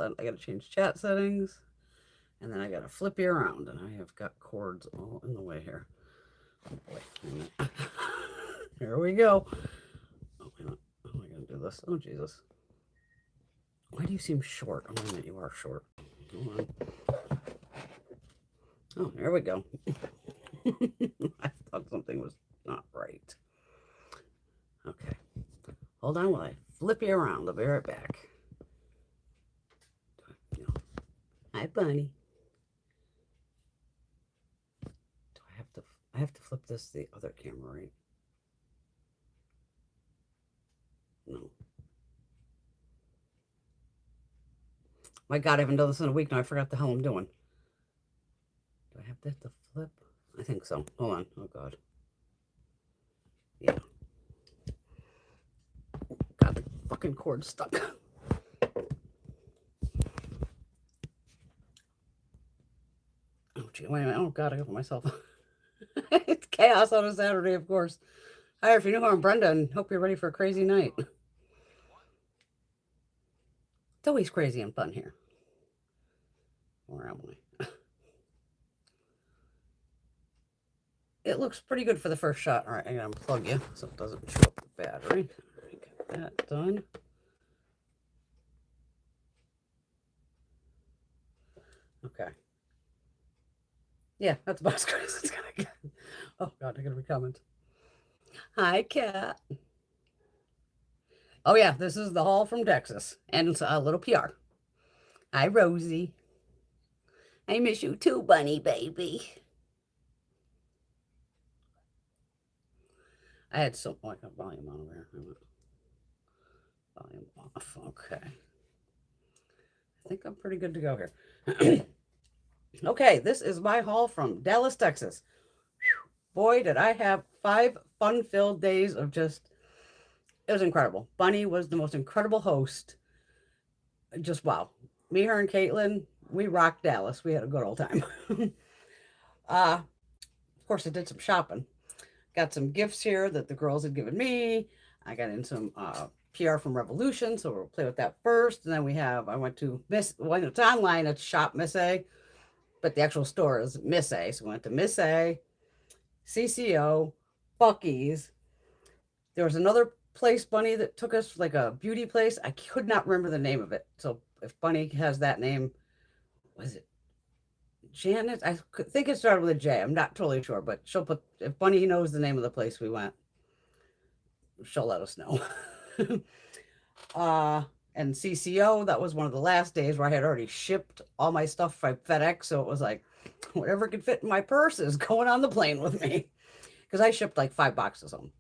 hold on. I got to change chat settings. And then I got to flip you around. And I have got cords all in the way here. Oh, boy. Here we go. Oh, wait a minute. How am I going to do this? Oh, Jesus. Why do you seem short? Oh, wait a minute. You are short. Hold on. Oh, there we go. I thought something was not right. Okay. Hold on while I flip you around. I'll be right back. Hi, Bunny. Do I have to flip this the other camera, right? No. My God, I haven't done this in a week now. I forgot the hell I'm doing. Do I have that to flip? I think so. Hold on. Oh, God. Yeah. Got the fucking cord stuck. Oh, gee. Wait a minute. Oh, God. I got myself. It's chaos on a Saturday, of course. Hi, if you're new, I'm Brenda, and hope you're ready for a crazy night. It's always crazy and fun here. Where am I? It looks pretty good for the first shot. All right, I'm going to unplug you so it doesn't show up the battery. Get that done. Okay. Yeah, that's about as good as it's going to get. Oh, God, I got to recomment. Hi, Cat. Oh, yeah, this is the haul from Texas. And it's a little PR. Hi, Rosie. I miss you too, bunny baby. I had some, like a volume on over here. Volume off. Okay. I think I'm pretty good to go here. Okay, this is my haul from Dallas, Texas. Boy, did I have 5 fun-filled days of just, it was incredible. Bunny was the most incredible host. Just wow. Me, her, and Caitlin, we rocked Dallas. We had a good old time. Of course, I did some shopping. Got some gifts here that the girls had given me. I got in some PR from Revolution, so we'll play with that first. And then I went to when it's online, it's Shop Missa, but the actual store is Missa. So we went to Missa, CCO, Buc-ees. There was another place, Bunny, that took us like a beauty place. I could not remember the name of it. So if Bunny has that name, was it Janet? I think it started with a J. I'm not totally sure, but she'll put, if Bunny knows the name of the place we went, she'll let us know. And CCO, that was one of the last days where I had already shipped all my stuff by FedEx. So it was like, whatever could fit in my purse is going on the plane with me. Because I shipped like 5 boxes of them.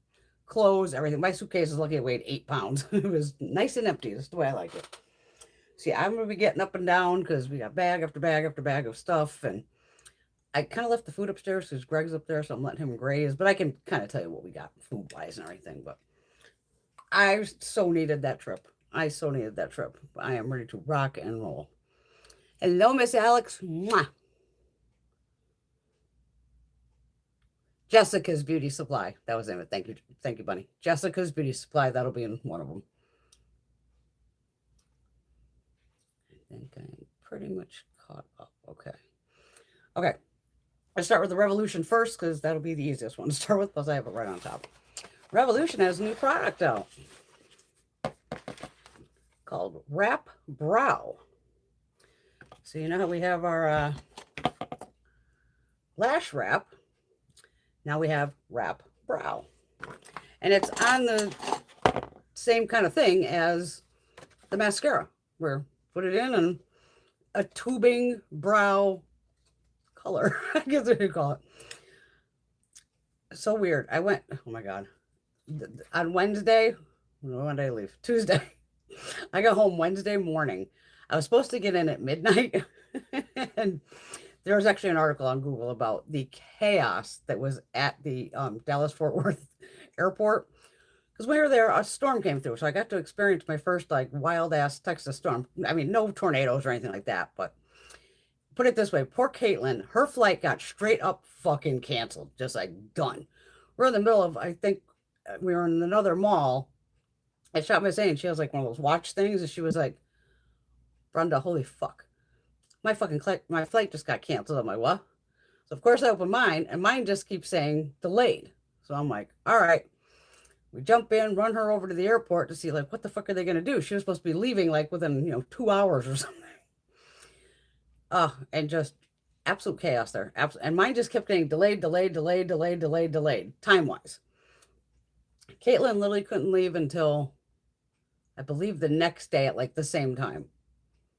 Clothes, everything. My suitcase is lucky it weighed 8 pounds. It was nice and empty. That's the way I like it. See, I'm going to be getting up and down because we got bag after bag after bag of stuff. And I kind of left the food upstairs because Greg's up there, so I'm letting him graze. But I can kind of tell you what we got food-wise and everything. But I so needed that trip. I so needed that trip. I am ready to rock and roll. Hello, Miss Alex. Mwah. Jessica's Beauty Supply. That was the name of it. Thank you, Bunny. Jessica's Beauty Supply. That'll be in one of them. I think I'm pretty much caught up. Okay. Okay. Let's start with the Revolution first because that'll be the easiest one to start with because I have it right on top. Revolution has a new product out called Wrap Brow. So you know how we have our lash wrap. Now we have Wrap Brow. And it's on the same kind of thing as the mascara. Where put it in and a tubing brow color. I guess what you call it. So weird. I went, oh my God. On Wednesday, when did I leave? Tuesday. I got home Wednesday morning. I was supposed to get in at midnight. And there was actually an article on Google about the chaos that was at the Dallas-Fort Worth airport. Because when we were there, a storm came through. So I got to experience my first like wild-ass Texas storm. I mean, no tornadoes or anything like that. But put it this way, poor Caitlin, her flight got straight up fucking canceled. Just like done. We're in the middle of, I think, we were in another mall. I shot my saying she has like one of those watch things. And she was like, Brenda, holy fuck. My flight just got canceled. I'm like, what? So of course I open mine, and mine just keeps saying delayed. So I'm like, all right. We jump in, run her over to the airport to see like what the fuck are they gonna do? She was supposed to be leaving like within 2 hours or something. And just absolute chaos there. And mine just kept getting delayed, time wise. Caitlin literally couldn't leave until I believe the next day at like the same time,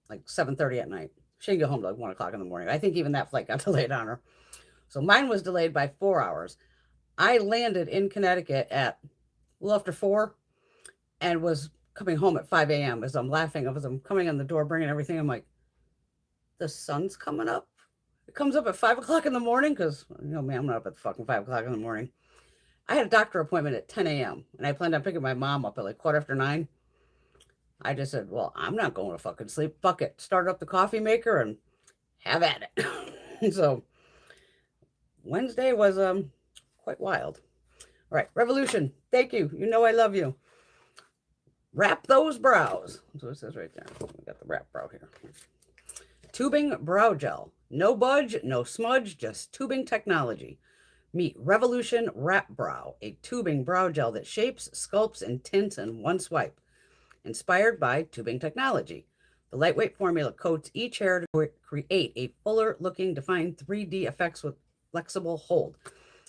like 7:30 at night. She didn't get home till like 1 o'clock in the morning. I think even that flight got delayed on her. So mine was delayed by 4 hours. I landed in Connecticut at a little after 4 and was coming home at 5 a.m. as I'm laughing as I'm coming in the door, bringing everything. I'm like, the sun's coming up. It comes up at 5 o'clock in the morning because, me, I'm not up at fucking 5 o'clock in the morning. I had a doctor appointment at 10 a.m. and I planned on picking my mom up at like 9:15. I just said, well, I'm not going to fucking sleep. Fuck it. Start up the coffee maker and have at it. So Wednesday was quite wild. All right, Revolution. Thank you. You know I love you. Wrap those brows. That's what it says right there. We got the wrap brow here. Tubing brow gel. No budge, no smudge, just tubing technology. Meet Revolution Wrap Brow, a tubing brow gel that shapes, sculpts, and tints in one swipe. Inspired by tubing technology. The lightweight formula coats each hair to create a fuller-looking, defined 3D effects with flexible hold.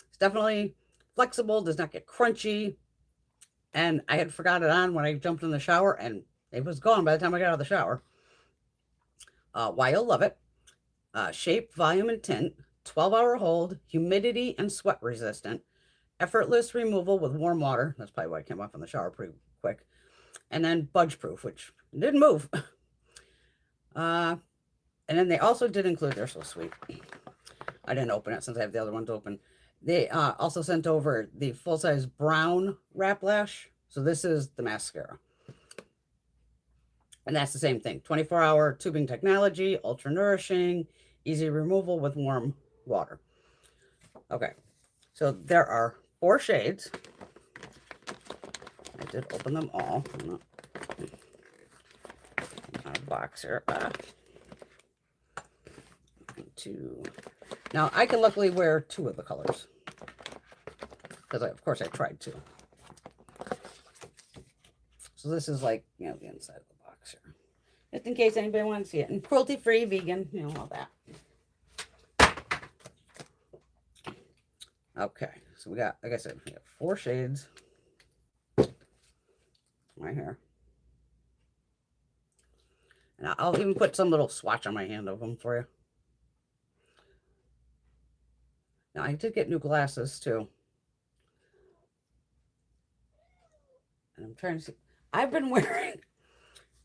It's definitely flexible, does not get crunchy. And I had forgot it on when I jumped in the shower, and it was gone by the time I got out of the shower. Why you'll love it. Shape, volume, and tint. 12-hour hold, humidity and sweat resistant. Effortless removal with warm water. That's probably why I came off in the shower pretty quick. And then budge proof, which didn't move. And then they also did include, they're so sweet. I didn't open it since I have the other ones open. They also sent over the full-size brown wrap lash. So this is the mascara. And that's the same thing. 24-hour tubing technology, ultra nourishing, easy removal with warm water. Okay. So there are 4 shades. I did open them all. Out of box here. 2. Now I can luckily wear 2 of the colors because of course I tried to. So this is like the inside of the box here, just in case anybody wants to see it. And cruelty-free, vegan, all that. Okay, so we got, like I said, we have 4 shades right here. And I'll even put some little swatch on my hand of them for you. Now, I did get new glasses, too. And I'm trying to see. I've been wearing,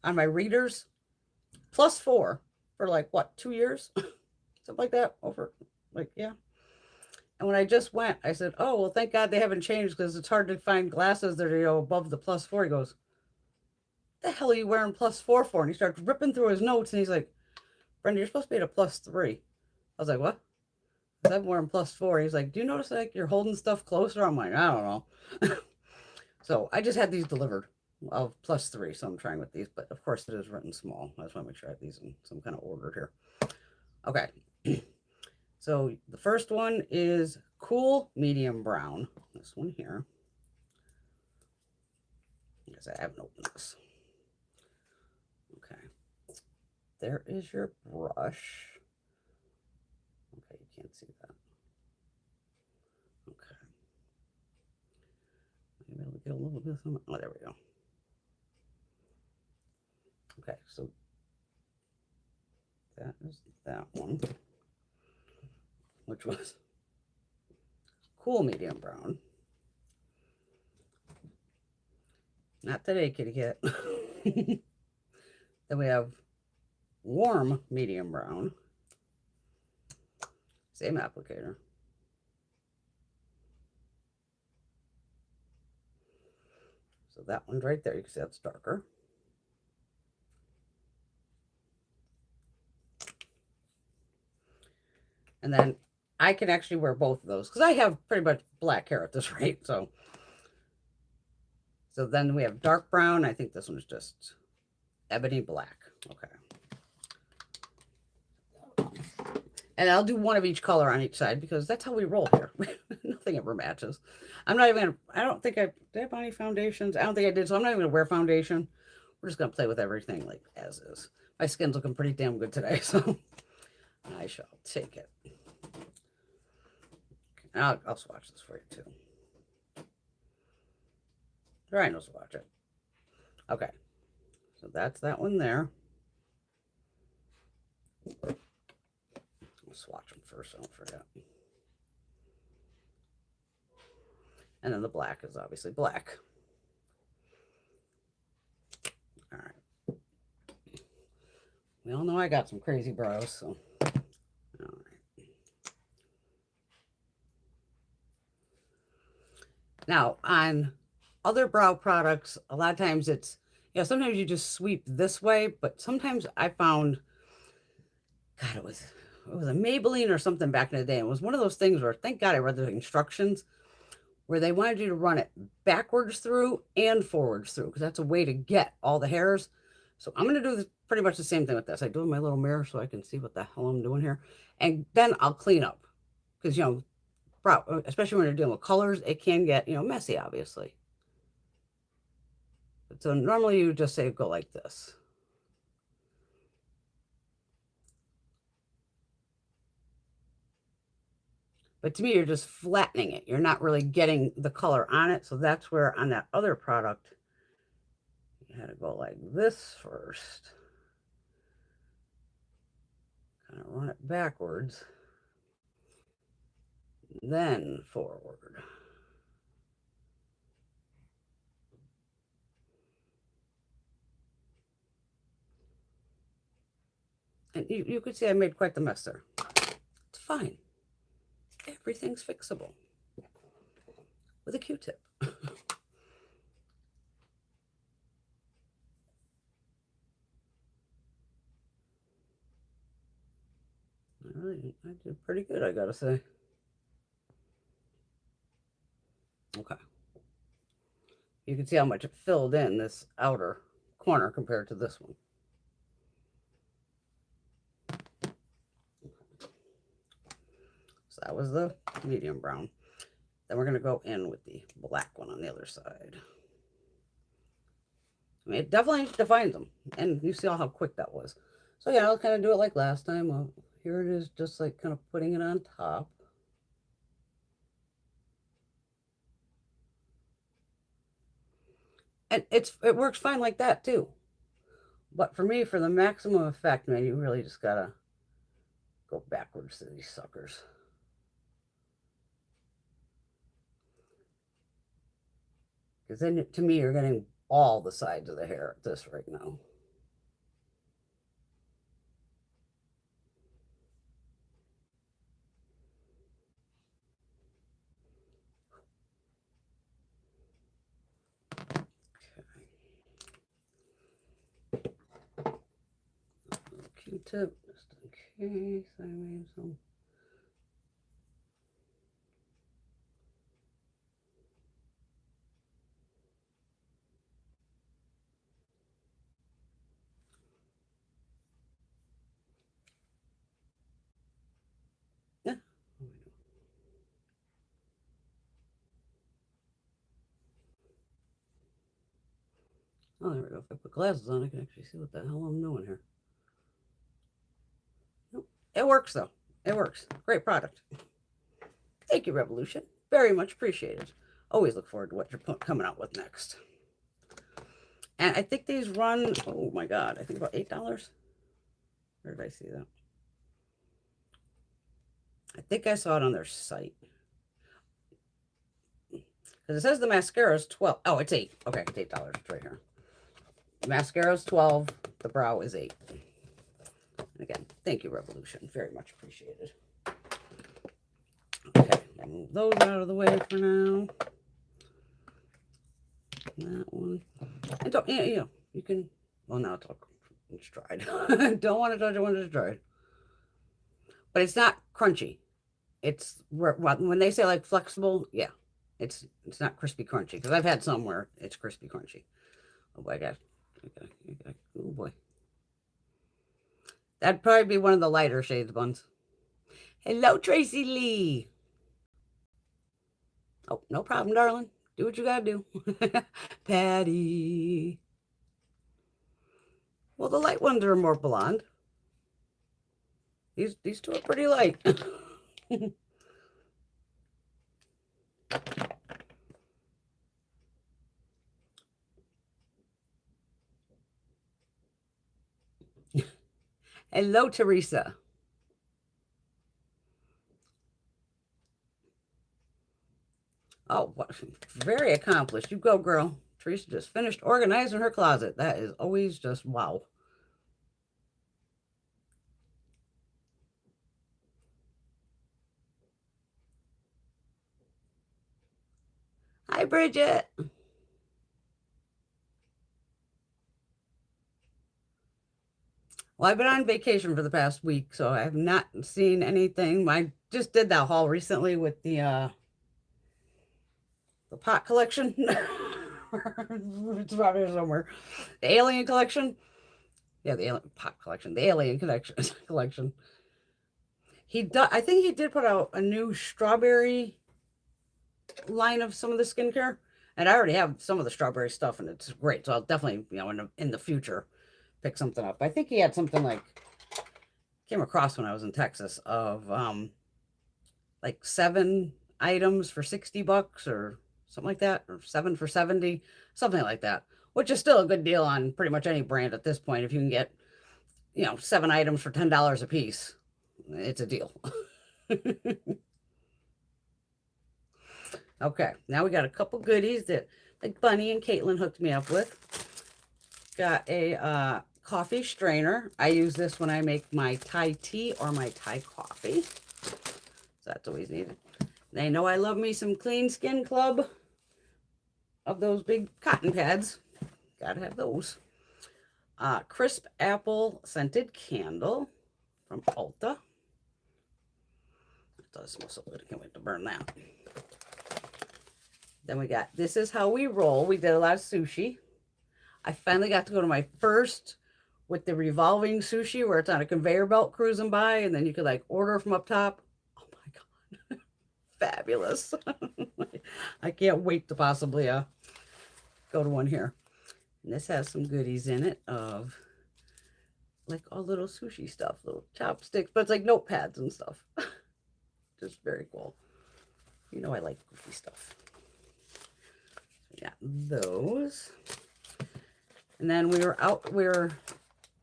on my readers, +4 for like, what, 2 years? Something like that. Yeah. And when I just went, I said, oh, well, thank God they haven't changed because it's hard to find glasses that are, above the +4. He goes, what the hell are you wearing +4 for? And he starts ripping through his notes and he's like, Brenda, you're supposed to be at a +3. I was like, what? I'm wearing +4. He's like, do you notice like you're holding stuff closer? I'm like, I don't know. So I just had these delivered of +3. So I'm trying with these, but of course it is written small. I just want to make sure I have these in some kind of order here. Okay. So the first one is Cool Medium Brown. This one here. Because I haven't opened this. Okay. There is your brush. Okay, you can't see that. Okay. Maybe I'll get a little bit of, oh, there we go. Okay, so that is that one, which was Cool Medium Brown. Not today, kitty cat. Then we have Warm Medium Brown. Same applicator. So that one's right there. You can see that's darker. And then I can actually wear both of those because I have pretty much black hair at this rate. So then we have dark brown. I think this one's just ebony black. Okay. And I'll do one of each color on each side because that's how we roll here. Nothing ever matches. I'm not even gonna, I don't think did I have any foundations? I don't think I did, so I'm not even gonna wear foundation. We're just gonna play with everything like as is. My skin's looking pretty damn good today, so I shall take it. I'll swatch this for you too. There ain't no swatch it. Okay, so that's that one there. I'll swatch them first, so I don't forget. And then the black is obviously black. All right. We all know I got some crazy brows, so. All right. Now, on other brow products, a lot of times it's, sometimes you just sweep this way, but sometimes I found, God, it was a Maybelline or something back in the day. It was one of those things where, thank God I read the instructions, where they wanted you to run it backwards through and forwards through, because that's a way to get all the hairs. So I'm going to do pretty much the same thing with this. I do it in my little mirror so I can see what the hell I'm doing here. And then I'll clean up. Because, especially when you're dealing with colors, it can get, messy, obviously. So normally you just say go like this. But to me, you're just flattening it. You're not really getting the color on it. So that's where on that other product, you had to go like this first. Kind of run it backwards. Then forward. And you could see I made quite the mess there. It's fine. Everything's fixable with a Q-tip. I did pretty good, I gotta say. Okay. You can see how much it filled in this outer corner compared to this one. So that was the medium brown. Then we're going to go in with the black one on the other side. I mean, it definitely defines them. And you see how quick that was. So yeah, I'll kind of do it like last time. Here it is, just like kind of putting it on top. And it works fine like that too. But for me, for the maximum effect, man, you really just gotta go backwards to these suckers. Because then, to me, you're getting all the sides of the hair at this right now. Q-tip, just in case I made some. Yeah. Oh, there we go. If I put glasses on, I can actually see what the hell I'm doing here. Nope. It works, though. It works. Great product. Thank you, Revolution. Very much appreciated. Always look forward to what you're coming out with next. And I think these run, oh my God, I think about $8. Where did I see that? I think I saw it on their site. Because it says the mascara is 12. Oh, it's 8. Okay, it's $8. It's right here. The mascara is 12. The brow is 8. And again, thank you, Revolution. Very much appreciated. Okay, move those out of the way for now. That one. And don't, you can, well, now it's dried. Don't want to touch it when it's dried. But it's not crunchy. It's, when they say like flexible, yeah. It's not crispy crunchy. Because I've had some where it's crispy crunchy. Oh boy, oh boy. That'd probably be one of the lighter shades ones. Hello, Tracy Lee. Oh, no problem, darling. Do what you gotta do. Patty. Well, the light ones are more blonde. These two are pretty light. Hello, Teresa. Oh, what? Very accomplished. You go, girl. Teresa just finished organizing her closet. That is always just wow. Hi, Bridget. Well, I've been on vacation for the past week, so I have not seen anything. I just did that haul recently with the pot collection. It's around here somewhere. The alien collection. Yeah, the alien pot collection. The alien collection collection. I think he did put out a new strawberry line of some of the skincare. And I already have some of the strawberry stuff, and it's great. So I'll definitely, in the future, pick something up. I think he had something like came across when I was in Texas of like 7 items for $60 or something like that, or 7 for $70, something like that, which is still a good deal on pretty much any brand at this point. If you can get, 7 items for $10 a piece, it's a deal. Okay, now we got a couple goodies that like Bunny and Caitlin hooked me up with. Got a coffee strainer. I use this when I make my Thai tea or my Thai coffee. So that's always needed. They know I love me some Clean Skin Club of those big cotton pads. Gotta have those. Crisp apple scented candle from Ulta. It does smell so good. I can't wait to burn that. Then we got This Is How We Roll. We did a lot of sushi. I finally got to go to my first with the revolving sushi where it's on a conveyor belt cruising by, and then you could like order from up top. Oh my God. Fabulous. I can't wait to possibly go to one here. And this has some goodies in it of like all little sushi stuff, little chopsticks, but it's like notepads and stuff. Just very cool. I like goofy stuff. Yeah, those. And then we were out,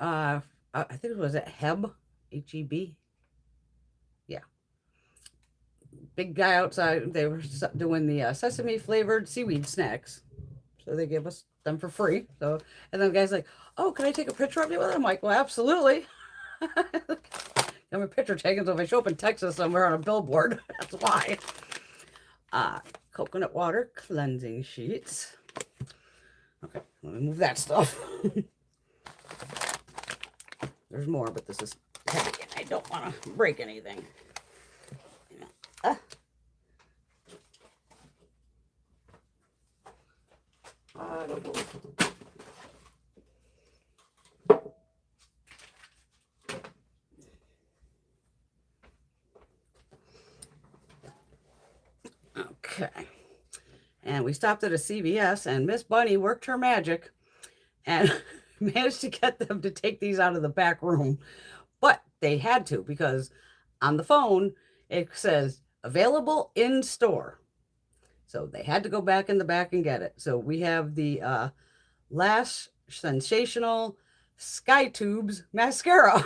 I think it was at Heb, H-E-B. Yeah. Big guy outside, they were doing the sesame flavored seaweed snacks. So they gave us them for free. So, and then the guy's like, oh, can I take a picture of you with it? I'm like, well, absolutely. I'm a picture taken, so if I show up in Texas somewhere on a billboard, that's why. Coconut water cleansing sheets. Okay, let me move that stuff. There's more, but this is heavy and I don't want to break anything. Okay. And we stopped at a CVS, and Miss Bunny worked her magic and managed to get them to take these out of the back room. But they had to, because on the phone, it says available in store. So they had to go back in the back and get it. So we have the Lash Sensational Sky Tubes Mascara.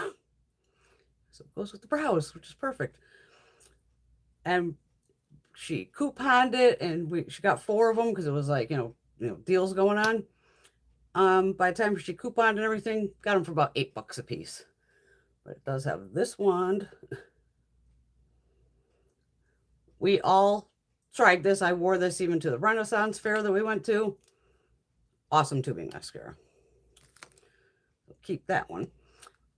So it goes with the brows, which is perfect. And she couponed it, and she got 4 of them because it was like, deals going on. By the time she couponed and everything, got them for about $8 a piece. But it does have this wand. We all tried this. I wore this even to the Renaissance fair that we went to. Awesome tubing mascara. So keep that one.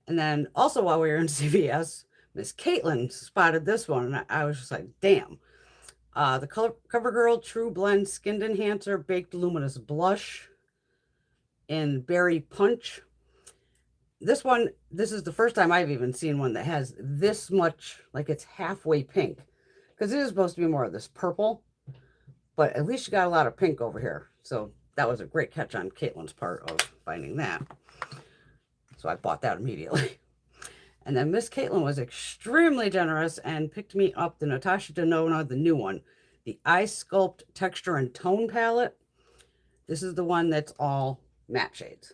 And then also while we were in CVS, Miss Caitlin spotted this one, and I was just like, damn. The CoverGirl True Blend Skin Enhancer Baked Luminous Blush in Berry Punch. this one, this is the first time I've even seen one that has this much, like it's halfway pink. Because it is supposed to be more of this purple, but at least you got a lot of pink over here. So that was a great catch on Caitlin's part of finding that. So I bought that immediately. And then Miss Caitlin was extremely generous and picked me up the Natasha Denona, the new one, the Eye Sculpt Texture and Tone Palette. This is the one that's all matte shades.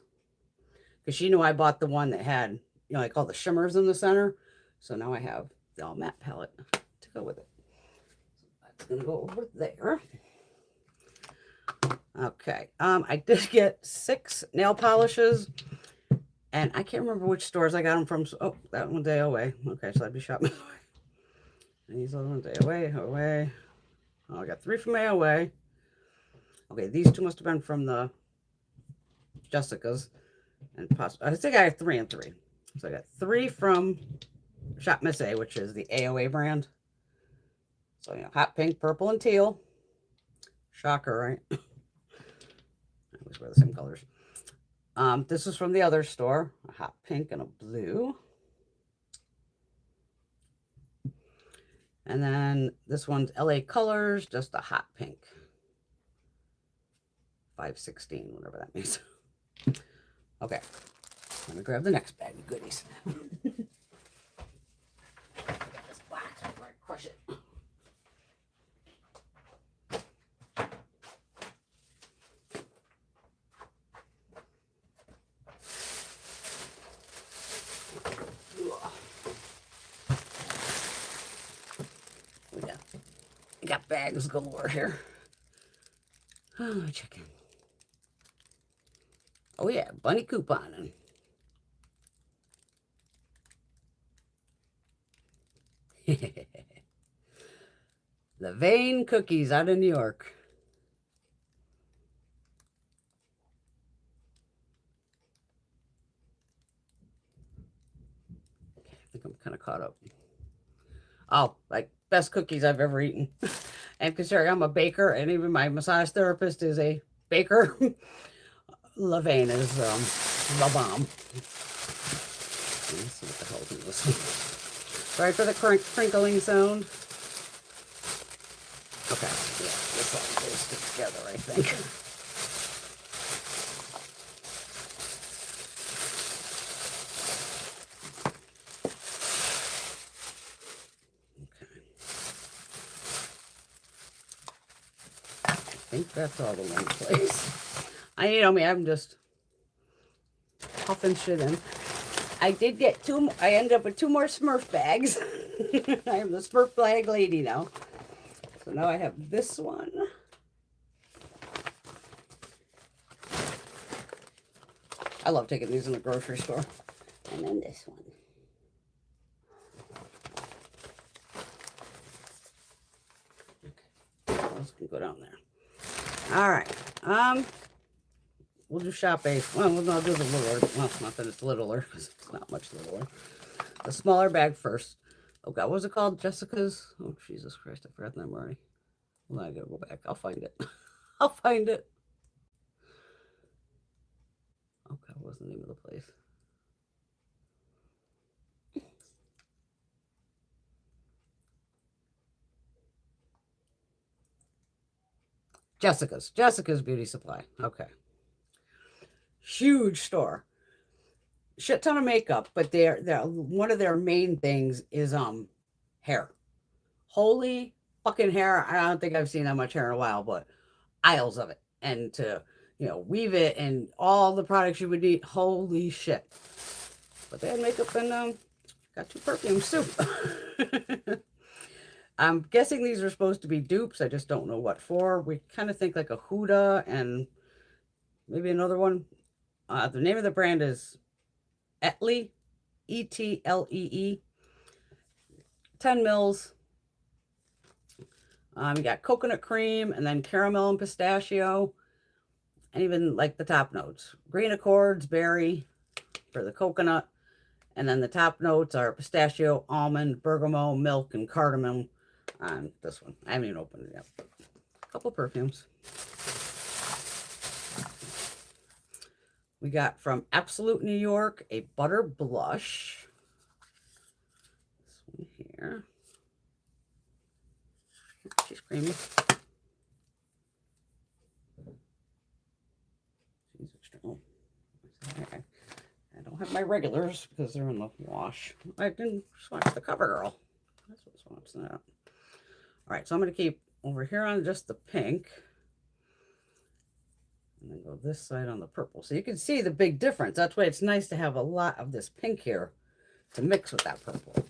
Because she knew I bought the one that had, you know, like all the shimmers in the center. So now I have the all matte palette to go with it. That's going to go over there. Okay. I did get 6 nail polishes. And I can't remember which stores I got them from. Oh, that one day away. Okay, so I'd be shopping. These other ones day away. Oh, I got 3 from AOA. Okay, these 2 must have been from the Jessica's. And possibly, I think I have 3 and 3. So I got 3 from Shop Miss A, which is the AOA brand. So, you know, hot pink, purple, and teal. Shocker, right? I always wear the same colors. This is from the other store, a hot pink and a blue. And then this one's LA Colors, just a hot pink. 516, whatever that means. Okay, let me grab the next bag of goodies. I got this box before I crush it. We got bags galore here. Oh, chicken. Oh yeah, bunny couponing. The Vein cookies out of New York. Okay, I think I'm kind of caught up. Oh, like best cookies I've ever eaten. And considering I'm a baker, and even my massage therapist is a baker, La Vein is the bomb. Let's see what the hell is this. Right for the crinkling sound. Okay, yeah, this all goes together, I think. Okay. I think that's all the one place. You know me, I'm just puffing shit in. I did get 2, I ended up with 2 more Smurf bags. I am the Smurf bag lady now. So now I have this one. I love taking these in the grocery store. And then this one. Okay, those can go down there. All right. We'll do shop A. Well, we'll do the littler. Well, not that it's littler, because it's not much littler. The smaller bag first. Oh, God, what was it called? Jessica's? Oh, Jesus Christ, I forgot the name already. Well, I gotta go back. I'll find it. I'll find it. Oh, God, what was the name of the place? Jessica's Beauty Supply. Okay. Huge store. Shit ton of makeup, but they're one of their main things is hair. Holy fucking hair. I don't think I've seen that much hair in a while, but aisles of it. And to, you know, weave it and all the products you would need. Holy shit. But they had makeup and got 2 perfumes too. I'm guessing these are supposed to be dupes. I just don't know what for. We kind of think like a Huda and maybe another one. The name of the brand is Etlee, E-T-L-E-E. 10 mils. You got coconut cream and then caramel and pistachio. And even like the top notes. Green Accords, berry for the coconut. And then the top notes are pistachio, almond, bergamot, milk, and cardamom on this one. I haven't even opened it yet. A couple perfumes. We got from Absolute New York a butter blush. This one here. She's creamy. She's extreme. I don't have my regulars because they're in the wash. I didn't swatch the cover girl. That's what swatch that. All right, so I'm going to keep over here on just the pink. And then go this side on the purple. So you can see the big difference. That's why it's nice to have a lot of this pink here to mix with that purple. So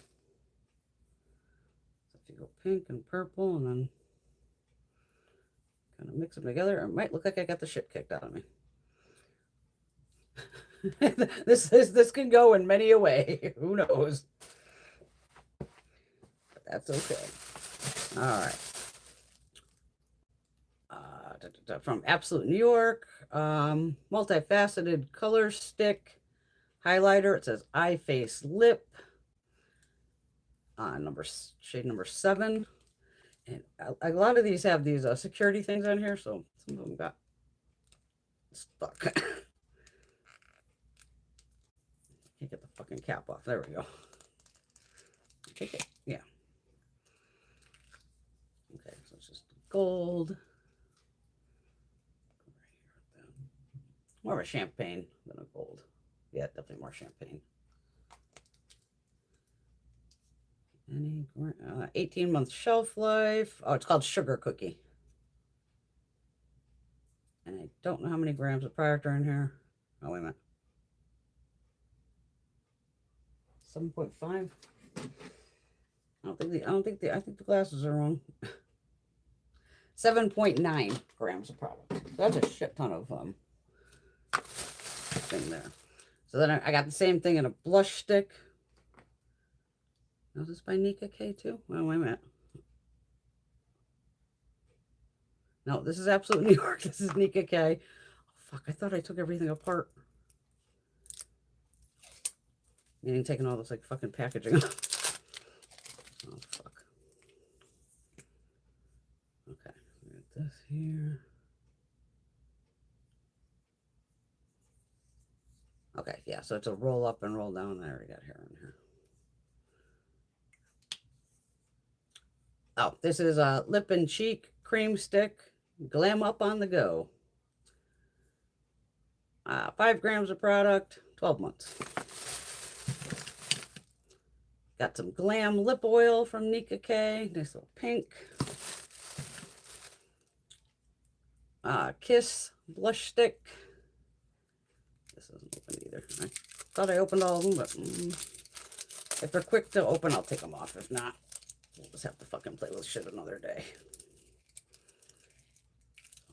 if you go pink and purple and then kind of mix them together, it might look like I got the shit kicked out of me. This can go in many a way. Who knows? But that's okay. All right. From Absolute New York, multifaceted color stick highlighter. It says eye face lip. Shade number 7. And a lot of these have these security things on here, so some of them got stuck. Can't get the fucking cap off. There we go. Take it. Yeah. Okay, so it's just gold. More of a champagne than a gold. Yeah, definitely more champagne. 18 month shelf life. Oh, it's called Sugar Cookie. And I don't know how many grams of product are in here. Oh, wait a minute. 7.5. I think the glasses are wrong. 7.9 grams of product. So that's a shit ton of thing there. So then I got the same thing in a blush stick. Is this by Nika K too? Well, wait a minute. No, this is Absolute New York. This is Nika K. Oh, fuck, I thought I took everything apart. Meaning taking all this like fucking packaging off. Oh, fuck. Okay, we got this here. Okay, yeah, so it's a roll up and roll down. I already got hair in here. Oh, this is a lip and cheek cream stick. Glam up on the go. 5 grams of product, 12 months. Got some Glam lip oil from Nika K. Nice little pink. Kiss blush stick. This isn't open either. I thought I opened all of them, but if they're quick to open, I'll take them off. If not, we'll just have to fucking play with shit another day.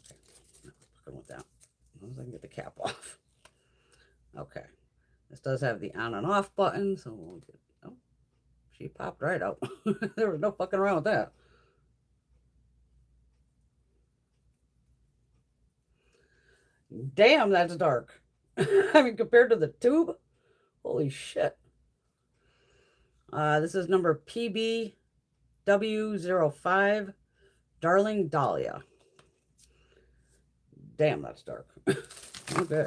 Okay, not fucking with that. As long as I can get the cap off. Okay, this does have the on and off button, so we'll get. Oh, she popped right out. There was no fucking around with that. Damn, that's dark. I mean, compared to the tube, holy shit. This is number PBW05, Darling Dahlia. Damn, that's dark. Okay.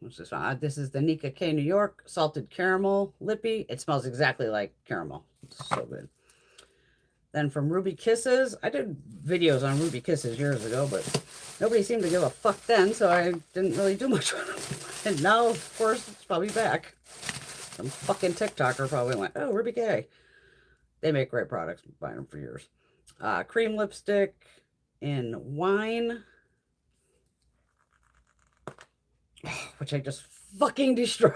What's this one? This is the Nika K New York Salted Caramel Lippy. It smells exactly like caramel. It's so good. Then from Ruby Kisses, I did videos on Ruby Kisses years ago, but nobody seemed to give a fuck then, so I didn't really do much with them. And now, of course, it's probably back. Some fucking TikToker probably went, oh, Ruby K. They make great products. I've been buying them for years. Cream lipstick in wine, which I just fucking destroyed.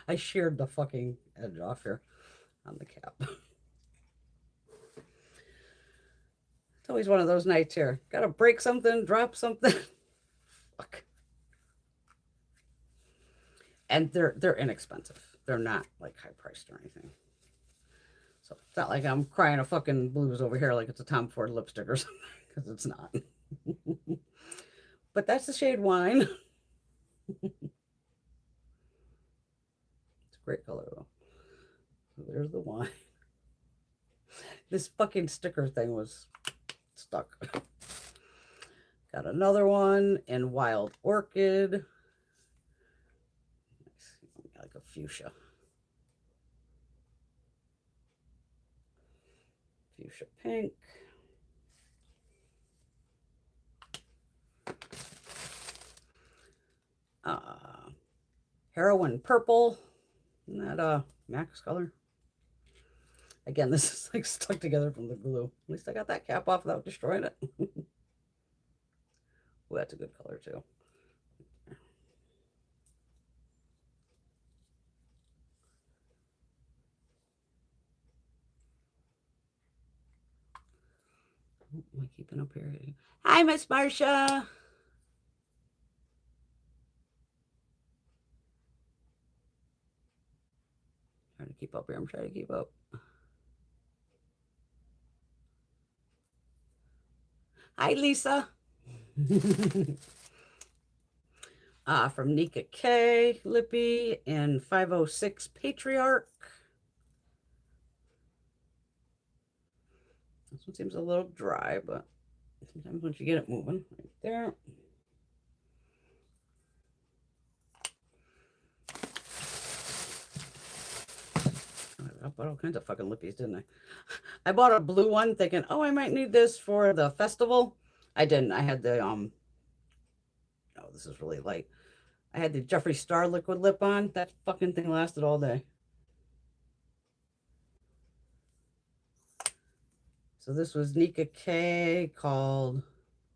I sheared the fucking edge off here on the cap. It's always one of those nights here. Gotta break something, drop something. Fuck. And they're inexpensive. They're not like high priced or anything. So it's not like I'm crying a fucking blues over here like it's a Tom Ford lipstick or something, because it's not. But that's the shade Wine. It's a great color though. So there's the wine. This fucking sticker thing was stuck. Got another one in Wild Orchid. Like a fuchsia. Fuchsia pink. Heroin purple. Isn't that Max color? Again, this is like stuck together from the glue. At least I got that cap off without destroying it. Well, that's a good color too. What am I keeping up here? Hi, Miss Marcia. Trying to keep up here. I'm trying to keep up. Hi, Lisa. From Nika K, Lippy, and 506 Patriarch. This one seems a little dry, but sometimes once you get it moving, right there. I bought all kinds of fucking lippies, didn't I? I bought a blue one thinking, oh, I might need this for the festival. I didn't. I had the, oh, this is really light. I had the Jeffree Star liquid lip on. That fucking thing lasted all day. So this was Nika K called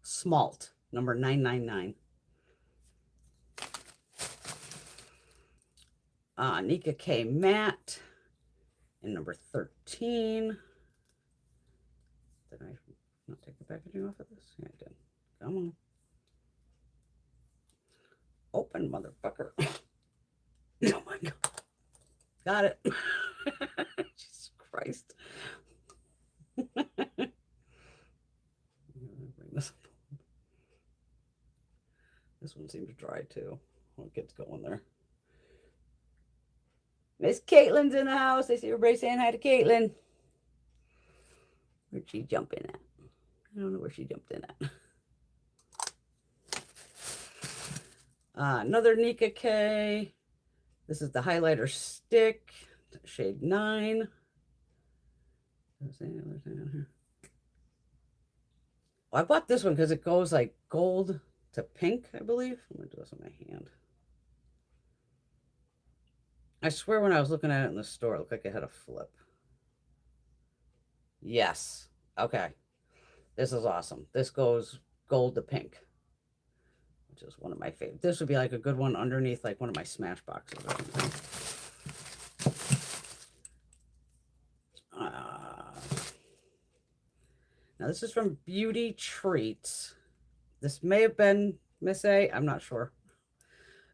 Smalt, number 999. Nika K Matte in number 13. Did I not take the packaging off of this? Yeah, I did. Come on. Open, motherfucker. Oh my God. Got it. Jesus Christ. Bring this up. This one seems dry too. Well, it gets going there. Miss Caitlin's in the house. I see everybody saying hi to Caitlin. Where'd she jump in at? I don't know where she jumped in at. Another Nika K. This is the highlighter stick, shade 9. I bought this one because it goes like gold to pink, I believe. I'm going to do this on my hand. I swear when I was looking at it in the store, it looked like it had a flip. Yes. Okay. This is awesome. This goes gold to pink, which is one of my favorites. This would be like a good one underneath like one of my Smash boxes or something. Now this is from Beauty Treats. This may have been Miss A. I'm not sure.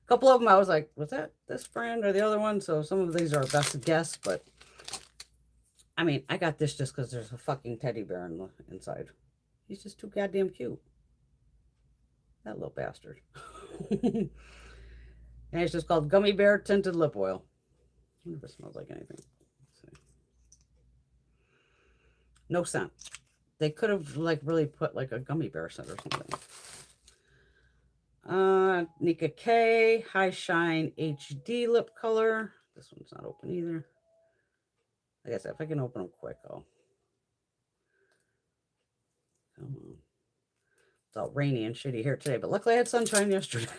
A couple of them I was like, was that this brand or the other one? So some of these are best guess, but I mean, I got this just because there's a fucking teddy bear in the inside. He's just too goddamn cute. That little bastard. And it's just called Gummy Bear Tinted Lip Oil. I wonder if it smells like anything. No scent. They could have like really put like a gummy bear scent or something. Nika K High Shine HD lip color. This one's not open either. Like I said, if I can open them quick, I'll. Come on. It's all rainy and shitty here today, but luckily I had sunshine yesterday.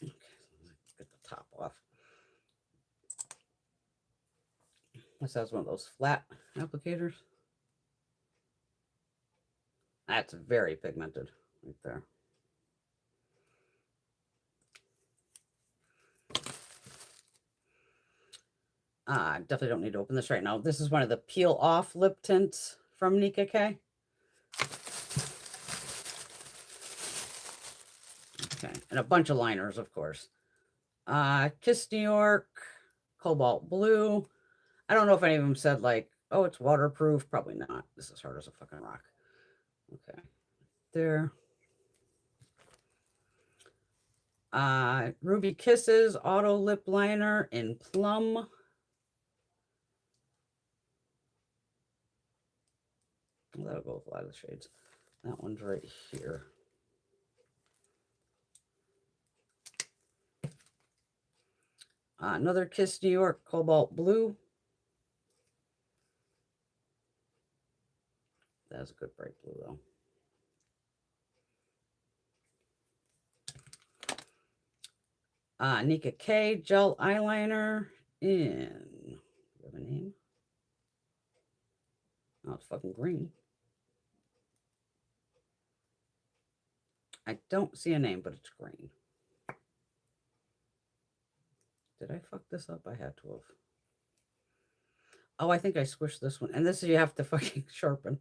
Okay, get the top off. This has one of those flat applicators. That's very pigmented right there. Definitely don't need to open this right now. This is one of the peel off lip tints from Nika K. Okay, and a bunch of liners, of course. Kiss New York, Cobalt Blue. I don't know if any of them said like, oh, it's waterproof. Probably not. This is hard as a fucking rock. Okay, there. Ruby Kisses Auto Lip Liner in Plum. That'll go with a lot of the shades. That one's right here. Another Kiss New York Cobalt Blue. That's a good bright blue, though. Nika K Gel Eyeliner in... Do you have a name? Oh, it's fucking green. I don't see a name, but it's green. Did I fuck this up? I had to have. Oh, I think I squished this one. And this is you have to fucking sharpen.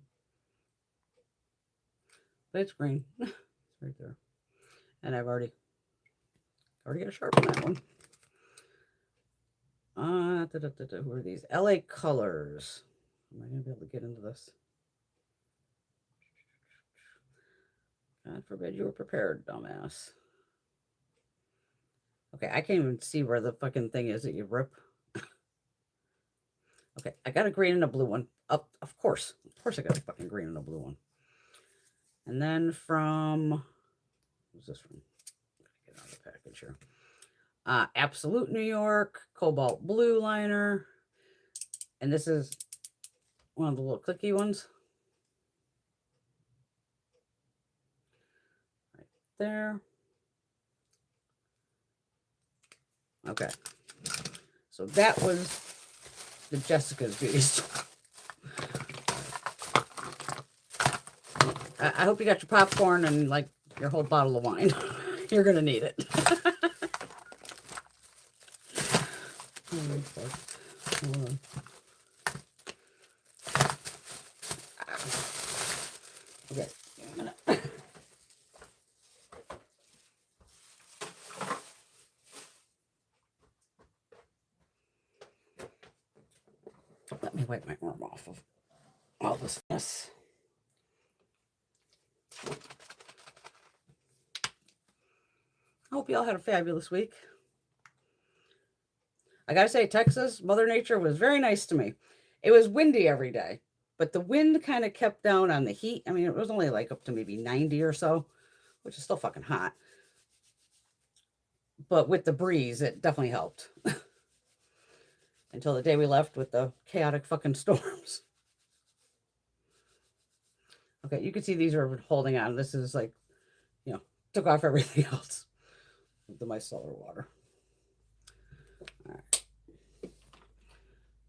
But it's green. It's right there. And I've already got to sharpen that one. Who are these? LA Colors. Am I going to be able to get into this? God forbid you were prepared, dumbass. Okay, I can't even see where the fucking thing is that you rip. Okay, I got a green and a blue one. Of course. Of course I got a fucking green and a blue one. And then from... Who's this from? Get out of the package here. Absolute New York Cobalt Blue Liner. And this is one of the little clicky ones. Right there. Okay. So that was the Jessica's Beauties. I hope you got your popcorn and like your whole bottle of wine. You're going to need it. Okay. Let me wipe my arm off of all this mess. I hope you all had a fabulous week. I gotta say, Texas, Mother Nature was very nice to me. It was windy every day, but the wind kind of kept down on the heat. I mean, it was only like up to maybe 90 or so, which is still fucking hot. But with the breeze, it definitely helped. Until the day we left with the chaotic fucking storms. Okay, you can see these are holding on. This is like, you know, took off everything else with the micellar water. All right. I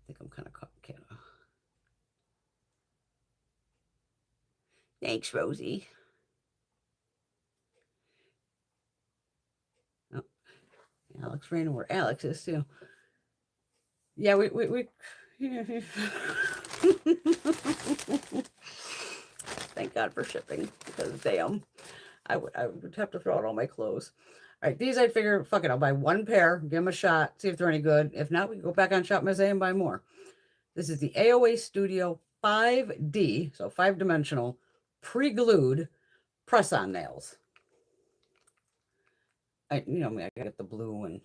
think I'm kind of caught. Thanks, Rosie. Oh, Alex ran where Alex is too. Yeah, we Thank God for shipping, because damn, I would have to throw out all my clothes. All right, these I figure, fuck it, I'll buy one pair, give them a shot, see if they're any good. If not, we can go back on Shop Macy and buy more. This is the AOA Studio 5D, so 5-dimensional, pre-glued press-on nails. I gotta get the blue and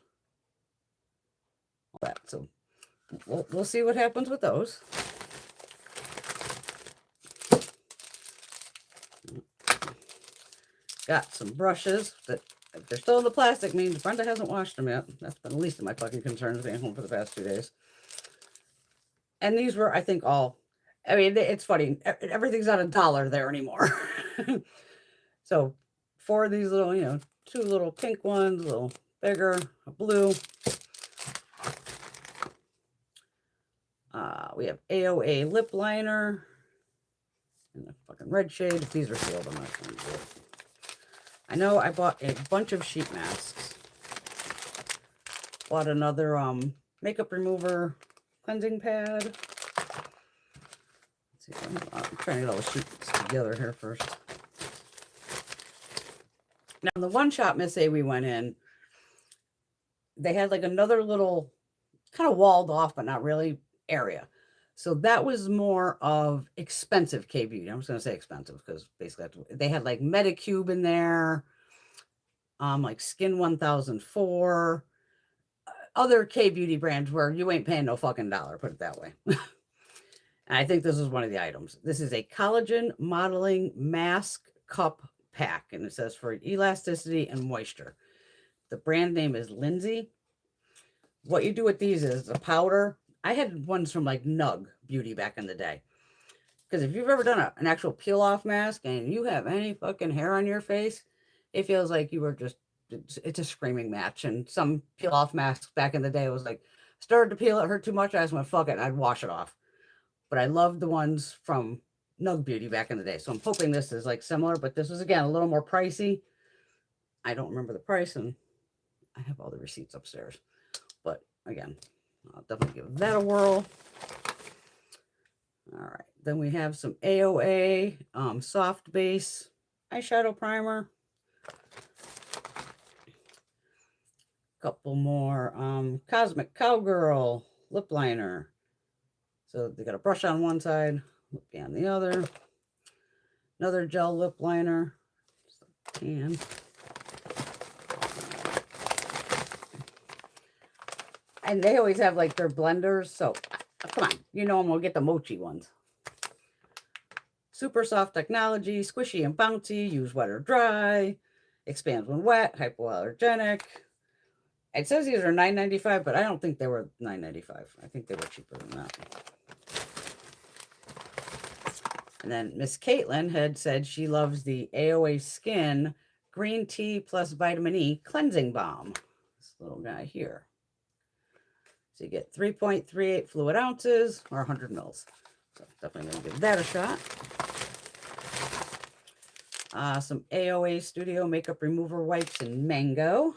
all that, so we'll see what happens with those. Got some brushes that, if they're still in the plastic, means Brenda hasn't washed them yet. That's been the least of my fucking concerns being home for the past 2 days. And these were, I think, all, I mean, it's funny. Everything's not $1 there anymore. So 4 of these little, 2 little pink ones, a little bigger, a blue. We have AOA lip liner in the fucking red shade. If these are sealed, I'm not going to do it. I know I bought a bunch of sheet masks. Bought another makeup remover cleansing pad. Let's see, I'm trying to get all the sheets together here first. Now, the one Shop Macy we went in, they had like another little kind of walled off, but not really area. So that was more of expensive K-beauty. I'm just going to say expensive because basically they had like Medicube in there. like Skin 1004, other K-beauty brands where you ain't paying no fucking dollar, put it that way. And I think this is one of the items. This is a collagen modeling mask cup pack, and it says for elasticity and moisture. The brand name is Lindsay. What you do with these is the powder. I had ones from like Nug Beauty back in the day. Because if you've ever done an actual peel-off mask and you have any fucking hair on your face, it feels like you were just, it's a screaming match. And some peel-off masks back in the day was like, started to peel, it hurt too much, I just went, fuck it, and I'd wash it off. But I loved the ones from Nug Beauty back in the day. So I'm hoping this is like similar, but this was, again, a little more pricey. I don't remember the price, and I have all the receipts upstairs. But again, I'll definitely give that a whirl. All right, then we have some AOA soft base eyeshadow primer. Couple more Cosmic Cowgirl lip liner. So they got a brush on one side, lip on the other. Another gel lip liner. Tan. And they always have like their blenders. So come on, you know I'm gonna get the mochi ones. Super soft technology, squishy and bouncy, use wet or dry, expands when wet, hypoallergenic. It says these are $9.95, but I don't think they were $9.95. I think they were cheaper than that. And then Miss Caitlin had said she loves the AOA Skin Green Tea plus Vitamin E Cleansing Balm. This little guy here. So you get 3.38 fluid ounces or 100 mils. So definitely going to give that a shot. Some AOA Studio Makeup Remover Wipes in Mango.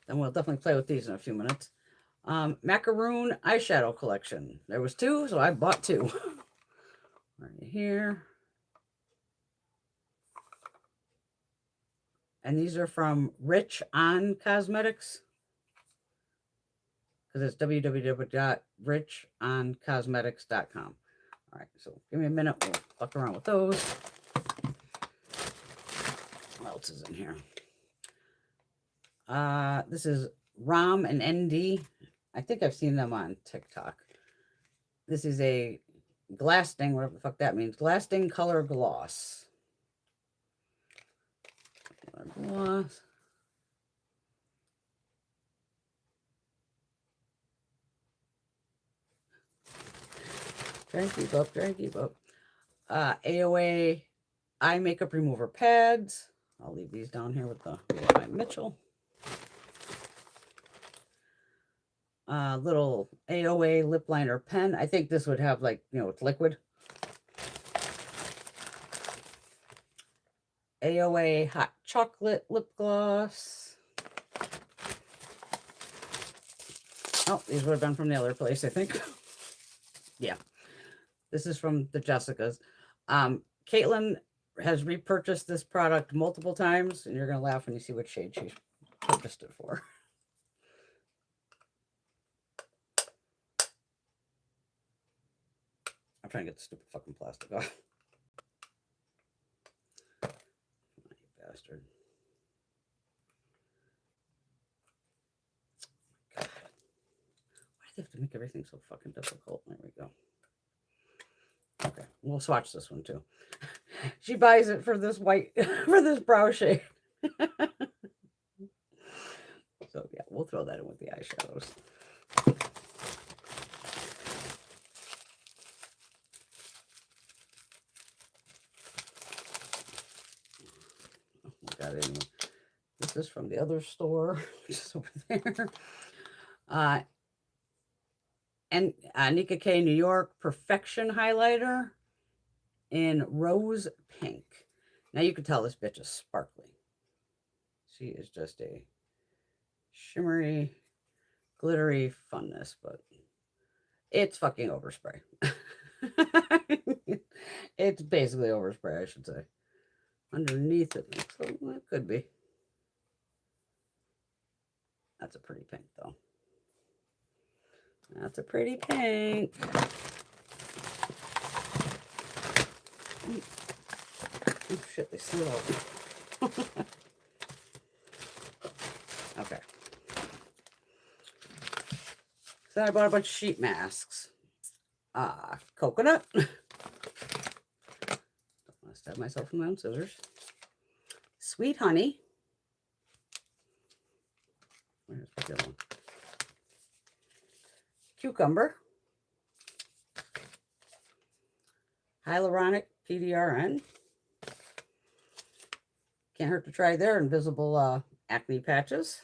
Then we'll definitely play with these in a few minutes. Macaroon Eyeshadow Collection. There was 2, so I bought 2. Right here. And these are from Rich On Cosmetics. Because it's www.richoncosmetics.com. All right, so give me a minute. We'll fuck around with those. What else is in here? This is Rom and ND. I think I've seen them on TikTok. This is a Glasting, whatever the fuck that means. Glasting Color Gloss. Gloss. Try and keep up, try and keep up. AOA Eye Makeup Remover Pads. I'll leave these down here with the by Mitchell. Little AOA lip liner pen. I think this would have like, you know, it's liquid. AOA Hot Chocolate Lip Gloss. Oh, these would have been from the other place, I think. Yeah. This is from the Jessicas. Caitlin has repurchased this product multiple times, and you're going to laugh when you see what shade she purchased it for. I'm trying to get the stupid fucking plastic off. You bastard. God. Why do they have to make everything so fucking difficult? There we go. Okay, we'll swatch this one too. She buys it for this white, for this brow shade. So yeah, we'll throw that in with the eyeshadows. Got it. This is from the other store, which is over there. And Nika K, New York Perfection Highlighter in Rose Pink. Now you can tell this bitch is sparkly. She is just a shimmery, glittery funness, but it's fucking overspray. It's basically overspray, I should say. Underneath it, so it could be. That's a pretty pink, though. That's a pretty pink. shit, they slid out. Okay. So then I bought a bunch of sheet masks. Coconut. Don't want to stab myself with my own scissors. Sweet honey. Where's the other one? Cucumber. Hyaluronic PDRN. Can't hurt to try their invisible acne patches.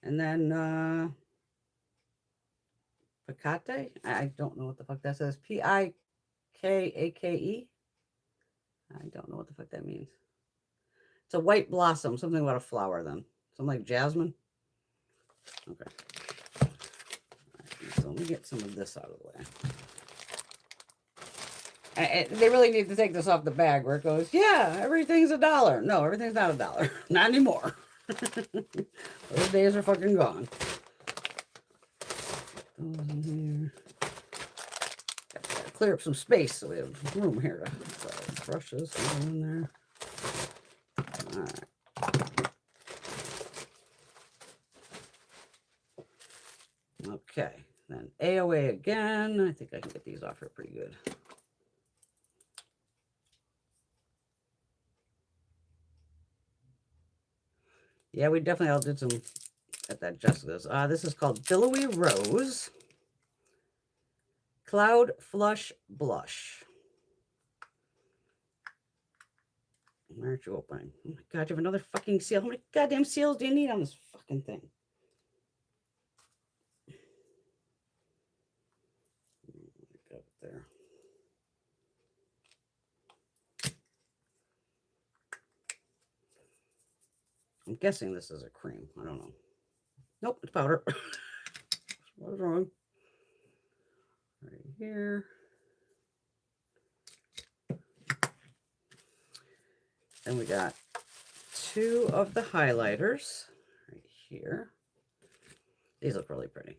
And then Picate. I don't know what the fuck that says. Pikake. I don't know what the fuck that means. It's a white blossom, something about a flower then. Something like jasmine. Okay. Right, so let me get some of this out of the way. They really need to take this off the bag where it goes, yeah, everything's $1. No, everything's not $1. Not anymore. Those days are fucking gone. Those in here. Gotta clear up some space so we have room here to brushes in there. All right. Okay, then AOA again. I think I can get these off here pretty good. Yeah, we definitely all did some at that Jessica's. This is called Billowy Rose Cloud Flush Blush. Why aren't you opening? Oh my God, you have another fucking seal. How many goddamn seals do you need on this fucking thing? Go up there. I'm guessing this is a cream. I don't know. Nope, it's powder. What was wrong? Right here. Then we got 2 of the highlighters right here. These look really pretty.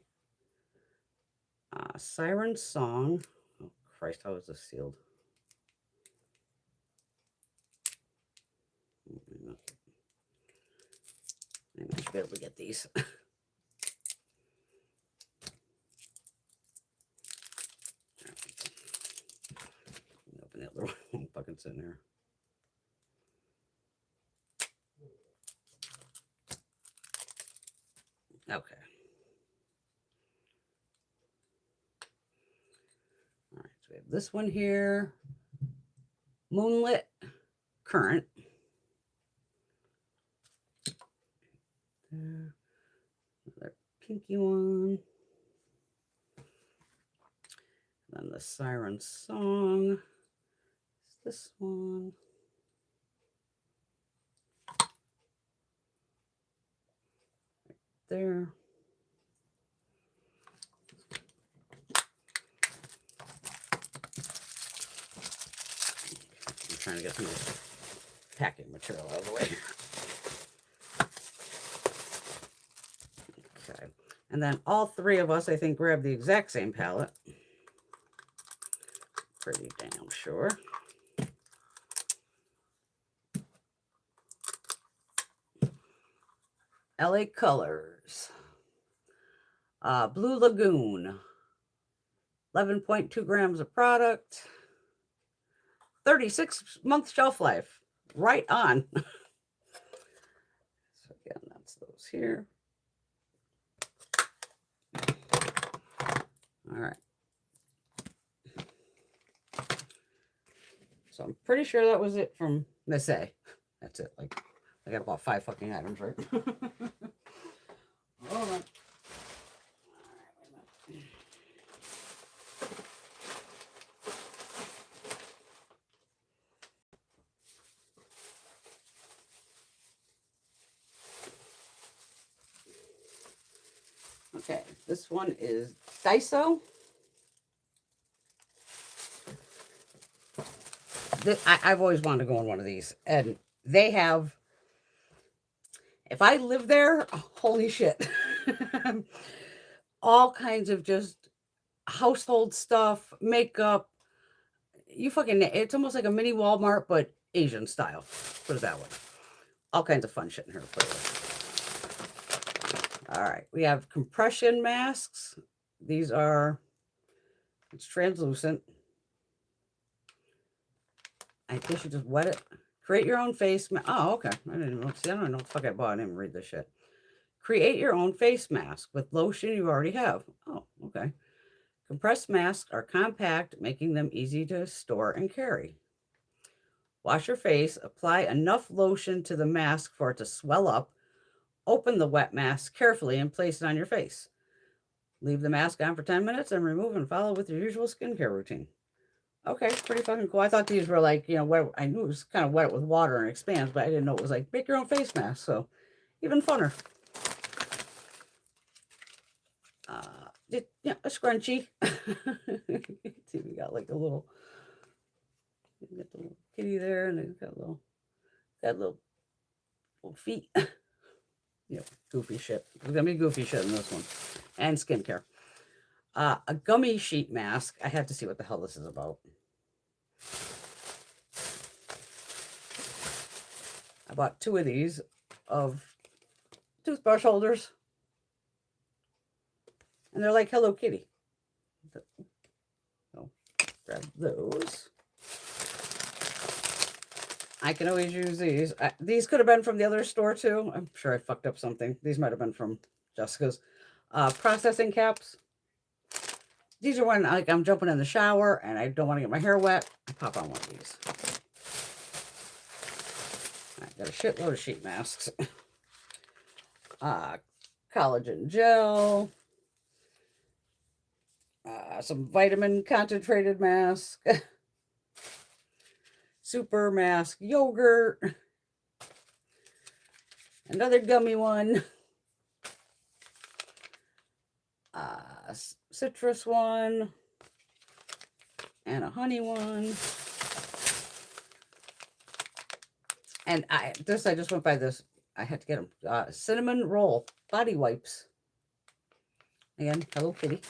Siren Song. Oh, Christ, how is this sealed? Maybe I should be able to get these. Open the other one. Buckets in there. Okay. All right, so we have this one here. Moonlit Current. Another pinky one. And then the Siren Song. It's this one. Right there. I'm trying to get some of the packing material out of the way. Okay. And then all 3 of us, I think, grabbed the exact same palette. Pretty damn sure. LA Colors. Blue Lagoon. 11.2 grams of product. 36-month shelf life. Right on. So again, that's those here. All right. So I'm pretty sure that was it from Macy. That's it. Like, I got about 5 fucking items, right? Hold on. Okay, this one is Daiso. I've always wanted to go on one of these, and they have, if I live there, holy shit. All kinds of just household stuff, makeup, you fucking, it's almost like a mini Walmart, but Asian style. Put it that way. All kinds of fun shit in here to play with. All right, we have compression masks. These are, it's translucent. I guess you just wet it. Create your own face mask. Oh, okay. I didn't even see. I don't know what the fuck I bought. I didn't even read this shit. Create your own face mask with lotion you already have. Oh, okay. Compressed masks are compact, making them easy to store and carry. Wash your face, apply enough lotion to the mask for it to swell up. Open the wet mask carefully and place it on your face. Leave the mask on for 10 minutes and remove and follow with your usual skincare routine. Okay, pretty fucking cool. I thought these were like, you know, wet. I knew it was kind of wet with water and expands, but I didn't know it was like make your own face mask. So even funner. Yeah, a scrunchie. See, we got like a little, we got the little kitty there, and it's got little feet. You know, goofy shit. There's gonna be goofy shit in this one, and skincare. A gummy sheet mask. I have to see what the hell this is about. I bought 2 of these of toothbrush holders. And they're like Hello Kitty. So grab those. I can always use these. These could have been from the other store too. I'm sure I fucked up something. These might have been from Jessica's. Processing caps. These are when like I'm jumping in the shower and I don't want to get my hair wet. I pop on one of these. I got a shitload of sheet masks. Collagen gel. Some vitamin concentrated mask. Super mask yogurt. Another gummy one. Citrus one. And a honey one. And I just went by this. I had to get them. Cinnamon roll body wipes. Again, Hello Kitty.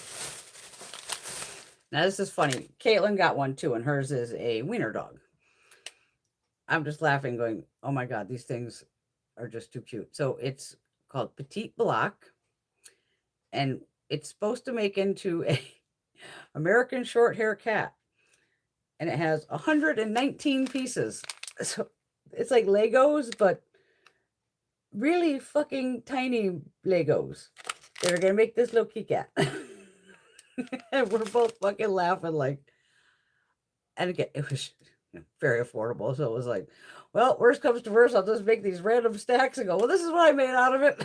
Now this is funny. Caitlin got one too, and hers is a wiener dog. I'm just laughing, going, "Oh my god, these things are just too cute." So it's called Petite Block, and it's supposed to make into a American short hair cat, and it has 119 pieces. So it's like Legos, but really fucking tiny Legos. They're gonna make this little kitty cat. And we're both fucking laughing like, and again, it was very affordable. So it was like, well, worst comes to worst, I'll just make these random stacks and go, well, this is what I made out of it.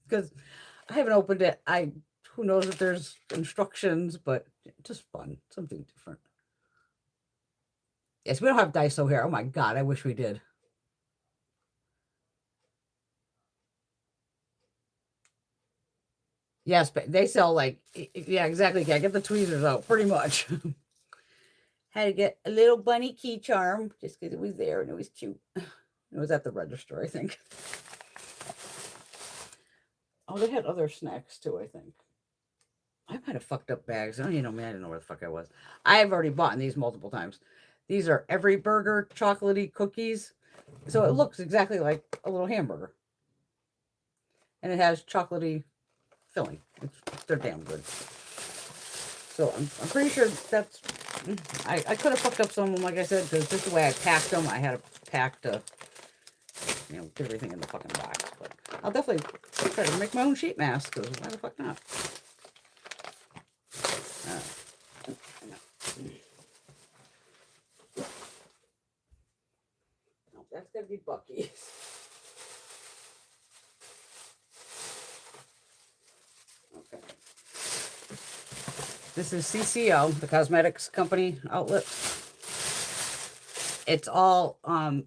Because I haven't opened it. Who knows if there's instructions, but just fun, something different. Yes, we don't have Daiso here. Oh my God, I wish we did. Yes, but they sell like, yeah, exactly. Yeah, get the tweezers out, pretty much. Had to get a little bunny key charm just because it was there and it was cute. It was at the register, I think. Oh, they had other snacks too, I think. I might have fucked up bags. Oh, you know me, I didn't know where the fuck I was. I've already bought these multiple times. These are Every Burger chocolatey cookies. So it looks exactly like a little hamburger. And it has chocolatey filling. They're damn good. So I'm pretty sure that's, I could have fucked up some of them, like I said, because just the way I packed them, I had to pack to, you know, get everything in the fucking box. But I'll definitely try to make my own sheet mask, because why the fuck not? No, that's got to be Buc-ees. Okay. This is CCO, the cosmetics company outlet. It's all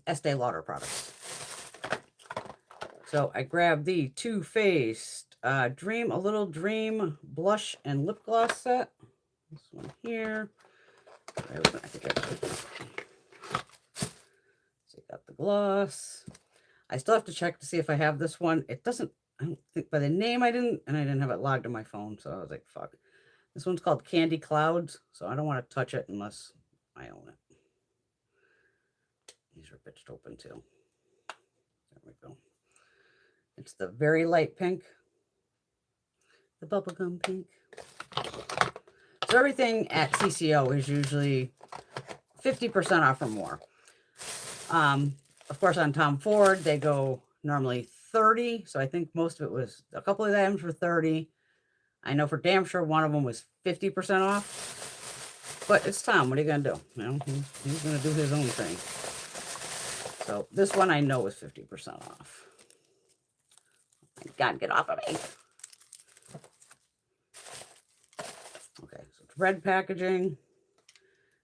Estee Lauder products. So I grabbed the Too Faced Dream a Little Dream blush and lip gloss set. This one here. I think so I got the gloss. I still have to check to see if I have this one. It doesn't, I don't think by the name I didn't, and I didn't have it logged on my phone. So I was like, fuck. This one's called Candy Clouds. So I don't want to touch it unless I own it. These are pitched open too. There we go. It's the very light pink. The bubblegum pink. So everything at CCO is usually 50% off or more. Of course, on Tom Ford, they go normally 30. So I think most of it was, a couple of items were 30. I know for damn sure one of them was 50% off. But it's Tom. What are you going to do? You know, he's going to do his own thing. So this one I know was 50% off. God, get off of me. Okay, so it's red packaging.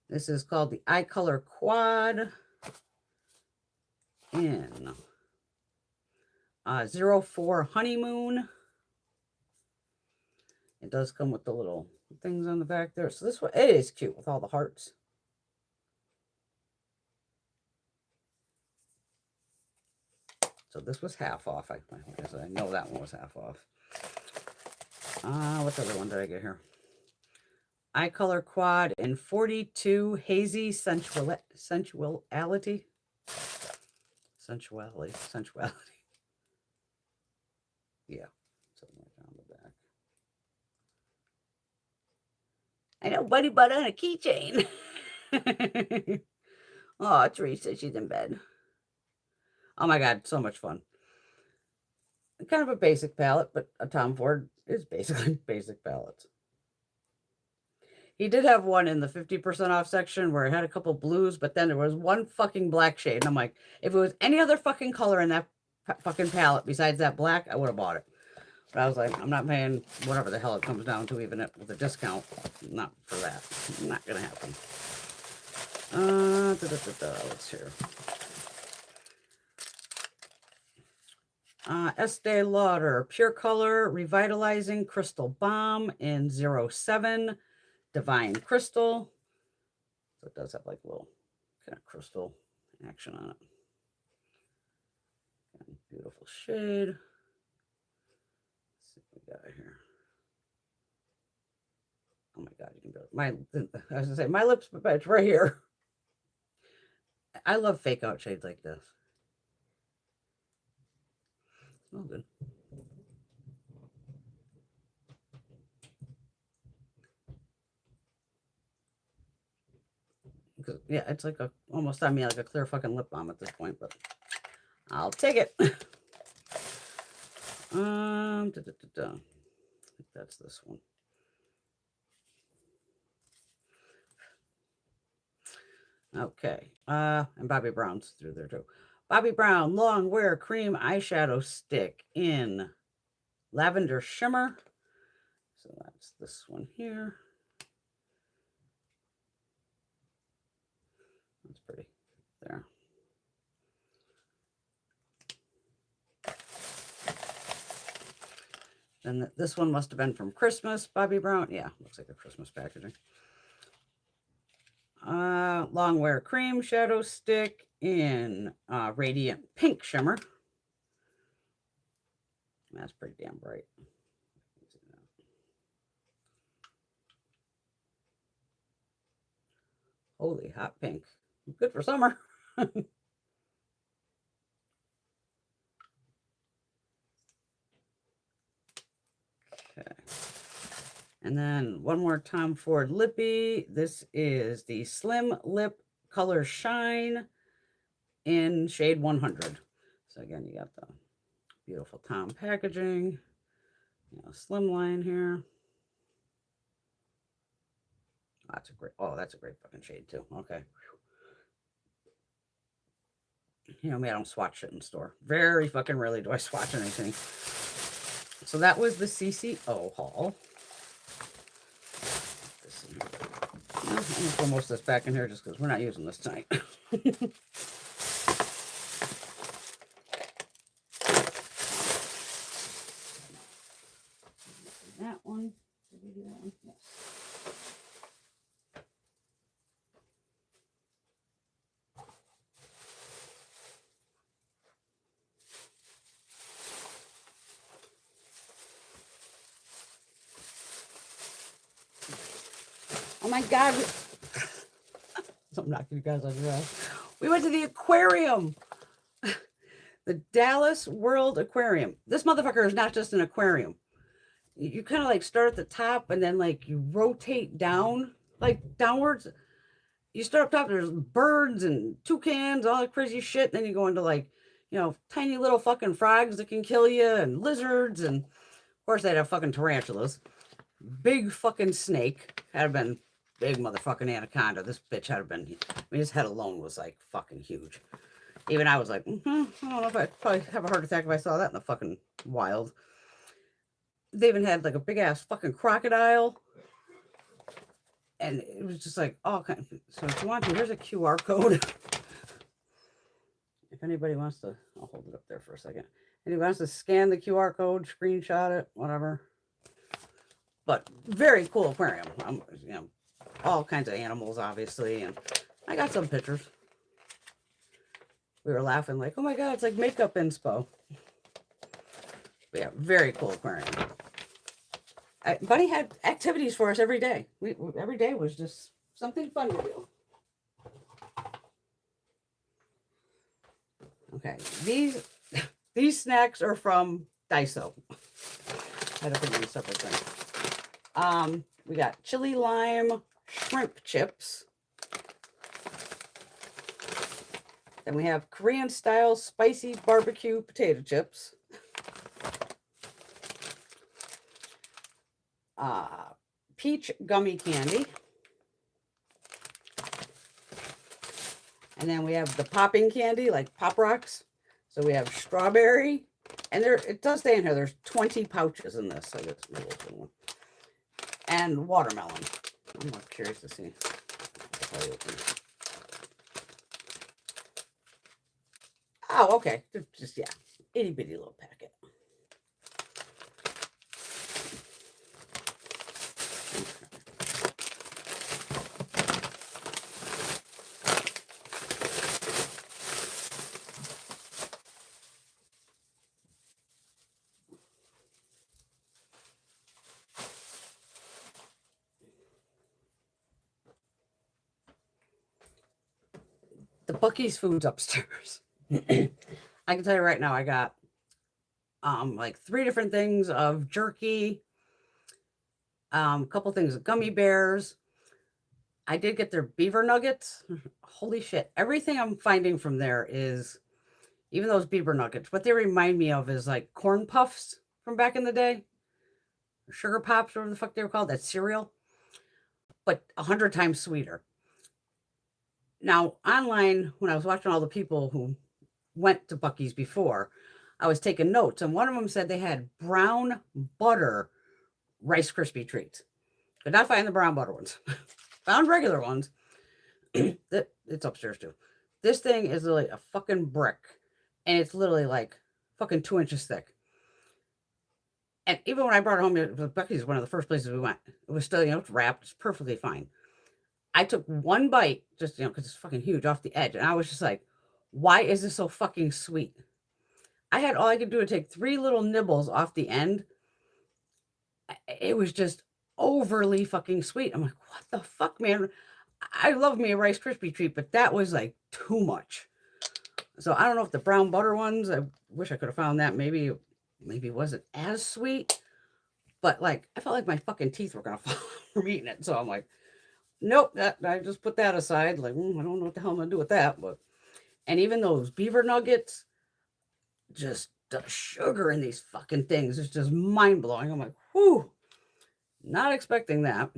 This is called the Eye Color Quad in 04 Honeymoon. It does come with the little things on the back there. So this one, it is cute with all the hearts. So this was half off. I know that one was half off. What other one did I get here? Eye Color Quad in 42 Hazy Sensuality. Sensuality. Yeah. Something like that on the back. I know Buddy Butt on a keychain. Oh, Teresa, she's in bed. Oh my God, so much fun. Kind of a basic palette, but a Tom Ford is basically basic palettes. He did have one in the 50% off section where it had a couple blues, but then there was one fucking black shade. And I'm like, if it was any other fucking color in that fucking palette besides that black, I would have bought it. But I was like, I'm not paying whatever the hell it comes down to, even with a discount. Not for that. Not going to happen. Let's hear. Estee Lauder Pure Color Revitalizing Crystal Balm in 07 Divine Crystal. So it does have like a little kind of crystal action on it. And beautiful shade. Let's see what we got here. Oh my God, you can do it. I was gonna say my lips, but it's right here. I love fake out shades like this. Oh, good. Yeah, it's like almost on me like a clear fucking lip balm at this point, but I'll take it. I think that's this one. Okay. And Bobbi Brown's through there too. Bobbi Brown Long Wear Cream Eyeshadow Stick in Lavender Shimmer. So that's this one here. That's pretty there. And this one must have been from Christmas, Bobbi Brown. Yeah, looks like a Christmas packaging. Long Wear Cream Shadow Stick in Radiant Pink Shimmer. That's pretty damn bright. Holy hot pink. Good for summer. Okay. And then one more Tom Ford Lippy. This is the Slim Lip Color Shine in shade 100. So again, you got the beautiful Tom packaging. You know, slim line here. That's a great fucking shade too. Okay. You know me, I don't swatch shit in the store. Very fucking rarely do I swatch anything. So that was the CCO haul. I'm going to throw most of this back in here just because we're not using this tonight. That one. Did we do that one? Yes. Oh my God. So I'm knocking you guys on your ass. We went to the aquarium. The Dallas World Aquarium. This motherfucker is not just an aquarium. You kind of like start at the top and then like you rotate down, like downwards. You start up top, there's birds and toucans, all that crazy shit. Then you go into like, tiny little fucking frogs that can kill you and lizards. And of course, they'd have fucking tarantulas. Big fucking snake. Had have been big motherfucking anaconda. This bitch had have been, I mean, his head alone was like fucking huge. Even I was like, I don't know if I'd probably have a heart attack if I saw that in the fucking wild. They even had like a big ass fucking crocodile. And it was just like, all kinds. So if you want to, here's a QR code. If anybody wants to, I'll hold it up there for a second. Anybody wants to scan the QR code, screenshot it, whatever. But very cool aquarium. All kinds of animals, obviously. And I got some pictures. We were laughing like, oh my God, it's like makeup inspo. But yeah, very cool aquarium. Buddy had activities for us every day. Every day was just something fun to do. Okay, these snacks are from Daiso. I had to put them in a separate thing. We got chili lime shrimp chips. Then we have Korean style spicy barbecue potato chips. Peach gummy candy. And then we have the popping candy, like Pop Rocks. So we have strawberry. And it does say in here, there's 20 pouches in this. I guess maybe it's one. And watermelon. I'm more curious to see. Oh, okay. Just, yeah. Itty bitty little packet. The Buc-ees food's upstairs. I can tell you right now, I got like 3 different things of jerky, a couple things of gummy bears. I did get their beaver nuggets. Holy shit. Everything I'm finding from there is, even those beaver nuggets, what they remind me of is like corn puffs from back in the day. Sugar pops, whatever the fuck they were called, that cereal. But 100 times sweeter. Now, online, when I was watching all the people who went to Buc-ees before, I was taking notes, and one of them said they had brown butter Rice Krispie treats. Could not find the brown butter ones. Found regular ones. It's upstairs too. This thing is literally a fucking brick, and it's literally like fucking 2 inches thick. And even when I brought it home, Buc-ees is one of the first places we went. It was still, it's wrapped. It's perfectly fine. I took one bite, just, because it's fucking huge, off the edge. And I was just like, why is this so fucking sweet? I had all I could do to take 3 little nibbles off the end. It was just overly fucking sweet. I'm like, what the fuck, man? I love me a Rice Krispie treat, but that was like too much. So I don't know if the brown butter ones, I wish I could have found that. Maybe it wasn't as sweet, but like, I felt like my fucking teeth were going to fall from eating it. So I'm like, nope, I just put that aside. Like, I don't know what the hell I'm going to do with that. And even those beaver nuggets, just the sugar in these fucking things is just mind blowing. I'm like, whew, not expecting that.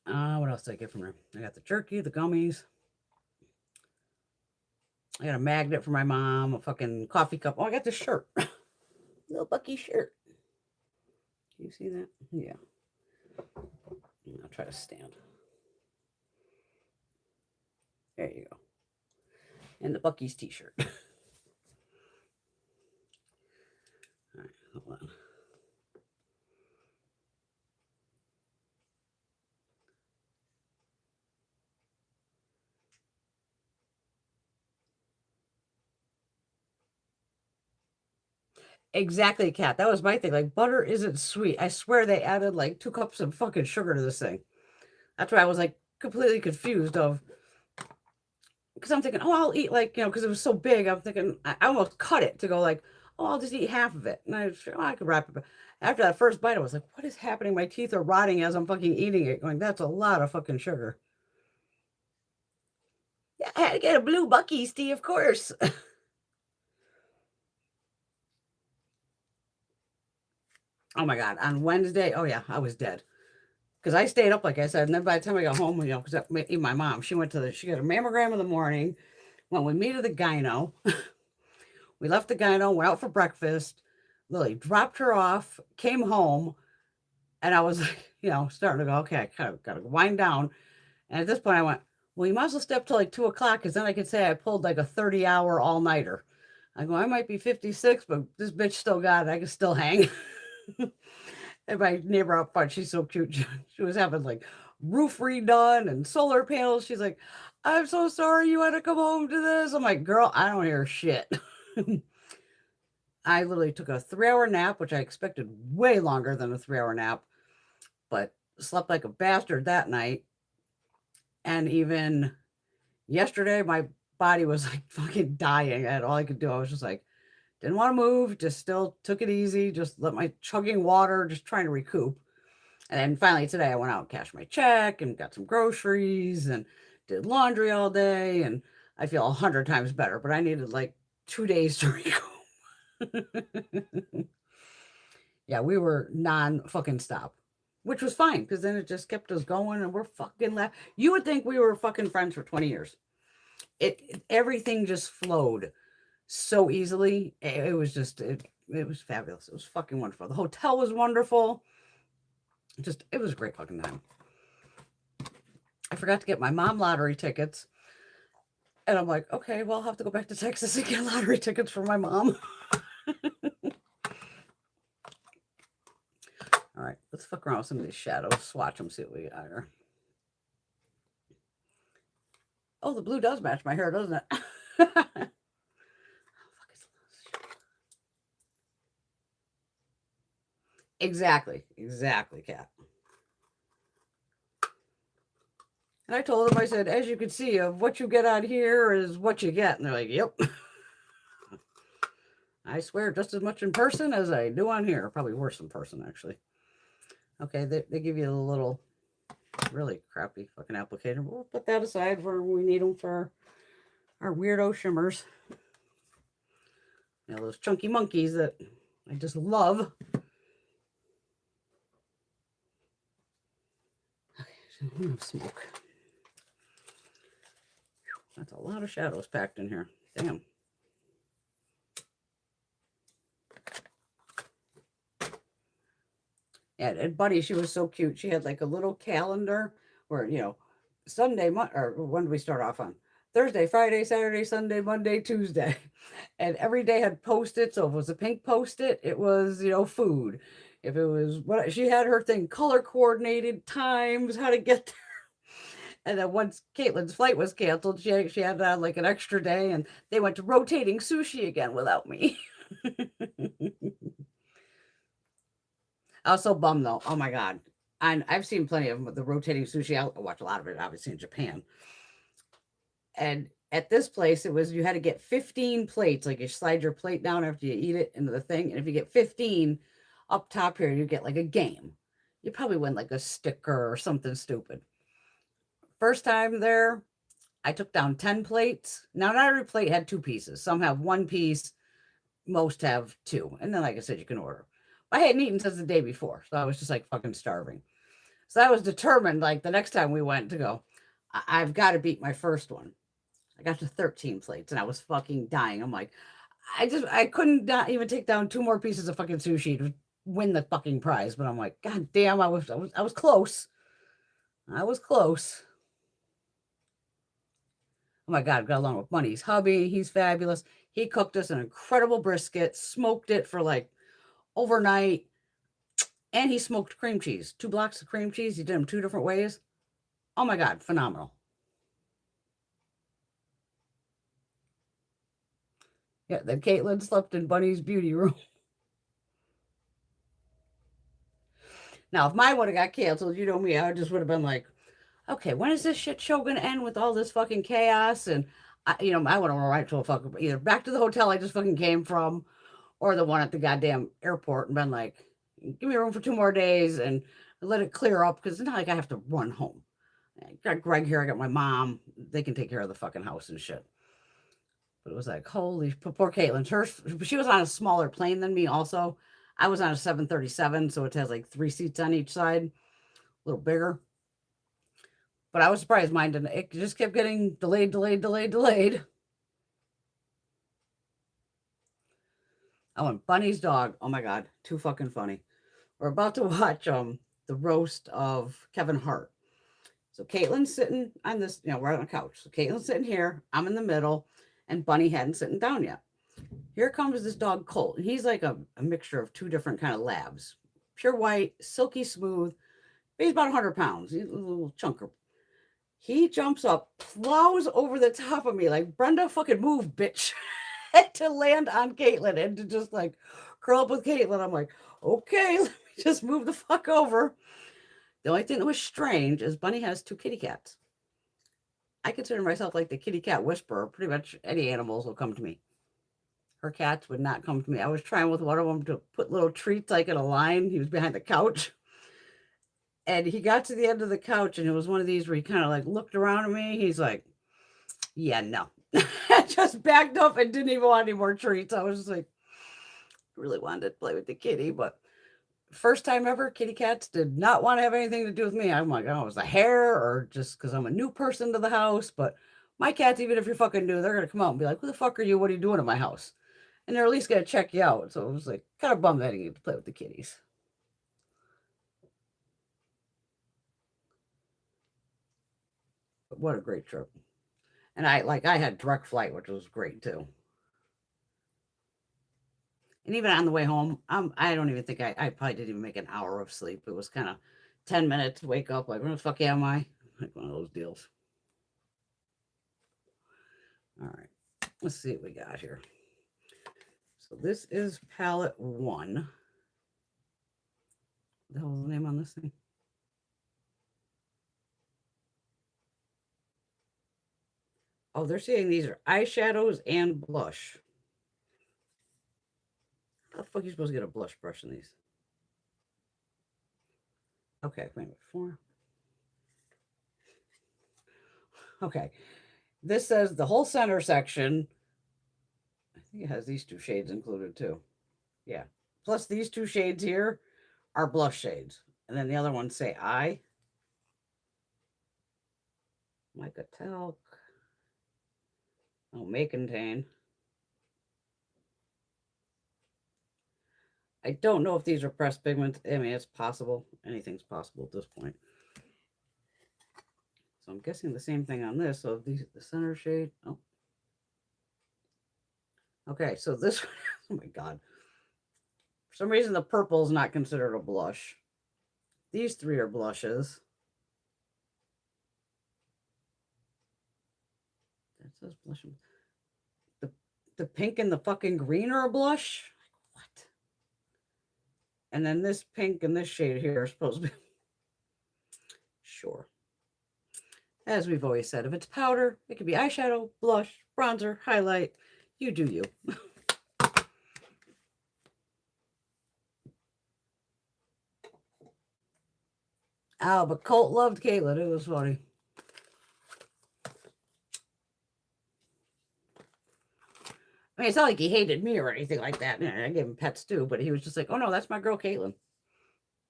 What else did I get from her? I got the jerky, the gummies. I got a magnet for my mom, a fucking coffee cup. Oh, I got this shirt. Little Buc-ee shirt. Can you see that? Yeah. I'll try to stand. There you go. And the Buc-ee's t-shirt. All right, hold on. Exactly, Kat. That was my thing. Like, butter isn't sweet. I swear they added like 2 cups of fucking sugar to this thing. That's why I was like completely confused of, because I'm thinking, oh, I'll eat like, because it was so big. I'm thinking, I almost cut it to go like, oh, I'll just eat half of it. And I was, oh, I could wrap it. But after that first bite, I was like, what is happening? My teeth are rotting as I'm fucking eating it. Going, that's a lot of fucking sugar. Yeah, I had to get a blue Buc-ees tea, of course. Oh my God. On Wednesday, oh yeah, I was dead. Because I stayed up, like I said. And then by the time I got home, because even my mom, she got a mammogram in the morning. When we meet at the gyno, we left the gyno, went out for breakfast. Lily dropped her off, came home, and I was like, starting to go, okay, I kind of got to wind down. And at this point, I went, well, you might as well step till like 2 o'clock, because then I could say I pulled like a 30-hour all nighter. I go, I might be 56, but this bitch still got it. I can still hang. And my neighbor out front, she's so cute. She was having like roof redone and solar panels. She's like, I'm so sorry you had to come home to this. I'm like, girl, I don't hear shit. I literally took a 3-hour nap, which I expected way longer than a 3-hour nap, but slept like a bastard that night. And even yesterday, my body was like fucking dying. And all I could do, I was just like, didn't want to move, just still took it easy, just let my chugging water, just trying to recoup. And then finally today, I went out and cashed my check and got some groceries and did laundry all day. And I feel 100 times better, but I needed like 2 days to recoup. Yeah, we were non fucking stop, which was fine because then it just kept us going and we're fucking laughing. You would think we were fucking friends for 20 years. Everything just flowed so easily. It was just, it was fabulous. It was fucking wonderful. The hotel was wonderful. It was a great fucking time. I forgot to get my mom lottery tickets. And I'm like, okay, well, I'll have to go back to Texas and get lottery tickets for my mom. All right, let's fuck around with some of these shadows. Swatch them, see what we got here. Oh, the blue does match my hair, doesn't it? Exactly, Kat. And I told them, I said, as you can see, of what you get on here is what you get. And they're like, yep. I swear, just as much in person as I do on here. Probably worse in person, actually. Okay, they give you a little really crappy fucking applicator. We'll put that aside for when we need them for our weirdo shimmers. Those chunky monkeys that I just love. Okay, so I'm gonna smoke. That's a lot of shadows packed in here. Damn. And Buddy, she was so cute. She had like a little calendar where, Sunday, or when did we start off on? Thursday, Friday, Saturday, Sunday, Monday, Tuesday. And every day had Post-it. So if it was a pink Post-it, it was, food. If it was what she had her thing color coordinated, times, how to get there. And then once Caitlin's flight was canceled, she had like an extra day and they went to rotating sushi again without me. I was so bummed though. Oh my God. And I've seen plenty of the rotating sushi. I watch a lot of it, obviously, in Japan. And at this place, it was you had to get 15 plates. Like you slide your plate down after you eat it into the thing. And if you get 15 up top here, you get like a game. You probably win like a sticker or something stupid. First time there, I took down 10 plates. Now, not every plate had 2 pieces. Some have 1 piece, most have 2. And then, like I said, you can order. I hadn't eaten since the day before. So I was just like fucking starving. So I was determined, like the next time we went, to go, I've got to beat my first one. I got to 13 plates and I was fucking dying. I'm like, I couldn't even take down 2 more pieces of fucking sushi to win the fucking prize. But I'm like, God damn, I was close. I was close. Oh my God, got along with Bunny's hubby. He's fabulous. He cooked us an incredible brisket, smoked it for like overnight. And he smoked cream cheese, 2 blocks of cream cheese. He did them 2 different ways. Oh my God, phenomenal. Yeah, then Caitlin slept in Bunny's beauty room. Now, if mine would have got canceled, you know me, I just would have been like, okay, when is this shit show gonna end with all this fucking chaos? And I would have went right to a fucking either back to the hotel I just fucking came from, or the one at the goddamn airport and been like, give me room for 2 more days and let it clear up because it's not like I have to run home. I got Greg here, I got my mom. They can take care of the fucking house and shit. But it was like, holy, poor Caitlin. She was on a smaller plane than me also. I was on a 737, so it has like 3 seats on each side, a little bigger. But I was surprised mine didn't. It just kept getting delayed, delayed, delayed, delayed. Oh, and Bunny's dog. Oh my God, too fucking funny. We're about to watch the roast of Kevin Hart. So Caitlin's sitting on this, we're on the couch. So Caitlin's sitting here, I'm in the middle, and Bunny hadn't sitting down yet. Here comes this dog Colt, and he's like a mixture of two different kind of labs. Pure white, silky smooth. He's about 100 pounds. He's a little chunker. He jumps up, plows over the top of me like, Brenda, fucking move, bitch. To land on Caitlin and to just like curl up with Caitlin. I'm like, okay, let me just move the fuck over. The only thing that was strange is Bunny has 2 kitty cats. I consider myself like the kitty cat whisperer. Pretty much any animals will come to me. Her cats would not come to me. I was trying with one of them to put little treats like in a line. He was behind the couch. And he got to the end of the couch and it was one of these where he kind of like looked around at me. He's like, yeah, no. Just backed up and didn't even want any more treats. I was just like, really wanted to play with the kitty, but first time ever, kitty cats did not want to have anything to do with me. I'm like, oh, it was the hair or just because I'm a new person to the house. But my cats, even if you're fucking new, they're going to come out and be like, who the fuck are you? What are you doing in my house? And they're at least going to check you out. So it was like kind of bummed that I didn't get to play with the kitties. But what a great trip. And I had direct flight, which was great too. And even on the way home, I don't even think I probably didn't even make an hour of sleep. It was kind of 10 minutes, wake up, like, where the fuck am I? Like one of those deals. All right, let's see what we got here. So this is palette 1. What the hell is the name on this thing? Oh, they're saying these are eyeshadows and blush. How the fuck are you supposed to get a blush brush in these? Okay, wait a minute. 4. Okay. This says the whole center section. I think it has these 2 shades included too. Yeah. Plus these 2 shades here are blush shades. And then the other ones say eye. Mica talc. Oh, may contain. I don't know if these are pressed pigments. I mean, it's possible. Anything's possible at this point. So I'm guessing the same thing on this. So the center shade. Oh. Okay, so this, oh my God. For some reason, the purple is not considered a blush. These 3 are blushes. That says blush. The pink and the fucking green are a blush? What? And then this pink and this shade here are supposed to be. Sure. As we've always said, if it's powder, it could be eyeshadow, blush, bronzer, highlight. You do you. Oh, but Colt loved Caitlin. It was funny. I mean, it's not like he hated me or anything like that. I gave him pets too, but he was just like, oh no, that's my girl Caitlin.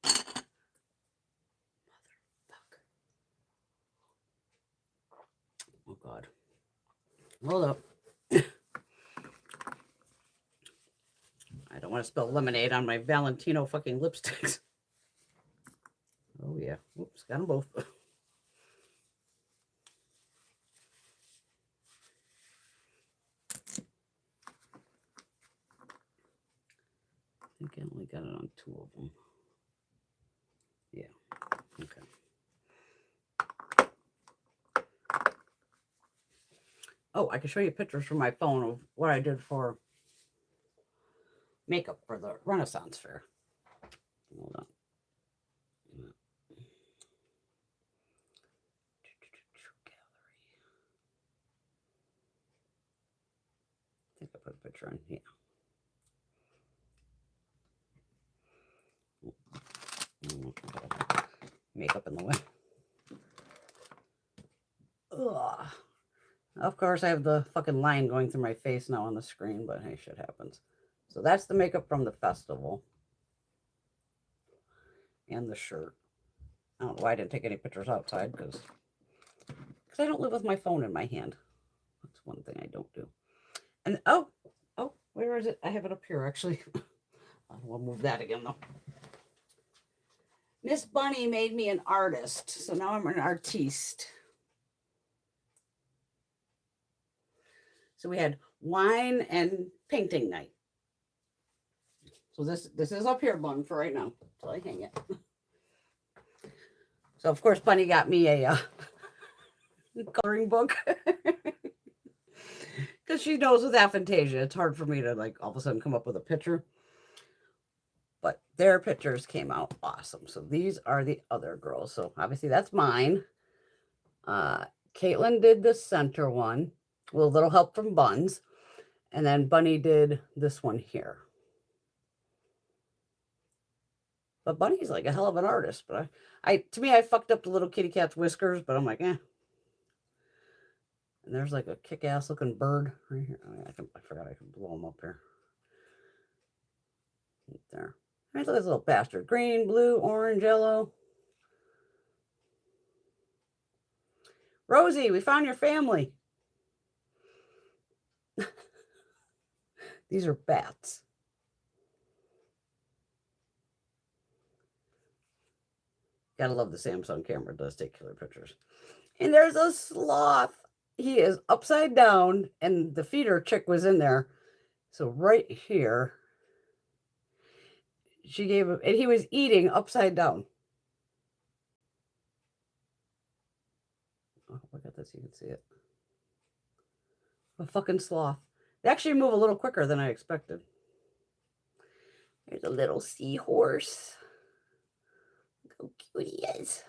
Motherfucker. Oh God. Hold up. I don't want to spill lemonade on my Valentino fucking lipsticks. Oh yeah. Oops, got them both. I think I only got it on 2 of them. Yeah. Okay. Oh, I can show you pictures from my phone of what I did for makeup for the Renaissance Fair. Hold on. put a picture in. Yeah. Makeup in the way. Ugh. Of course, I have the fucking line going through my face now on the screen, but hey, shit happens. So that's the makeup from the festival. And the shirt. I don't know why I didn't take any pictures outside, because I don't live with my phone in my hand. That's one thing I don't do. And oh, where is it? I have it up here, actually. We'll move that again, though. Miss Bunny made me an artist, so now I'm an artiste. So we had wine and painting night. So this is up here, Bun, for right now, until I hang it. So of course, Bunny got me a coloring book, because she knows with aphantasia, it's hard for me to like all of a sudden come up with a picture. But their pictures came out awesome. So these are the other girls. So obviously that's mine. Caitlin did the center one with a little help from Buns. And then Bunny did this one here. But Bunny's like a hell of an artist. But to me, I fucked up the little kitty cat's whiskers, but I'm like, eh. And there's like a kick-ass looking bird right here. Oh, yeah, I forgot I can blow them up here. Right there. Right, look at this little bastard. Green, blue, orange, yellow. Rosie, we found your family. These are bats. Gotta love the Samsung camera. It does take killer pictures. And there's a sloth. He is upside down, and the feeder chick was in there. So right here, she gave him, and he was eating upside down. Oh, look at this. You can see it. A fucking sloth. They actually move a little quicker than I expected. There's a little seahorse. Look how cute he is.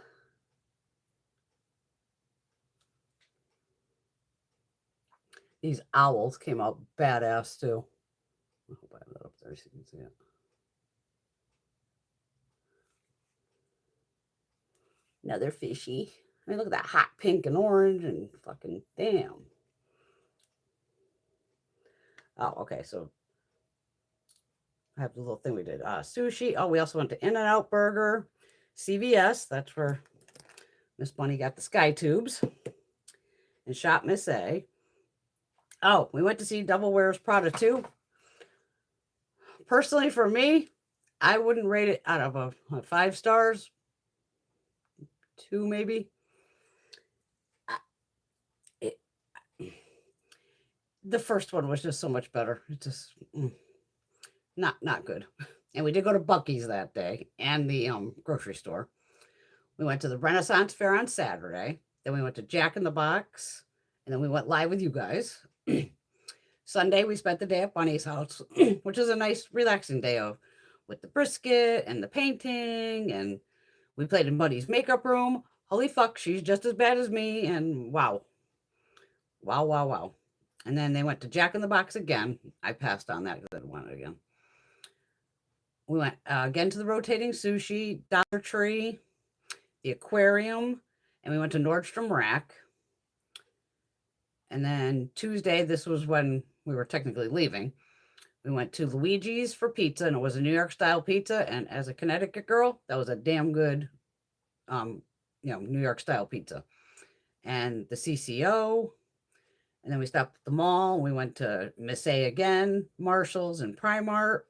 These owls came out badass too. I hope I have that up there so you can see it. Another fishy. I mean, look at that hot pink and orange and fucking damn. Oh, okay. So I have the little thing we did. Sushi. Oh, we also went to In-N-Out Burger, CVS. That's where Miss Bunny got the Sky Tubes. And Shop Miss A. Oh, we went to see Devil Wears Prada 2. Personally, for me, I wouldn't rate it out of a 5 stars. 2 maybe. The first one was just so much better. It's just not good. And we did go to Buc-ees that day and the grocery store. We went to the Renaissance Fair on Saturday. Then we went to Jack in the Box. And then we went live with you guys. Sunday, we spent the day at Bunny's house, which is a nice, relaxing day with the brisket and the painting. And we played in Bunny's makeup room. Holy fuck, she's just as bad as me. And wow. Wow, wow, wow. And then they went to Jack in the Box again. I passed on that because I didn't want it again. We went again to the rotating sushi, Dollar Tree, the aquarium, and we went to Nordstrom Rack. And then Tuesday, this was when we were technically leaving. We went to Luigi's for pizza, and it was a New York style pizza. And as a Connecticut girl, that was a damn good, New York style pizza. And the CCO. And then we stopped at the mall. We went to Miss A again, Marshall's and Primark.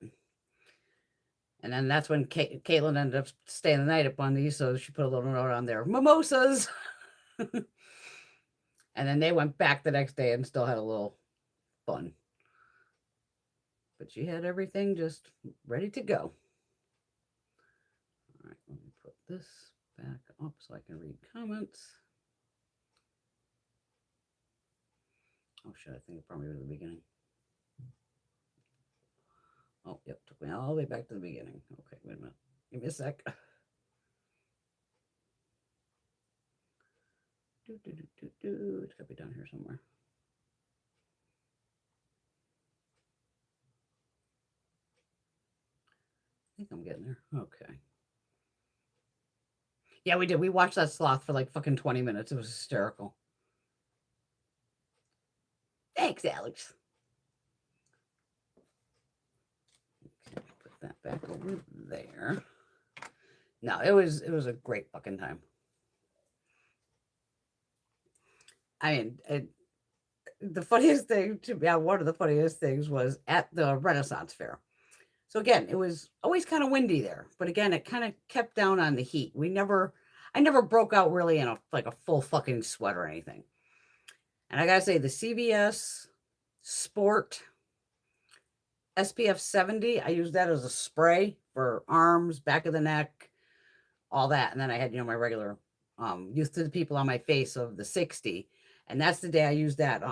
And then that's when Caitlin ended up staying the night at Bundy's. So she put a little note on there, mimosas. And then they went back the next day and still had a little fun. But she had everything just ready to go. All right, let me put this back up so I can read comments. Oh, shit, I think it probably was the beginning. Oh, yep, took me all the way back to the beginning. Okay, wait a minute. Give me a sec. It's got to be down here somewhere. getting there? Okay. Yeah, we did. We watched that sloth for like fucking 20 minutes. It was hysterical. Thanks, Alex. Okay, put that back over there. No, it was a great fucking time. I mean, the funniest thing to me, one of the funniest things was at the Renaissance Fair. So again, it was always kind of windy there, but again, it kind of kept down on the heat. I never broke out really in a full fucking sweat or anything. And I gotta say, the CVS Sport SPF 70, I used that as a spray for arms, back of the neck, all that. And then I had, my regular Youth to the People on my face of the 60. And that's the day I used that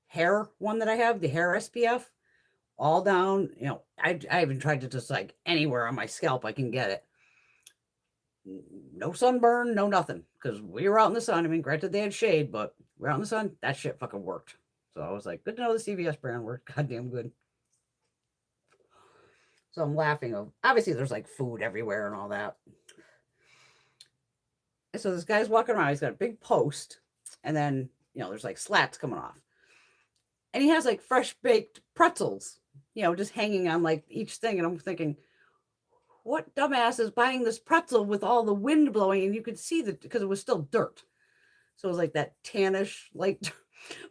hair one that I have, the hair SPF, all down. I even tried to just like anywhere on my scalp I can get it. No sunburn, no nothing. Because we were out in the sun. I mean, granted they had shade, but we were out in the sun. That shit fucking worked. So I was like, good to know the CVS brand worked goddamn good. So I'm laughing of, obviously there's like food everywhere and all that. And so this guy's walking around, he's got a big post, and then, there's like slats coming off. And he has like fresh baked pretzels, just hanging on like each thing. And I'm thinking, what dumbass is buying this pretzel with all the wind blowing? And you could see that because it was still dirt. So it was like that tannish, like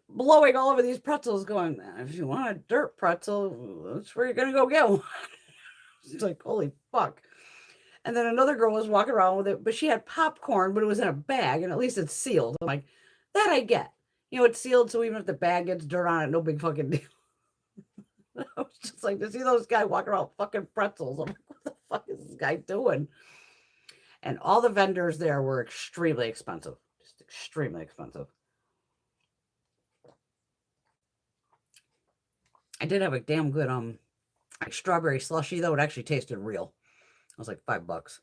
blowing all over these pretzels going, if you want a dirt pretzel, that's where you're going to go get one. It's like, holy fuck. And then another girl was walking around with it, but she had popcorn, but it was in a bag, and at least it's sealed. I'm like, that I get. It's sealed, so even if the bag gets dirt on it, no big fucking deal. I was just like, to see those guys walking around with fucking pretzels. I'm like, what the fuck is this guy doing? And all the vendors there were extremely expensive. Just extremely expensive. I did have a damn good like strawberry slushy, though. It actually tasted real. It was like $5.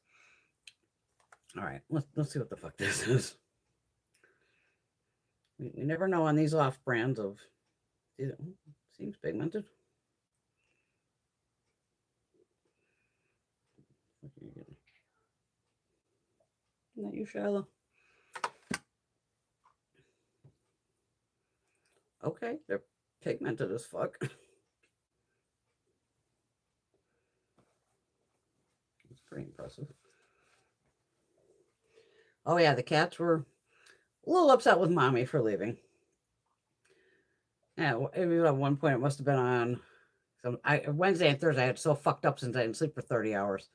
All right, let's see what the fuck this is. We never know on these off brands of. Seems pigmented. Isn't that you, Shiloh? Okay, they're pigmented as fuck. It's pretty impressive. Oh yeah, the cats were a little upset with mommy for leaving. Yeah, at one point it must have been on Wednesday and Thursday. I had so fucked up since I didn't sleep for 30 hours.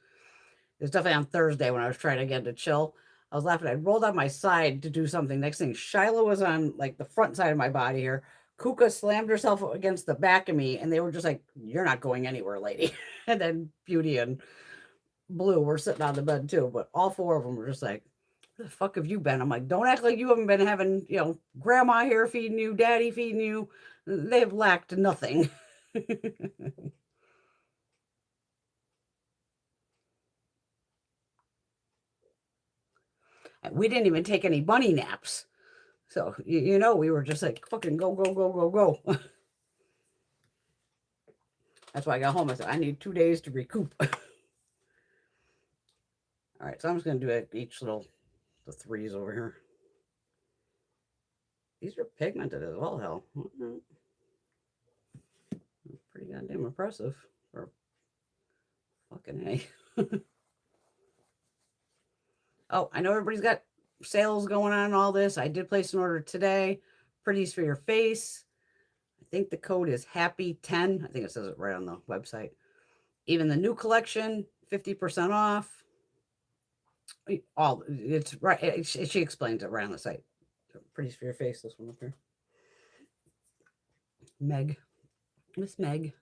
It was definitely on Thursday when I was trying to get to chill. I was laughing. I rolled on my side to do something. Next thing, Shiloh was on like the front side of my body here. Kuka slammed herself against the back of me, and they were just like, "You're not going anywhere, lady." And then Beauty and Blue were sitting on the bed too, but all four of them were just like, "Where the fuck have you been?" I'm like, "Don't act like you haven't been having, grandma here feeding you, daddy feeding you. They've lacked nothing." We didn't even take any bunny naps. So, we were just like, fucking go, go, go, go, go. That's why I got home. I said, I need 2 days to recoup. All right, so I'm just going to do each the threes over here. These are pigmented as well, hell. Pretty goddamn impressive. For fucking A. Oh, I know everybody's got sales going on and all this. I did place an order today. Pretties for your face. I think the code is happy10. I think it says it right on the website. Even the new collection, 50% off. It's right. She explains it right on the site. Pretties for your face. This one up here. Meg. Miss Meg.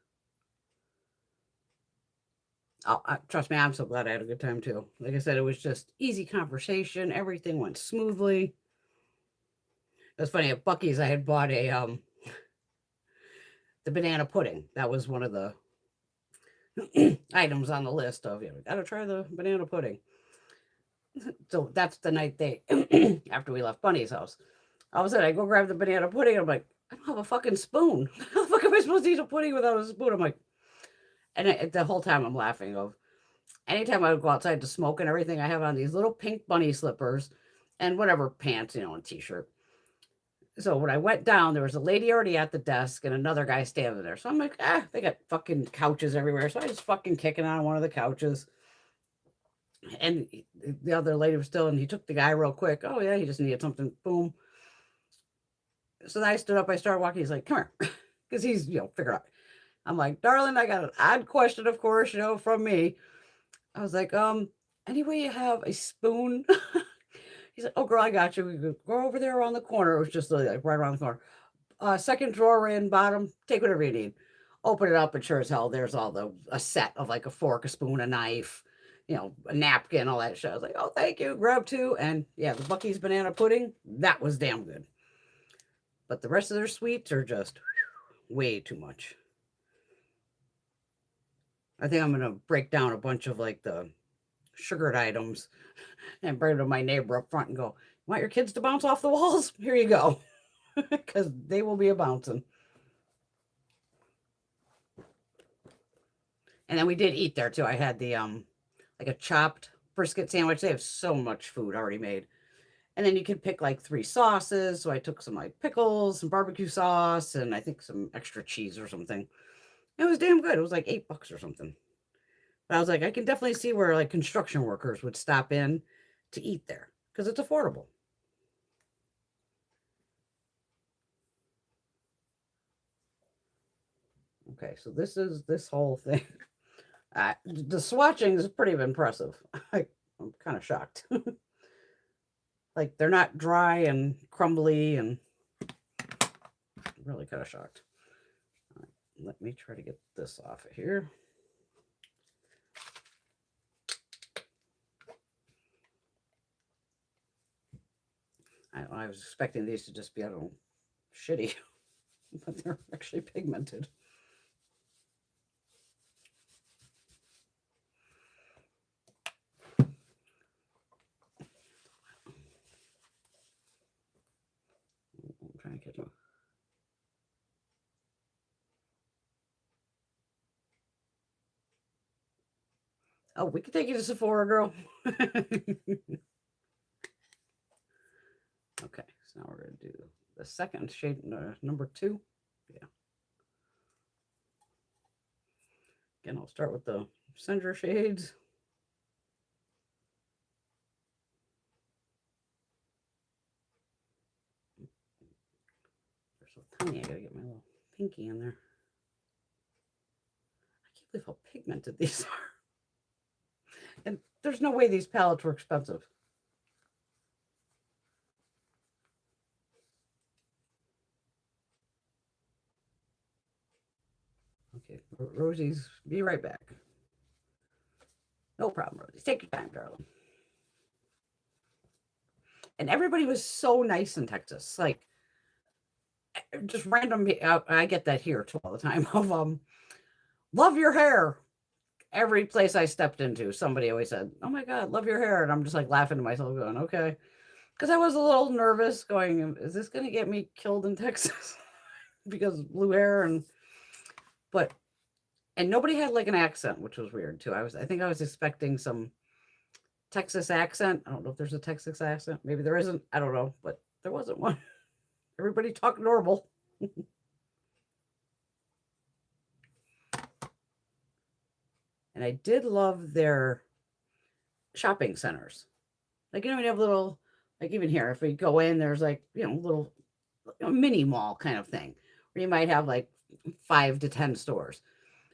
Oh, trust me, I'm so glad I had a good time too. Like I said, it was just easy conversation. Everything went smoothly. It was funny, at Buc-ees, I had bought the banana pudding. That was one of the items on the list of, gotta try the banana pudding. So that's the night after we left Bunny's house. All of a sudden, I go grab the banana pudding. I'm like, I don't have a fucking spoon. How the fuck am I supposed to eat a pudding without a spoon? I'm like, and the whole time I'm laughing anytime I would go outside to smoke and everything, I have on these little pink bunny slippers and whatever pants, you know, and t-shirt. So when I went down, there was a lady already at the desk and another guy standing there. So I'm like, they got fucking couches everywhere. So I just fucking kicking on one of the couches. And the other lady was still, and he took the guy real quick. Oh, yeah, he just needed something. Boom. So then I stood up. I started walking. He's like, come here. Because he's, you know, figure out. I'm like, darling, I got an odd question, of course, you know, from me. I was like, anyway, you have a spoon? He's like, oh, girl, I got you. We could go over there around the corner. It was just like right around the corner. Second drawer in, bottom, take whatever you need. Open it up, and sure as hell, there's a set of like a fork, a spoon, a knife, you know, a napkin, all that shit. I was like, oh, thank you, grab two. And yeah, the Buc-ees banana pudding, that was damn good. But the rest of their sweets are just way too much. I think I'm going to break down a bunch of like the sugared items and bring them to my neighbor up front and go, want your kids to bounce off the walls? Here you go. Because they will be a bouncing. And then we did eat there too. I had the like a chopped brisket sandwich. They have so much food already made. And then you can pick like 3 sauces. So I took some like pickles, some barbecue sauce, and I think some extra cheese or something. It was damn good. It was like $8 or something. But I was like, I can definitely see where like construction workers would stop in to eat there because it's affordable. Okay, so this is this whole thing. The swatching is pretty impressive. I'm kind of shocked. Like they're not dry and crumbly, and really kind of shocked. All right, let me try to get this off of here. I was expecting these to just be, I don't know, shitty, but they're actually pigmented. I'm trying to catch up. Oh, we can take you to Sephora, girl. Okay, so now we're going to do the second shade, number 2. Yeah. Again, I'll start with the center shades. They're so tiny, I gotta get my little pinky in there. I can't believe how pigmented these are. And there's no way these palettes were expensive. Okay, Rosie's, be right back. No problem, Rosie. Take your time, darling. And everybody was so nice in Texas. Like, just random, I get that here too all the time of, love your hair. Every place I stepped into, somebody always said, oh my God, love your hair. And I'm just like laughing to myself going, okay. Because I was a little nervous going, is this going to get me killed in Texas? Because blue hair and nobody had like an accent, which was weird too. I think I was expecting some Texas accent. I don't know if there's a Texas accent. Maybe there isn't. I don't know, but there wasn't one. Everybody talked normal. And I did love their shopping centers. Like, you know, we have little, like even here, if we go in, there's like, you know, little mini mall kind of thing where you might have like 5 to 10 stores.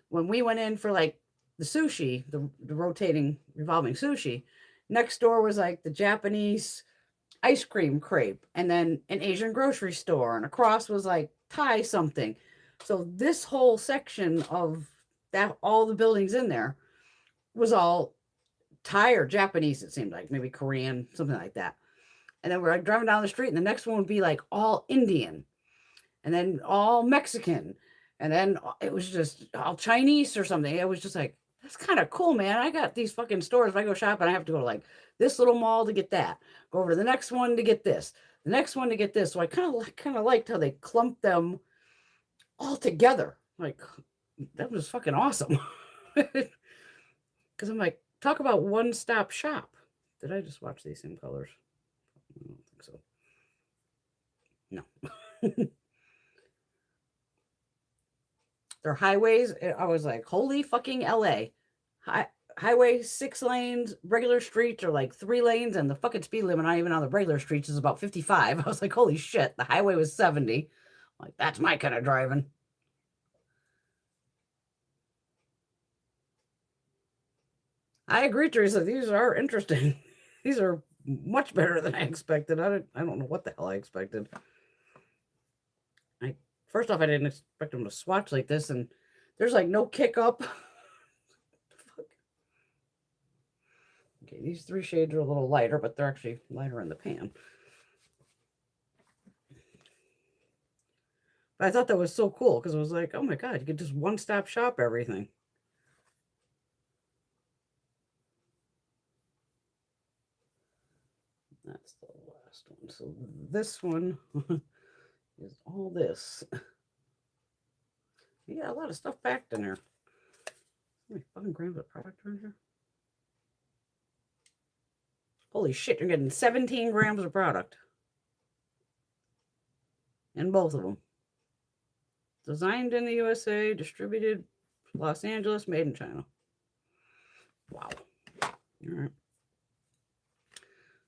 When we went in for like the sushi, the rotating, revolving sushi, next door was like the Japanese ice cream crepe, and then an Asian grocery store, and across was like Thai something. So this whole section of that, all the buildings in there was all Thai or Japanese, it seemed like, maybe Korean, something like that. And then we're like driving down the street, and the next one would be like all Indian, and then all Mexican, and then it was just all Chinese or something. It was just like, that's kind of cool, man. I got these fucking stores. If I go shopping, I have to go to like this little mall to get that. Go over to the next one to get this. The next one to get this. So I kind of liked how they clumped them all together. Like, that was fucking awesome. Because I'm like, talk about one-stop shop. Did I just watch these same colors? I don't think so. No. They're highways. I was like, holy fucking LA. Highway 6 lanes, regular streets are like 3 lanes, and the fucking speed limit, not even on the regular streets, is about 55. I was like, holy shit, the highway was 70. Like, that's my kind of driving. I agree, Teresa. These are interesting. These are much better than I expected. I don't know what the hell I expected. First off, I didn't expect them to swatch like this, and there's like no kick up. Okay, these 3 shades are a little lighter, but they're actually lighter in the pan. But I thought that was so cool because it was like, oh my God, you could just one-stop shop everything. That's the last one. So this one is all this. Yeah, a lot of stuff packed in there. How many fucking grams of product are in here? Holy shit, you're getting 17 grams of product. In both of them. Designed in the USA, distributed Los Angeles, made in China. Wow. All right.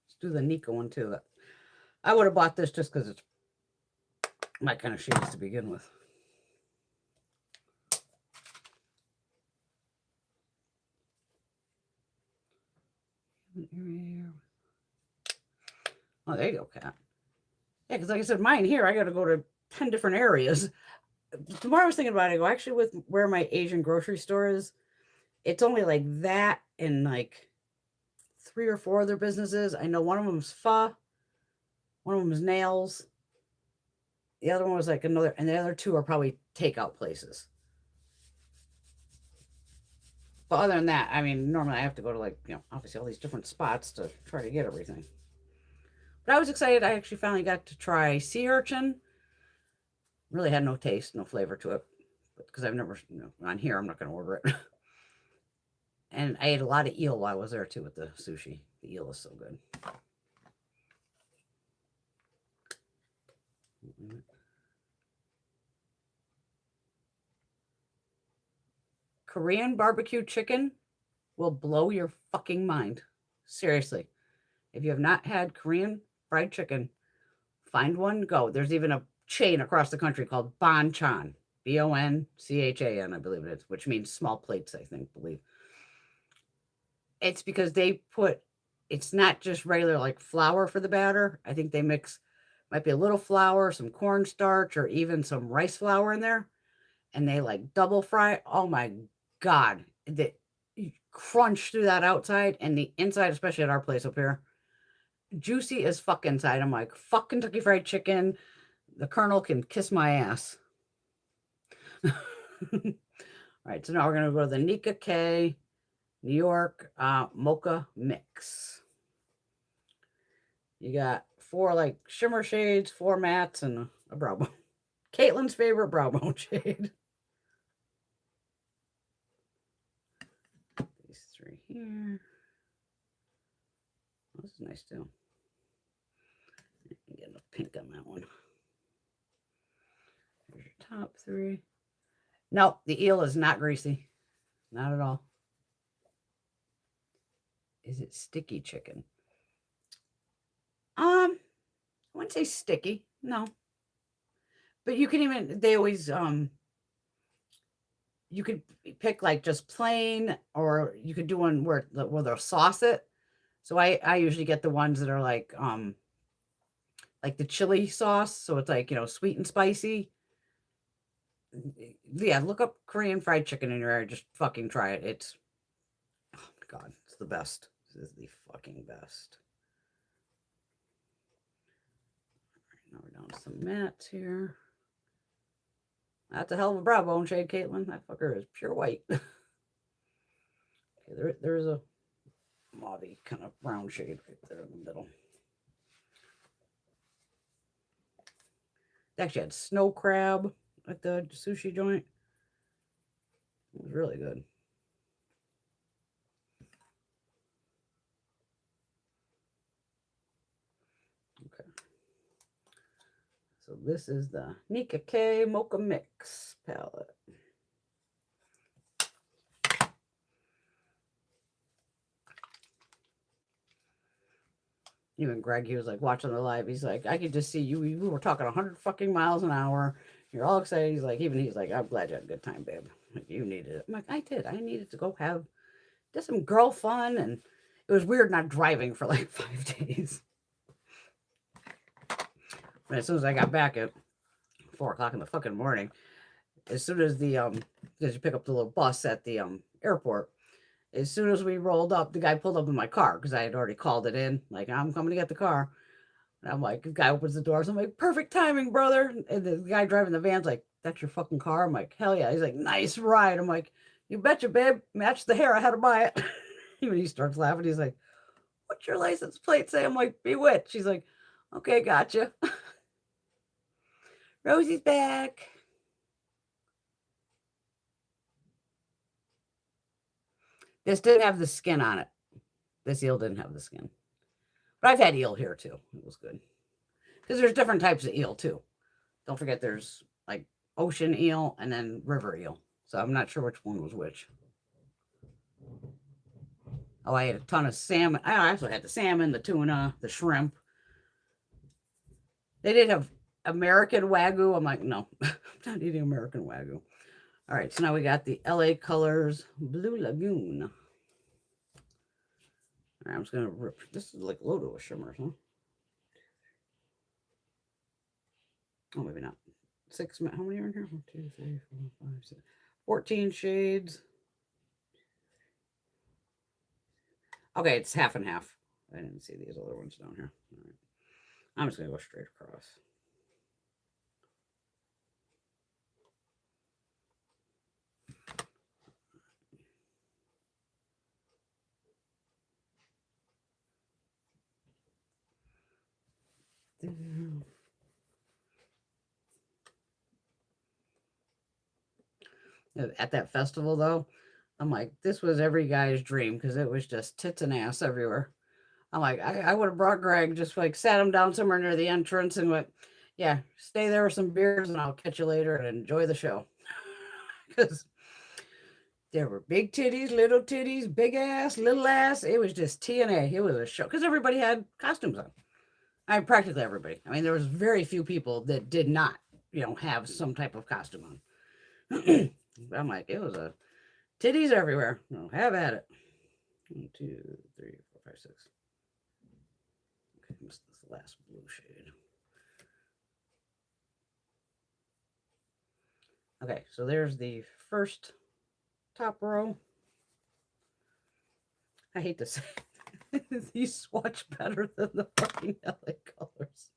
Let's do the Nico one too. I would have bought this just because it's my kind of shades to begin with. Oh, there you go, Kat. Yeah, because like I said, mine here, I got to go to 10 different areas. Tomorrow I was thinking about it. I go, actually, with where my Asian grocery store is, it's only like that and like 3 or 4 other businesses. I know one of them's pho, one of them is nails. The other one was like another, and the other 2 are probably takeout places. But other than that, I mean, normally I have to go to like, obviously all these different spots to try to get everything. But I was excited. I actually finally got to try sea urchin. Really had no taste, no flavor to it. Because I've never, on here, I'm not going to order it. And I ate a lot of eel while I was there too with the sushi. The eel is so good. Korean barbecue chicken will blow your fucking mind. Seriously. If you have not had Korean fried chicken, find one, go. There's even a chain across the country called Bonchan. Bonchan, I believe it is, which means small plates, I believe. It's because it's not just regular like flour for the batter. I think they mix, might be a little flour, some cornstarch, or even some rice flour in there. And they like double fry. Oh my God. You crunch through that outside and the inside, especially at our place up here, juicy as fuck inside. I'm like, fuck Kentucky Fried Chicken. The Colonel can kiss my ass. All right, so now we're going to go to the Nika K New York Mocha Mix. You got 4 like shimmer shades, 4 mattes, and a brow bone. Caitlin's favorite brow bone shade. These 3 here. Oh, this is nice too. Get a pink on that one. Here's your top 3. No, the eel is not greasy. Not at all. Is it sticky chicken? I wouldn't say sticky. No. But you can even, they always, you could pick like just plain, or you could do one where they'll sauce it. So I usually get the ones that are like the chili sauce. So it's like, sweet and spicy. Yeah, look up Korean fried chicken in your area. Just fucking try it. It's, oh my God, it's the best. This is the fucking best. All right, now we're down to some mattes here. That's a hell of a brow bone shade, Caitlin. That fucker is pure white. Okay, there's a mauve kind of brown shade right there in the middle. They actually had snow crab at the sushi joint. It was really good. Okay. So this is the Nika K Mocha Mix palette. Even Greg, he was like watching the live. He's like, I could just see you. We were talking 100 fucking miles an hour. You're all excited. He's like, I'm glad you had a good time, babe. Like, you needed it. I'm like, I did. I needed to go have just some girl fun. And it was weird not driving for like 5 days. But as soon as I got back at 4 o'clock in the fucking morning, as soon as because you pick up the little bus at the airport, as soon as we rolled up, the guy pulled up in my car because I had already called it in. Like, I'm coming to get the car. And I'm like, the guy opens the doors. I'm like, perfect timing, brother. And the guy driving the van's like, that's your fucking car? I'm like, hell yeah. He's like, nice ride. I'm like, you betcha, babe. Match the hair. I had to buy it. Even he starts laughing. He's like, what's your license plate say? I'm like, Bewitched. She's like, okay, gotcha. Rosie's back. This didn't have the skin on it. This eel didn't have the skin. But I've had eel here too. It was good. Because there's different types of eel too. Don't forget there's like ocean eel and then river eel. So I'm not sure which one was which. Oh, I had a ton of salmon. I also had the salmon, the tuna, the shrimp. They did have American Wagyu. I'm like, no, I'm not eating American Wagyu. All right, so now we got the LA Colors Blue Lagoon. All right, I'm just going to rip. This is like loaded with shimmers, huh? Oh, maybe not. 6, how many are in here? 1, 2, 3, 4, 5, 6. 14 shades. Okay, it's half and half. I didn't see these other ones down here. All right. I'm just going to go straight across. At that festival, though, I'm like, this was every guy's dream because it was just tits and ass everywhere. I'm like, I would have brought Greg, just like sat him down somewhere near the entrance and went, yeah, stay there with some beers and I'll catch you later and enjoy the show. Because there were big titties, big ass, little ass. It was just TNA. It was a show because everybody had costumes on. I mean, practically everybody. I mean, there was very few people that did not, have some type of costume on. I'm like, it was a titties everywhere. No, have at it. 1, 2, 3, 4, 5, 6. Okay, this is the last blue shade. Okay, so there's the first top row. I hate to say these swatch better than the fucking LA Colors.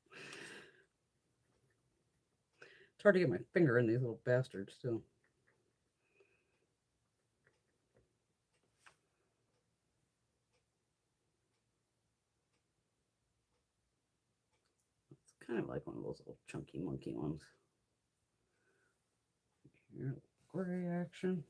It's hard to get my finger in these little bastards too. It's kind of like one of those little chunky monkey ones. Here, gray action.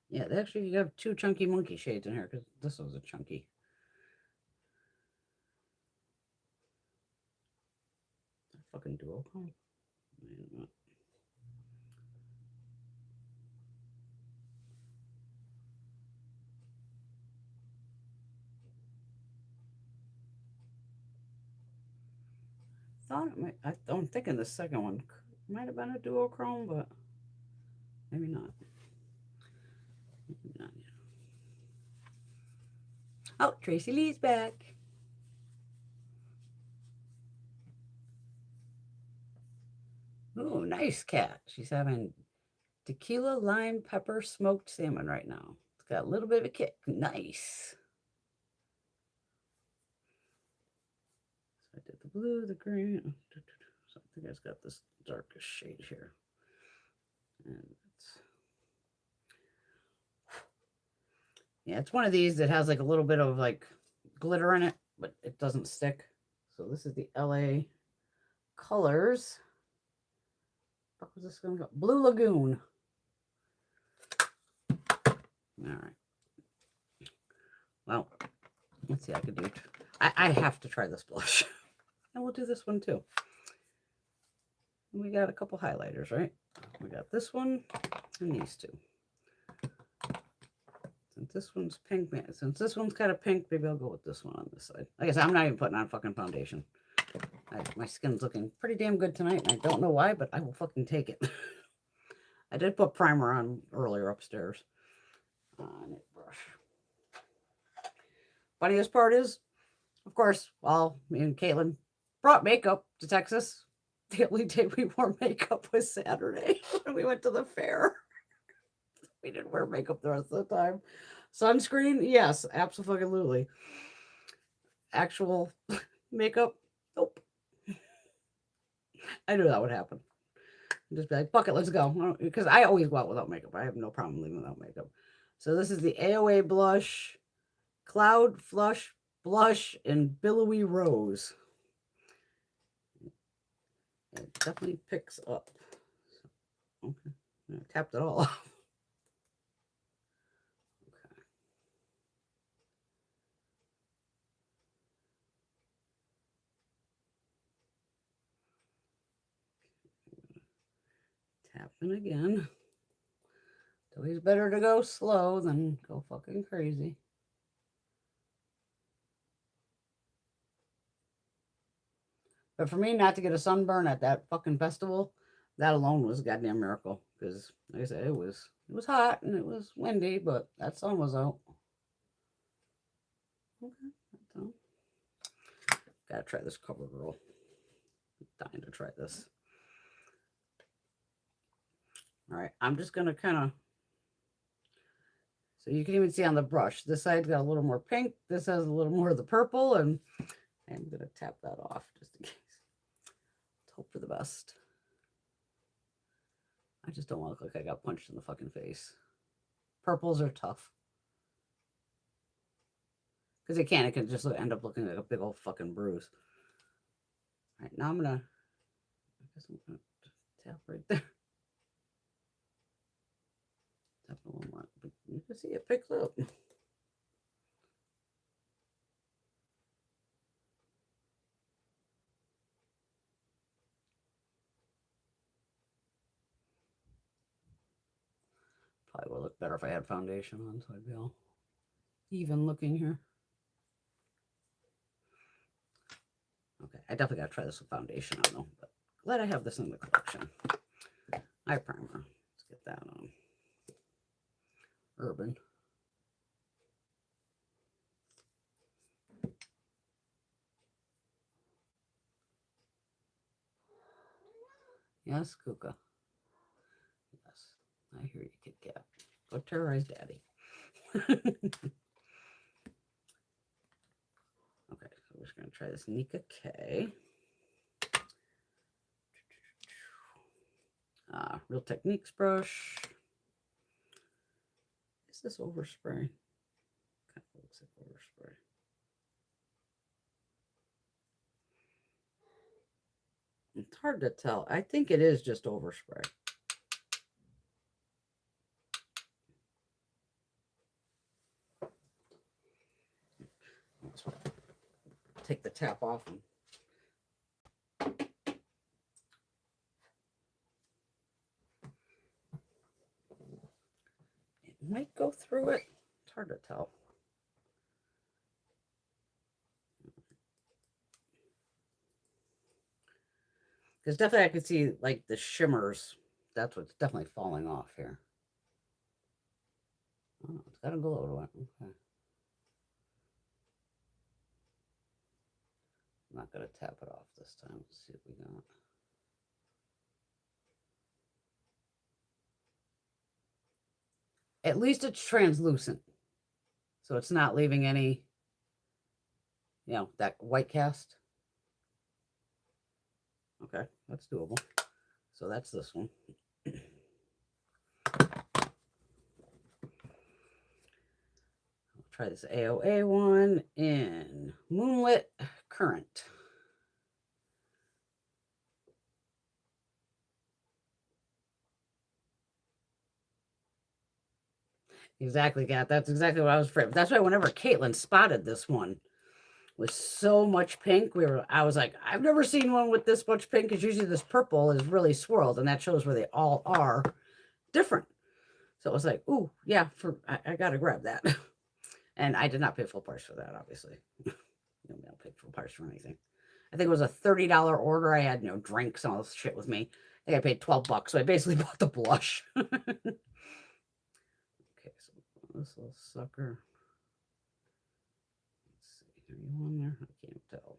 Yeah, actually you have 2 chunky monkey shades in here because this was a chunky. Fucking duochrome. Thought it might. I'm thinking the second one might have been a duochrome, but maybe not. Maybe not yet. Oh, Tracy Lee's back. Oh, nice cat. She's having tequila, lime, pepper, smoked salmon right now. It's got a little bit of a kick. Nice. So I did the blue, the green. So I think I've got this darkest shade here. And it's one of these that has like a little bit of like glitter in it, but it doesn't stick. So this is the LA Colors. What was this going to go? Blue Lagoon. All right. Well, let's see. I could do it. I have to try this blush. And we'll do this one too. We got a couple highlighters, right? We got this one and these two. Since this one's pink, man. Since this one's kind of pink, maybe I'll go with this one on this side. Like I said, I'm not even putting on fucking foundation. My skin's looking pretty damn good tonight, and I don't know why, but I will fucking take it. I did put primer on earlier upstairs. On it brush. Funniest part is, of course, while me and Caitlin brought makeup to Texas, the only day we wore makeup was Saturday when we went to the fair. We didn't wear makeup the rest of the time. Sunscreen, yes, absolutely. Actual makeup, nope. I knew that would happen. Just be like, fuck it, let's go. Because I always go out without makeup. I have no problem leaving without makeup. So this is the AOA blush, Cloud Flush Blush in Billowy Rose. It definitely picks up. So, okay, I tapped it all off. Okay. Tapping again. It's always better to go slow than go fucking crazy. But for me not to get a sunburn at that fucking festival, that alone was a goddamn miracle. Because, like I said, it was hot and it was windy, but that sun was out. Okay, that's all. Gotta try this CoverGirl. I'm dying to try this. All right, I'm just gonna kind of. So you can even see on the brush, this side's got a little more pink. This has a little more of the purple, and I'm gonna tap that off just in case. Let's hope for the best. I just don't want to look like I got punched in the fucking face. Purples are tough. Because it can just end up looking like a big old fucking bruise. All right, now I'm gonna tap right there. Tap a little more. But you can see it picks up. Probably would look better if I had foundation on, so I'd be all even looking here. Okay, I definitely gotta try this with foundation on though, but glad I have this in the collection. Eye primer. Let's get that on. Urban. Yes, Kuka. Yes, I hear you, Kit Kat. Go terrorize Daddy. Okay, so we're just gonna try this Nika K. Real Techniques brush. Is this overspray? Kind of looks like overspray. It's hard to tell. I think it is just overspray. Take the tap off. It might go through it. It's hard to tell. Because definitely I can see like the shimmers. That's what's definitely falling off here. Oh, it's got a glow to it. Okay. I'm not going to tap it off this time. Let's see what we got. At least it's translucent. So it's not leaving any, that white cast. Okay, that's doable. So that's this one. I'll try this AOA one in Moonlit Current. Exactly, Kat. That's exactly what I was afraid of. That's why whenever Caitlin spotted this one with so much pink, I was like, I've never seen one with this much pink, because usually this purple is really swirled, and that shows where they all are different. So it was like, ooh, yeah, I gotta grab that. And I did not pay full price for that, obviously. I don't pay full price for anything. I think it was a $30 order. I had, drinks and all this shit with me. I think I paid $12, so I basically bought the blush. Okay, so this little sucker. Let's see, are you on there? I can't tell.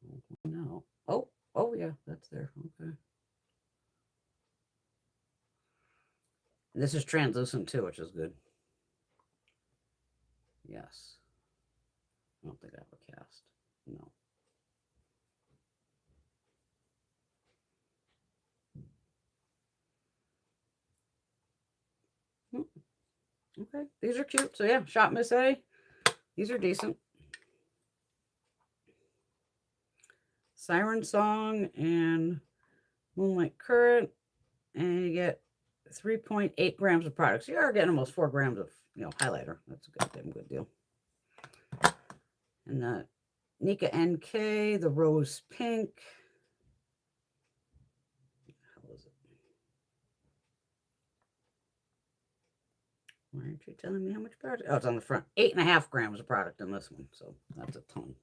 Oh, no. Oh yeah, that's there. Okay. And this is translucent too, which is good. Yes. I don't think I have a cast. No. Okay, these are cute. So yeah, Shop Miss A. These are decent. Siren Song and Moonlight Current, and you get 3.8 grams of product. So you are getting almost 4 grams of highlighter. That's a goddamn good deal. And the Nika NK, the rose pink. How is it? Why aren't you telling me how much product? Oh, it's on the front. 8.5 grams of product in this one, so that's a ton.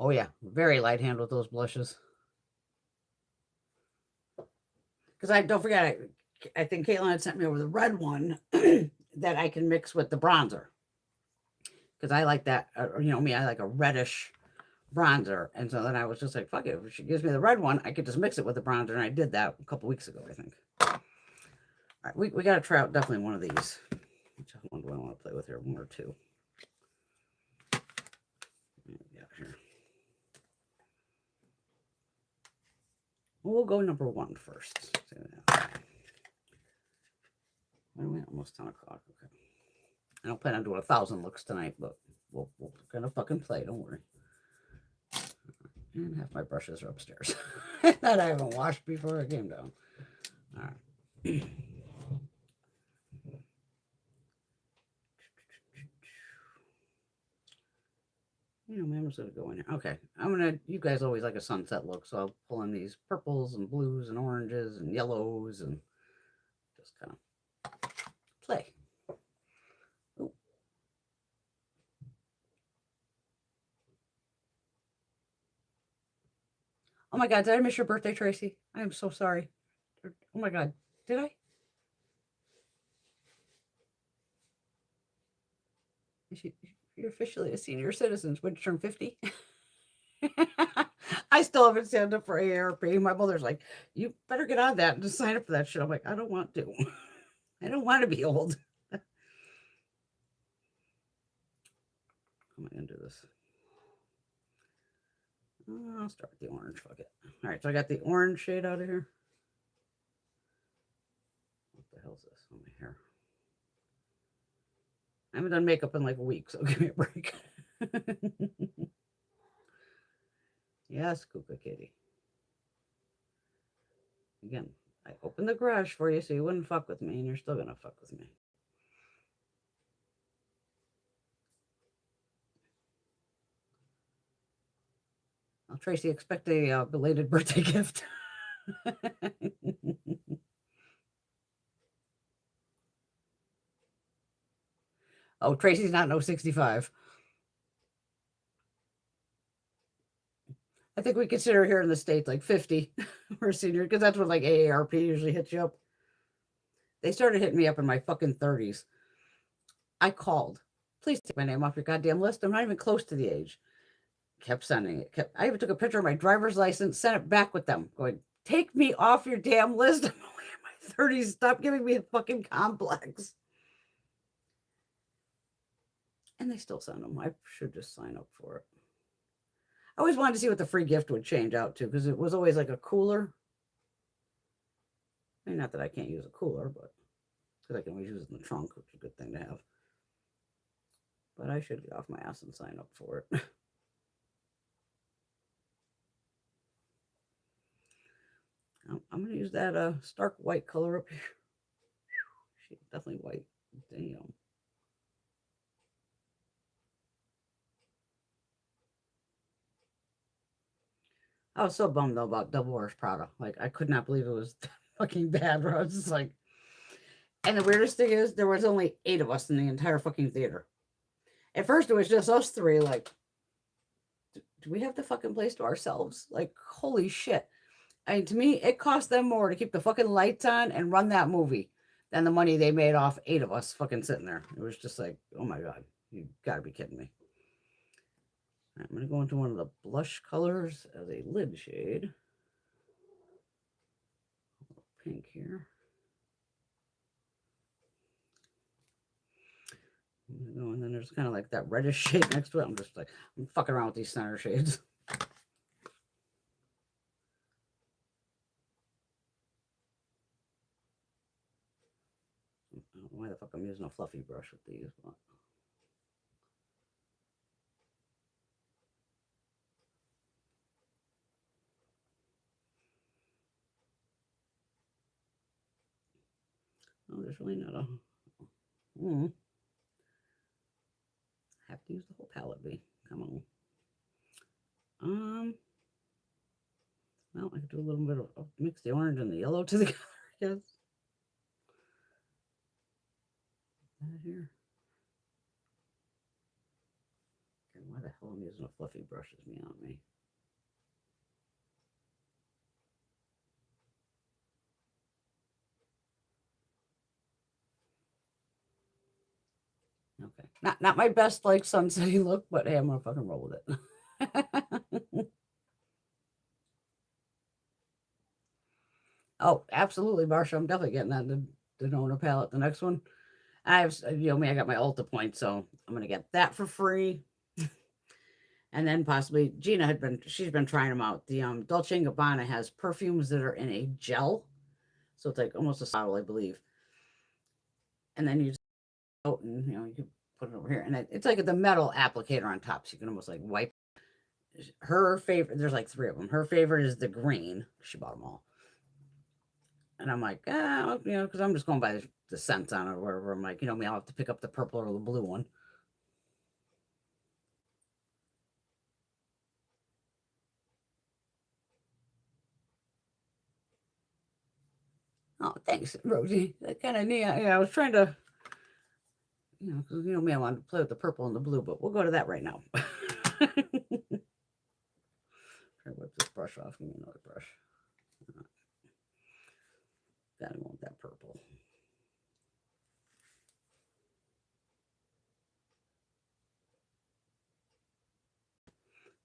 Oh yeah, very light hand with those blushes. Because I don't forget, I think Caitlin had sent me over the red one that I can mix with the bronzer. Because I like that, me, I like a reddish bronzer. And so then I was just like, fuck it. If she gives me the red one, I could just mix it with the bronzer. And I did that a couple weeks ago, I think. All right, we got to try out definitely one of these. Which one do I want to play with here? One or two? Yeah, here. We'll go number 1 first. Wait a minute, almost 10 o'clock. Okay. I don't plan on doing 1,000 looks tonight, but we're gonna fucking play. Don't worry. And half my brushes are upstairs that I haven't washed before I came down. All right. I'm just gonna go in here. Okay, you guys always like a sunset look, so I'll pull in these purples and blues and oranges and yellows and just kind of play. Ooh. Oh my God, did I miss your birthday, Tracy? I am so sorry. Oh my God, did I? You're officially a senior citizen. When you turn 50? I still haven't signed up for AARP. My mother's like, you better get on that and just sign up for that shit. I'm like, I don't want to. I don't want to be old. How am I going to do this? I'll start with the orange. Fuck it. All right, so I got the orange shade out of here. What the hell is this on my hair? I haven't done makeup in like a week, so give me a break. Yes, Kuka Kitty. Again, I opened the garage for you so you wouldn't fuck with me, and you're still gonna fuck with me. Well, Tracy, expect a belated birthday gift. Oh, Tracy's not no 65. I think we consider here in the States like 50 for a senior, because that's what like AARP usually hits you up. They started hitting me up in my fucking 30s. I called. Please take my name off your goddamn list. I'm not even close to the age. Kept sending it. I even took a picture of my driver's license, sent it back with them, going, take me off your damn list. I'm only in my 30s. Stop giving me a fucking complex. And they still send them. I should just sign up for it. I always wanted to see what the free gift would change out to, because it was always like a cooler. I mean, not that I can't use a cooler, but because I can always use it in the trunk, which is a good thing to have. But I should get off my ass and sign up for it. I'm going to use that stark white color up here. She's definitely white. Damn. I was so bummed though about Double Wears Prada. Like, I could not believe it was fucking bad. Bro. I was just like, and the weirdest thing is, there was only 8 of us in the entire fucking theater. At first, it was just us 3. Like, do we have the fucking place to ourselves? Like, holy shit. I mean, to me, it cost them more to keep the fucking lights on and run that movie than the money they made off 8 of us fucking sitting there. It was just like, oh my God, you gotta be kidding me. Right, I'm gonna go into one of the blush colors as a lid shade. Pink here. And then there's kind of like that reddish shade next to it. I'm just like, I'm fucking around with these center shades. I don't know why the fuck I'm using a fluffy brush with these, but oh, there's really not a. I have to use the whole palette, B. Come on. Well, I could do a little bit of mix the orange and the yellow together, I guess. That here. Okay, why the hell I'm using a fluffy brush is beyond me. Okay. Not my best like sunsetty look, but hey, I'm gonna fucking roll with it. Oh, absolutely, Marsha. I'm definitely getting that the Nona palette. The next one. I have, I got my Ulta points, so I'm gonna get that for free. And then possibly Gina she's been trying them out. The Dolce & Gabbana has perfumes that are in a gel. So it's like almost a bottle, I believe. And then you just out and you can put it over here. And it's like the metal applicator on top. So you can almost like wipe. Her favorite, there's like 3 of them. Her favorite is the green. She bought them all. And I'm like, because I'm just going by the scents on it or whatever. I'm like, I'll have to pick up the purple or the blue one. Oh, thanks, Rosie. That kind of neat. I was trying to, because me, I wanted to play with the purple and the blue, but we'll go to that right now. Try to whip this brush off. Give me another brush. Gotta go with that purple.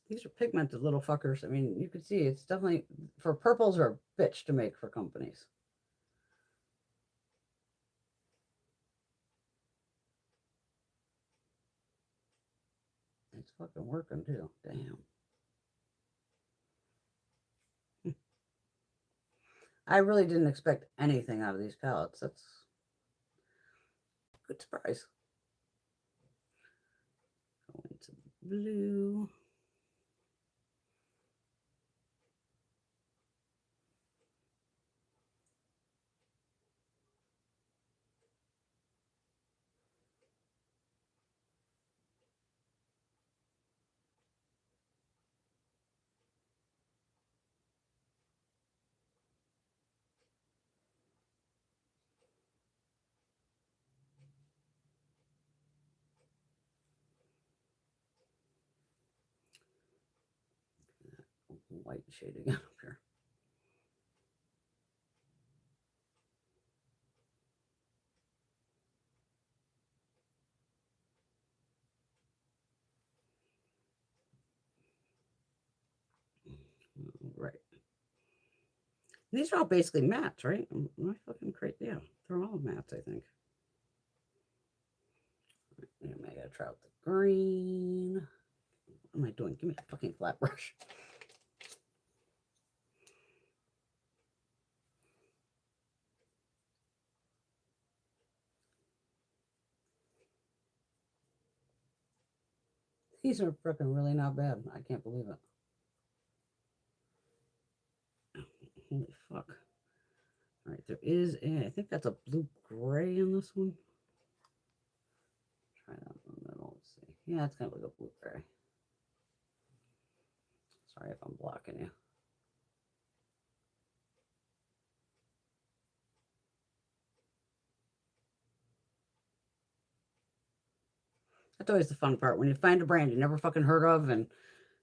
These are pigmented little fuckers. I mean, you can see it's definitely, for purples, are a bitch to make for companies. It's fucking working too. Damn. I really didn't expect anything out of these palettes. That's a good surprise. Go into blue. White shading up here. Right. These are all basically mattes, right? Am I fucking crazy? Yeah, they're all mattes, I think. I gotta try out the green. What am I doing? Give me a fucking flat brush. These are freaking really not bad. I can't believe it. Holy fuck. All right, there is I think that's a blue gray in this one. Try that in the middle. Let's see. Yeah, it's kind of like a blue gray. Sorry if I'm blocking you. That's always the fun part when you find a brand you never fucking heard of and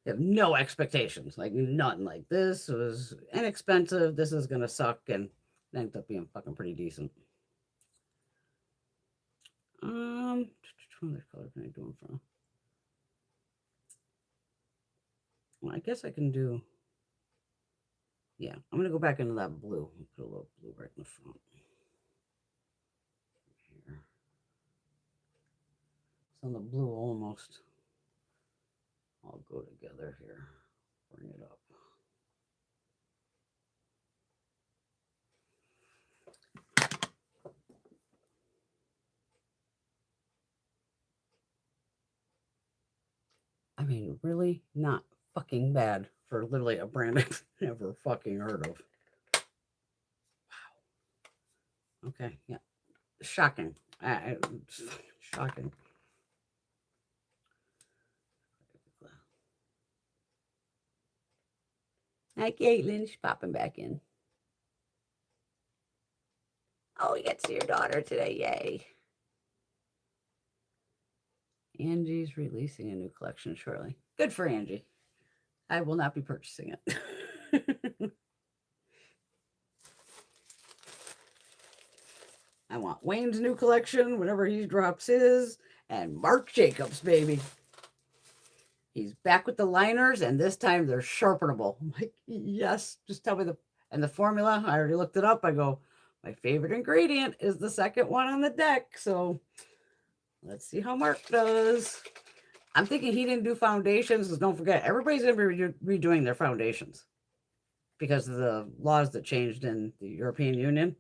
you have no expectations, like nothing. Like this was inexpensive. This is gonna suck, and it ended up being fucking pretty decent. What other color can I do them from? Well, I guess I can do. Yeah, I'm gonna go back into that blue. Put a little blue right in the front. Here. So the blue almost all go together here. Bring it up. I mean, really not fucking bad for literally a brand I've never fucking heard of. Wow. Okay, yeah. Shocking. Shocking. Hi, Caitlin. She's popping back in. Oh, you get to see your daughter today. Yay. Angie's releasing a new collection shortly. Good for Angie. I will not be purchasing it. I want Wayne's new collection whenever he drops his, and Marc Jacobs, baby. He's back with the liners, and this time they're sharpenable. I'm like, yes, just tell me the formula. I already looked it up. I go, my favorite ingredient is the second one on the deck. So let's see how Marc does. I'm thinking he didn't do foundations, because don't forget, everybody's going to be redoing their foundations because of the laws that changed in the European Union.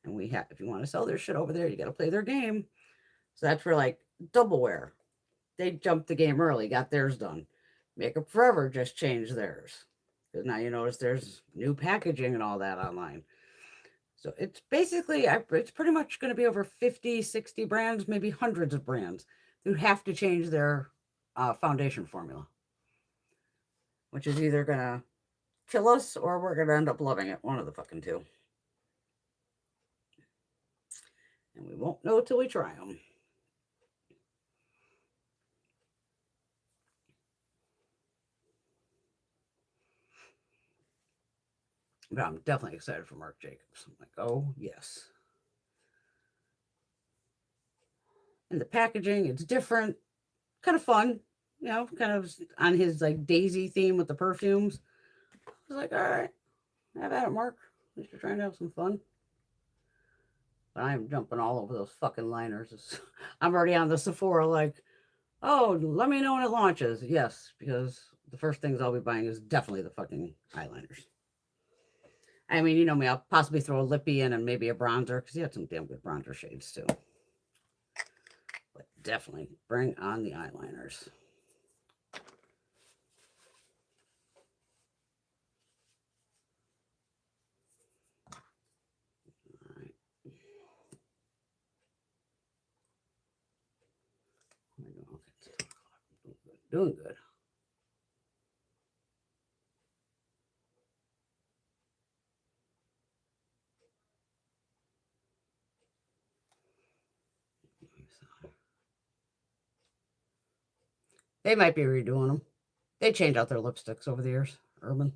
And we have, if you want to sell their shit over there, you got to play their game. So that's for like double wear. They jumped the game early, got theirs done. Makeup Forever just changed theirs. Because now you notice there's new packaging and all that online. So it's basically, it's pretty much going to be over 50, 60 brands, maybe hundreds of brands who have to change their foundation formula. Which is either going to kill us or we're going to end up loving it. One of the fucking two. And we won't know till we try them. But I'm definitely excited for Marc Jacobs. I'm like, oh, yes. And the packaging, it's different. Kind of fun. You know, kind of on his like Daisy theme with the perfumes. I was like, all right, have at it, Marc. At least you're trying to have some fun. But I'm jumping all over those fucking liners. I'm already on the Sephora like, oh, let me know when it launches. Yes, because the first things I'll be buying is definitely the fucking eyeliners. I mean, you know me, I'll possibly throw a lippy in and maybe a bronzer because you have some damn good bronzer shades too. But definitely bring on the eyeliners. All right. Okay. Doing good. They might be redoing them. They change out their lipsticks over the years. Urban.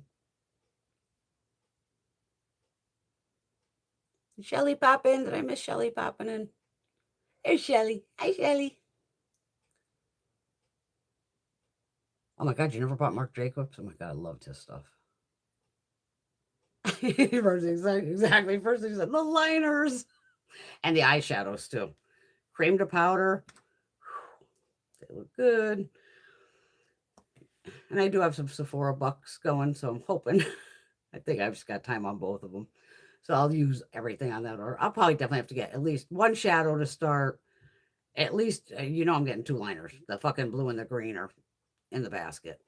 Shelly pop in. Did I miss Shelly popping in? There's Shelly. Hi, Shelly. Oh my God, you never bought Marc Jacobs? Oh my God, I loved his stuff. Exactly. First thing he said, the liners and the eyeshadows too. Cream to powder. They look good. And I do have some Sephora bucks going, so I'm hoping. I think I've just got time on both of them. So I'll use everything on that order. I'll probably definitely have to get at least one shadow to start. At least, you know, I'm getting two liners. The fucking blue and the green are in the basket.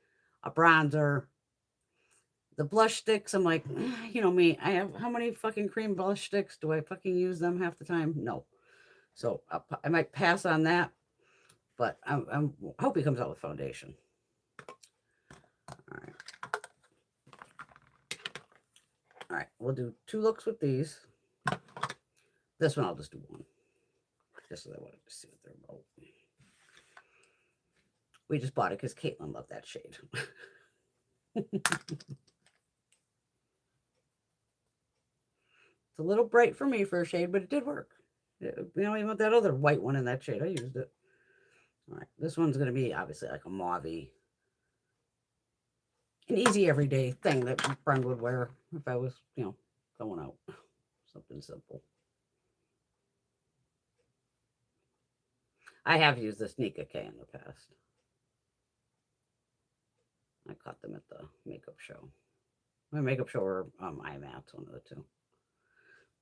A bronzer, The blush sticks, I'm like, you know me, I have how many fucking cream blush sticks? Do I fucking use them half the time? No. So I might pass on that, but I hope he comes out with foundation. All right. All right, we'll do 2 looks with these. This one I'll just do 1. Just so I wanted to see what they're about. We just bought it because Caitlin loved that shade. It's a little bright for me for a shade, but it did work. You know, even with that other white one in that shade, I used it. All right, this one's going to be obviously like a mauve-y, an easy everyday thing that Brenda would wear if I was, you know, going out. Something simple. I have used this Nika K in the past. I caught them at the makeup show. My makeup show or IMATs, one of the two.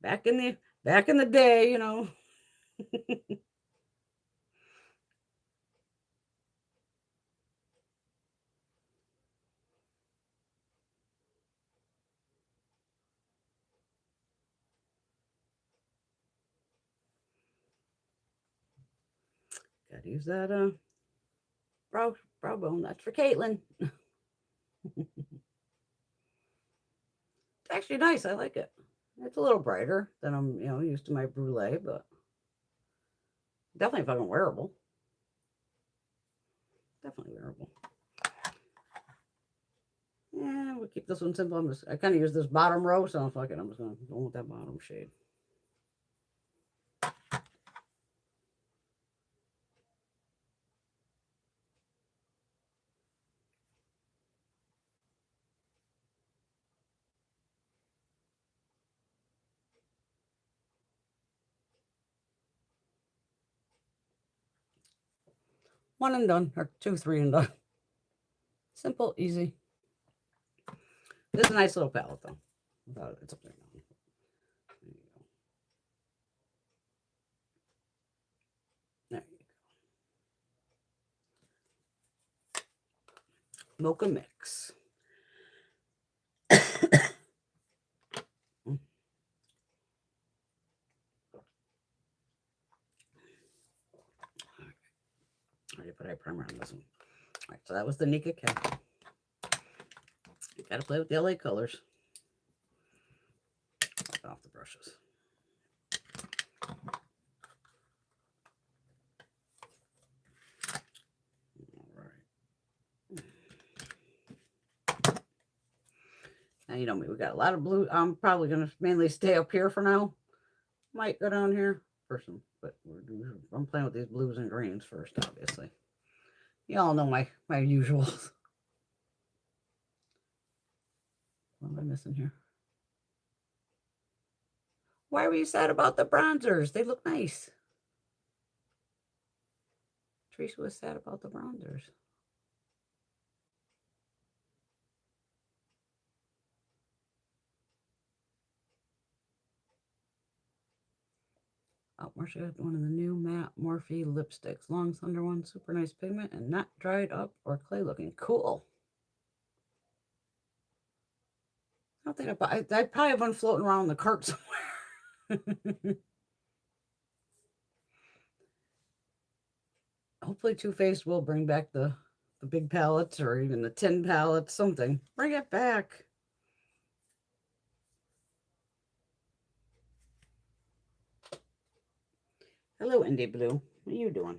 Back in the day, you know. Gotta use that brow bone. That's for Caitlin. It's actually nice. I like it. It's a little brighter than I'm, you know, used to my brulee, but definitely fucking wearable. Definitely wearable. Yeah, we'll keep this one simple. I kind of use this bottom row, so I'm fucking. I'm just gonna go with that bottom shade. One and done, or 2, 3 and done. Simple, easy. This is a nice little palette, though. It's up there now. There you go. There you go. Mocha Mix. I already put eye primer on this one. All right, so that was the Nika K. You gotta play with the LA colors. Off the brushes. All right. Now you know me, we got a lot of blue. I'm probably gonna mainly stay up here for now. Might go down here for some, but I'm playing with these blues and greens first, obviously. Y'all know my usuals. What am I missing here? Why were you sad about the bronzers? They look nice. Teresa was sad about the bronzers. Oh, Marcia got one of the new matte Morphe lipsticks. Long, slender one, super nice pigment, and not dried up or clay looking. Cool. I don't think I probably have one floating around in the cart somewhere. Hopefully Too Faced will bring back the big palettes or even the tin palettes, something. Bring it back. Hello, Indie Blue. What are you doing?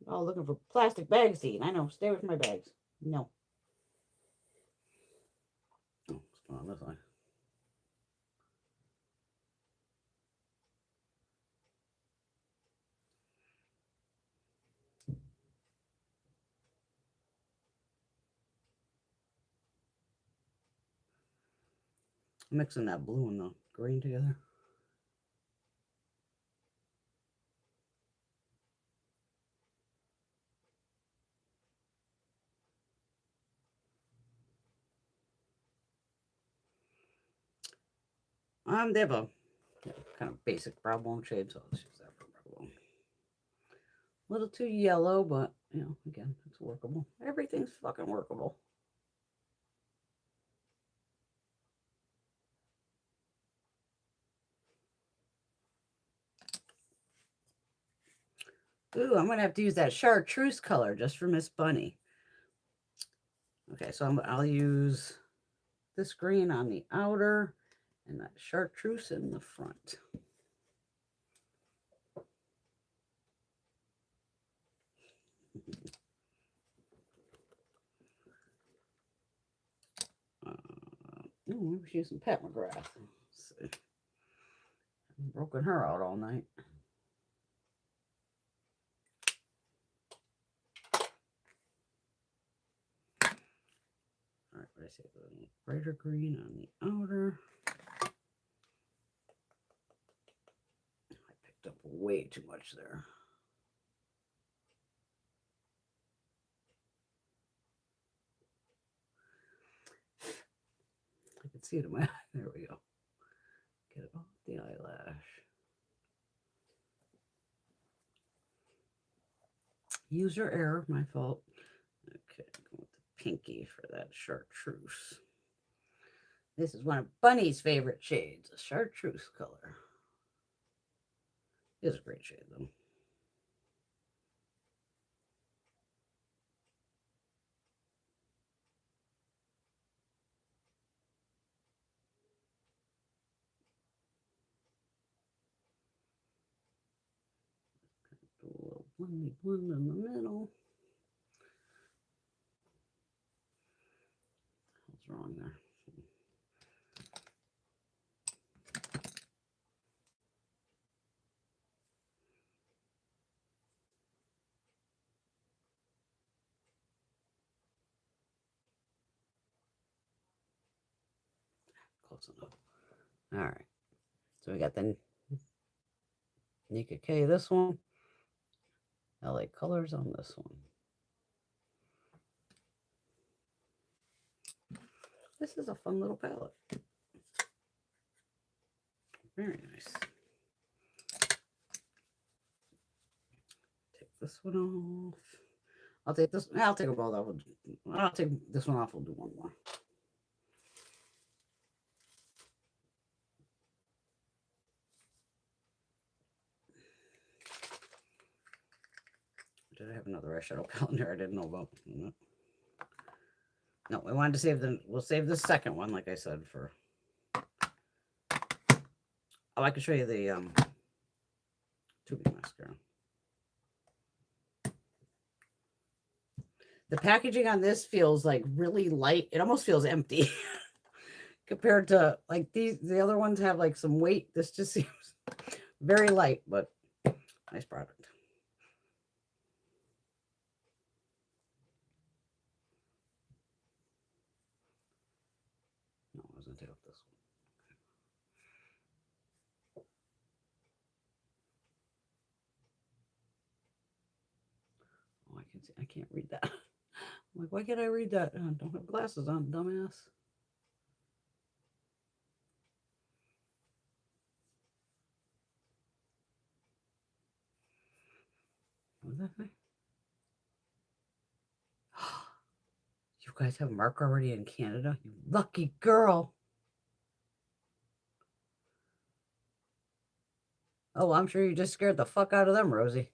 Oh, looking for plastic bags to eat. I know. Stay away from my bags. No. Oh, what's going on this way? Mixing that blue and the green together. They have a kind of basic brow bone shade, so let's use that for brow bone. A little too yellow, but you know, again, it's workable. Everything's fucking workable. Ooh, I'm going to have to use that chartreuse color just for Miss Bunny. Okay, so I'll use this green on the outer and that chartreuse in the front. Maybe she's using Pat McGrath. Let's see. I've broken her out all night. All right, what did I say? The brighter green on the outer. I picked up way too much there. I can see it in my eye. There we go. Get it off the eyelash. User error, my fault. Okay, go with the pinky for that chartreuse. This is one of Bunny's favorite shades, a chartreuse color. It's a great shade, though. Do a little blendy blend in the middle. What's wrong there? Close enough. All right. So we got the Nika K, this one. LA Colors on this one. This is a fun little palette. Very nice. Take this one off. I'll take this. I'll take them both off. I'll take this one off. We'll do one more. Did I have another eyeshadow palette in there I didn't know about? No, we wanted to save the. We'll save the second one, like I said, for. Oh, I can show you the tubing mascara. The packaging on this feels like really light. It almost feels empty compared to like the other ones have like some weight. This just seems very light, but nice product. No, I was gonna take off this one. Oh, I can see. I can't read that. I'm like, why can't I read that? I don't have glasses on, dumbass. What was that thing? You guys have Mark already in Canada? You lucky girl. Oh, I'm sure you just scared the fuck out of them, Rosie.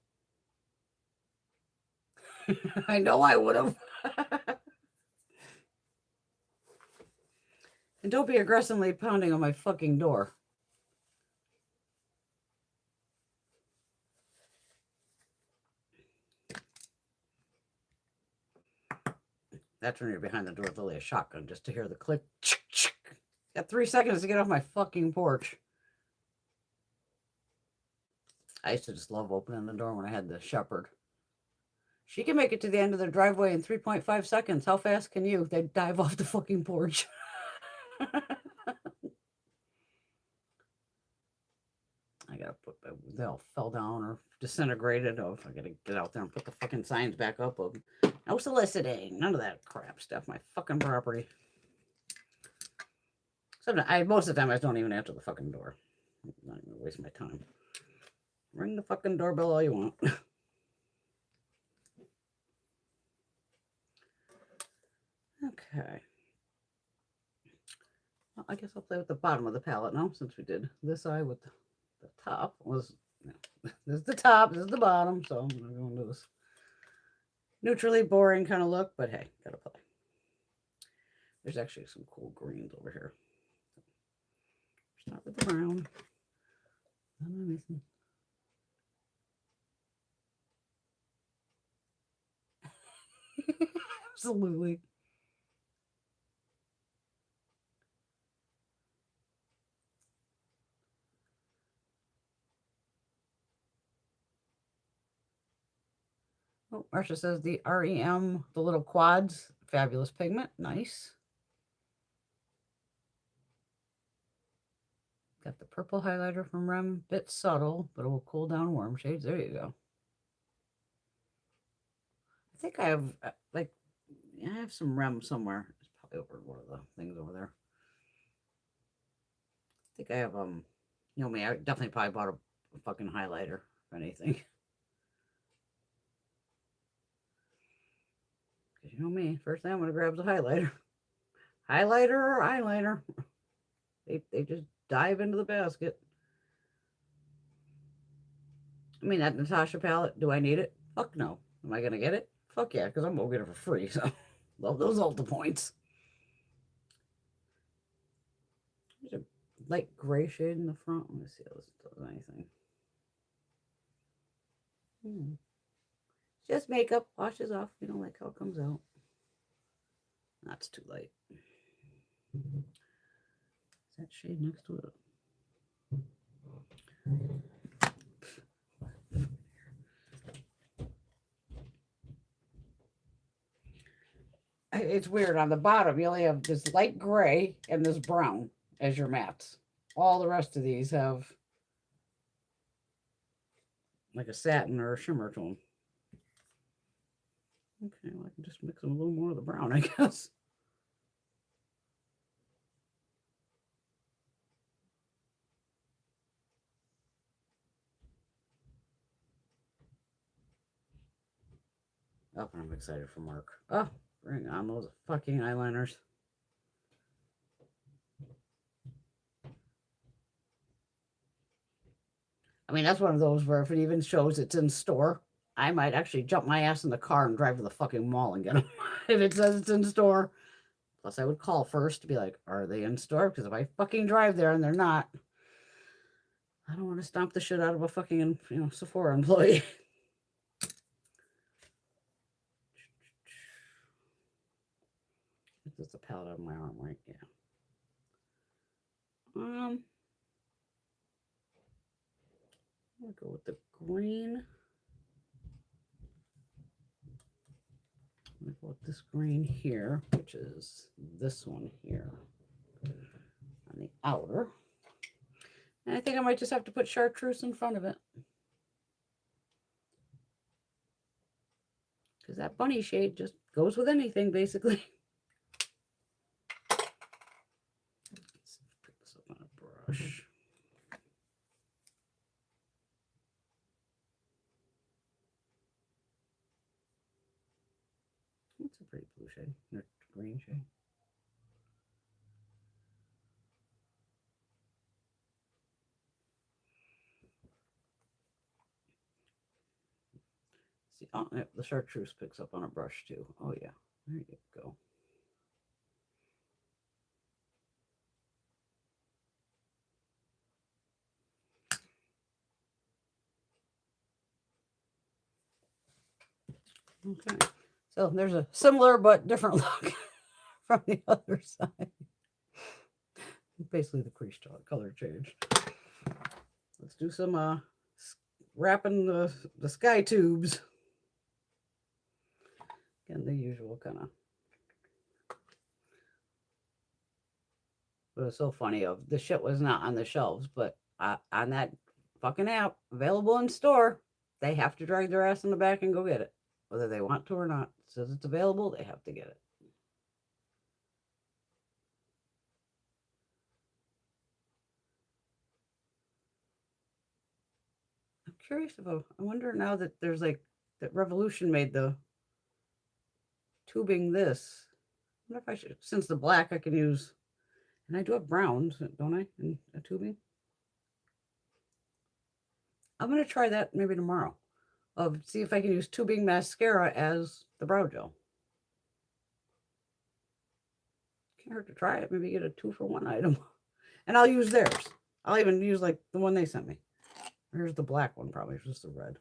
I know I would have. And don't be aggressively pounding on my fucking door. That's when you're behind the door with only a shotgun just to hear the click. Got 3 seconds to get off my fucking porch. I used to just love opening the door when I had the shepherd. She can make it to the end of the driveway in 3.5 seconds. How fast can you? They dive off the fucking porch. I gotta put, they all fell down or disintegrated. Oh, I gotta get out there and put the fucking signs back up of no soliciting, none of that crap stuff. My fucking property. Sometimes most of the time I just don't even answer the fucking door. I'm not even waste my time. Ring the fucking doorbell all you want. Okay. Well, I guess I'll play with the bottom of the palette now, since we did this eye with the top was This is the top, this is the bottom, so I'm gonna go into this neutrally boring kind of look, but hey, gotta play. There's actually some cool greens over here. Start with the brown. Absolutely. Oh, Marsha says the REM, the little quads, fabulous pigment. Nice. Got the purple highlighter from REM. Bit subtle, but it will cool down warm shades. There you go. I think I have, like, I have some REM somewhere. It's probably over one of the things over there. I think I have, you know me, I definitely probably bought a fucking highlighter, if anything. Because you know me, first thing I'm going to grab is a highlighter. Highlighter or eyeliner. They just dive into the basket. I mean, that Natasha palette, do I need it? Fuck no. Am I going to get it? Fuck yeah, because I'm going to get it for free. So, love those Ulta points. There's a light gray shade in the front. Let me see if this does anything. Just makeup. Washes off. You don't like how it comes out. That's too light. Is that shade next to it? It's weird. On the bottom, you only have this light gray and this brown as your mattes. All the rest of these have like a satin or a shimmer to them. Okay, well, I can just mix them a little more of the brown, I guess. Oh, I'm excited for Mark. Oh, bring on those fucking eyeliners. I mean, that's one of those where if it even shows it's in store, I might actually jump my ass in the car and drive to the fucking mall and get them if it says it's in store. Plus, I would call first to be like, are they in store? Because if I fucking drive there and they're not, I don't want to stomp the shit out of a fucking, Sephora employee. This is a palette on my arm, right? Yeah. I'm gonna go with the green. I'm gonna go with this green here, which is this one here on the outer. And I think I might just have to put chartreuse in front of it. Because that bunny shade just goes with anything, basically. Let's pick this up on a brush. That's a pretty blue shade, or green shade. See, oh, the chartreuse picks up on a brush too. Oh yeah, there you go. Okay, so there's a similar but different look from the other side. Basically the crease color change. Let's do some wrapping the sky tubes. Again, the usual kind of. But it's so funny of the shit was not on the shelves, but on that fucking app available in store, they have to drag their ass in the back and go get it, whether they want to or not. It says it's available, they have to get it. I'm curious about. I wonder now that there's like that Revolution made the tubing this. I wonder if I should, since the black I can use, and I do have browns, don't I, in a tubing? I'm going to try that maybe tomorrow. See if I can use tubing mascara as the brow gel. Can't hurt to try it. Maybe get a 2-for-1 item. And I'll use theirs. I'll even use like the one they sent me. Here's the black one, probably. It's just the red.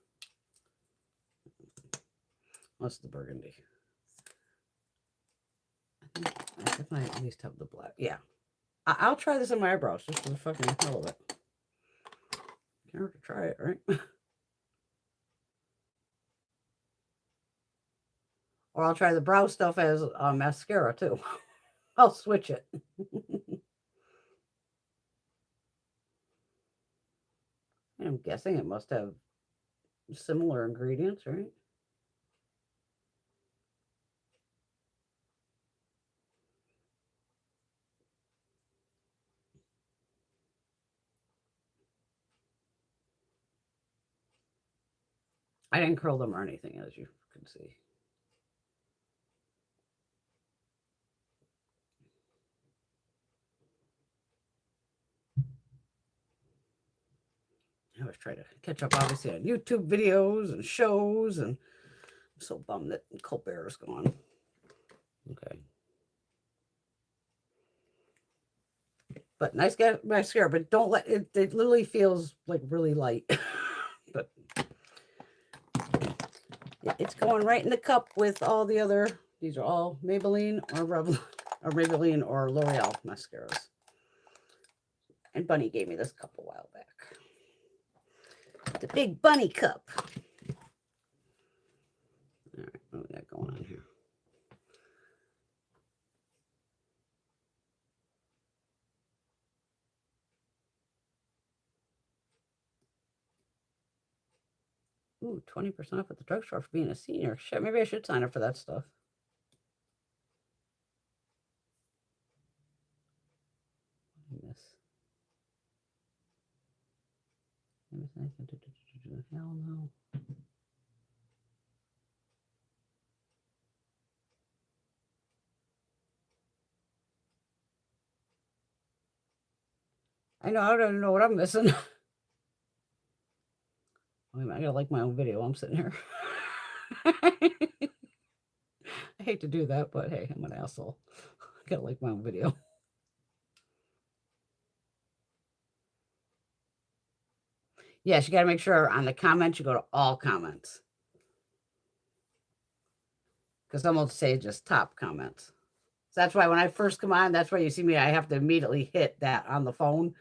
That's the burgundy. I think I definitely at least have the black. Yeah. I'll try this on my eyebrows just for the fucking hell of it. Can't hurt to try it, right? Or I'll try the brow stuff as mascara too. I'll switch it. I'm guessing it must have similar ingredients, right? I didn't curl them or anything, as you can see. I was trying to catch up, obviously, on YouTube videos and shows, and I'm so bummed that Colbert is gone. Okay. But nice mascara, but don't let it, it literally feels like really light. But it's going right in the cup with all the other, these are all Maybelline or Maybelline or L'Oreal mascaras. And Bunny gave me this cup a while back. The big bunny cup. All right, what we got going on here? Ooh, 20% off at the drugstore for being a senior. Shit, maybe I should sign up for that stuff. Miss. Hell no. I know, I don't know what I'm missing. Wait a minute, I gotta like my own video. I'm sitting here. I hate to do that, but hey, I'm an asshole. I gotta like my own video. Yes, you gotta make sure on the comments you go to all comments. Because some will say just top comments. So that's why when I first come on, that's why you see me, I have to immediately hit that on the phone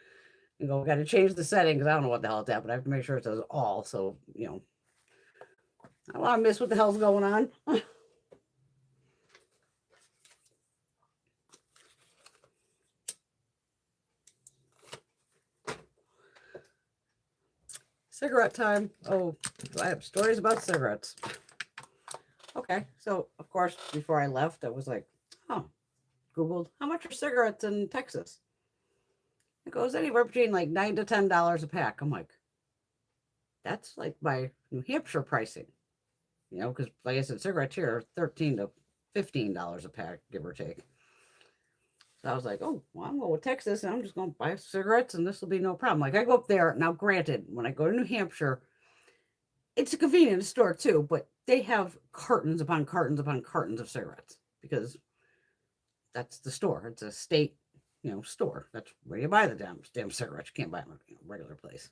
and go, got to change the setting because I don't know what the hell it's at, but I have to make sure it says all. So, you know, I don't want to miss what the hell's going on. Cigarette time. Oh, I have stories about cigarettes. Okay, so of course, before I left, I was like, oh, Googled, how much are cigarettes in Texas? It goes anywhere between like $9 to $10 a pack. I'm like, that's like my New Hampshire pricing, you know, because like I said, cigarettes here are $13 to $15 a pack, give or take. So I was like, oh, well, I'm going with Texas and I'm just going to buy cigarettes and this will be no problem. Like I go up there. Now, granted, when I go to New Hampshire, it's a convenience store too, but they have cartons upon cartons upon cartons of cigarettes because that's the store. It's a state, you know, store. That's where you buy the damn cigarettes. You can't buy them at a regular place.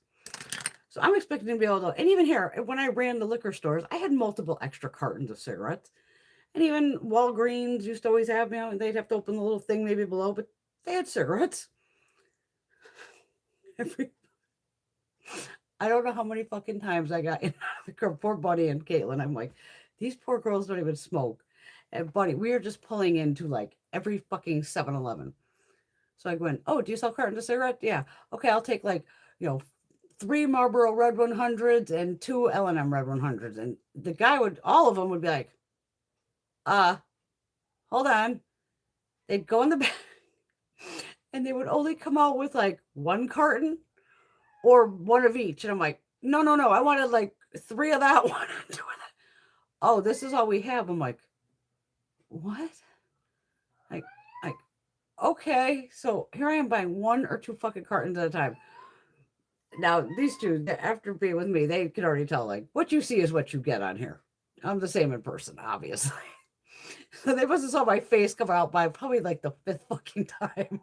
So I'm expecting to be able to, and even here, when I ran the liquor stores, I had multiple extra cartons of cigarettes. And even Walgreens used to always have, you know, they'd have to open the little thing maybe below, but they had cigarettes. I don't know how many fucking times I got in poor Buddy and Caitlin. I'm like, these poor girls don't even smoke. And Buddy, we are just pulling into like every fucking 7-Eleven. So I went, oh, do you sell cartons of cigarettes? Yeah. Okay, I'll take like, you know, 3 Marlboro Red 100s and 2 L&M Red 100s. And the guy would, all of them would be like, hold on. They'd go in the back and they would only come out with like 1 carton or 1 of each. And I'm like, no. I wanted like 3 of that one. Oh, this is all we have. I'm like, what? Like, okay. So here I am buying 1 or 2 fucking cartons at a time. Now, these two, after being with me, they can already tell, like, what you see is what you get on here. I'm the same in person, obviously. So they must have saw my face come out by probably like the fifth fucking time.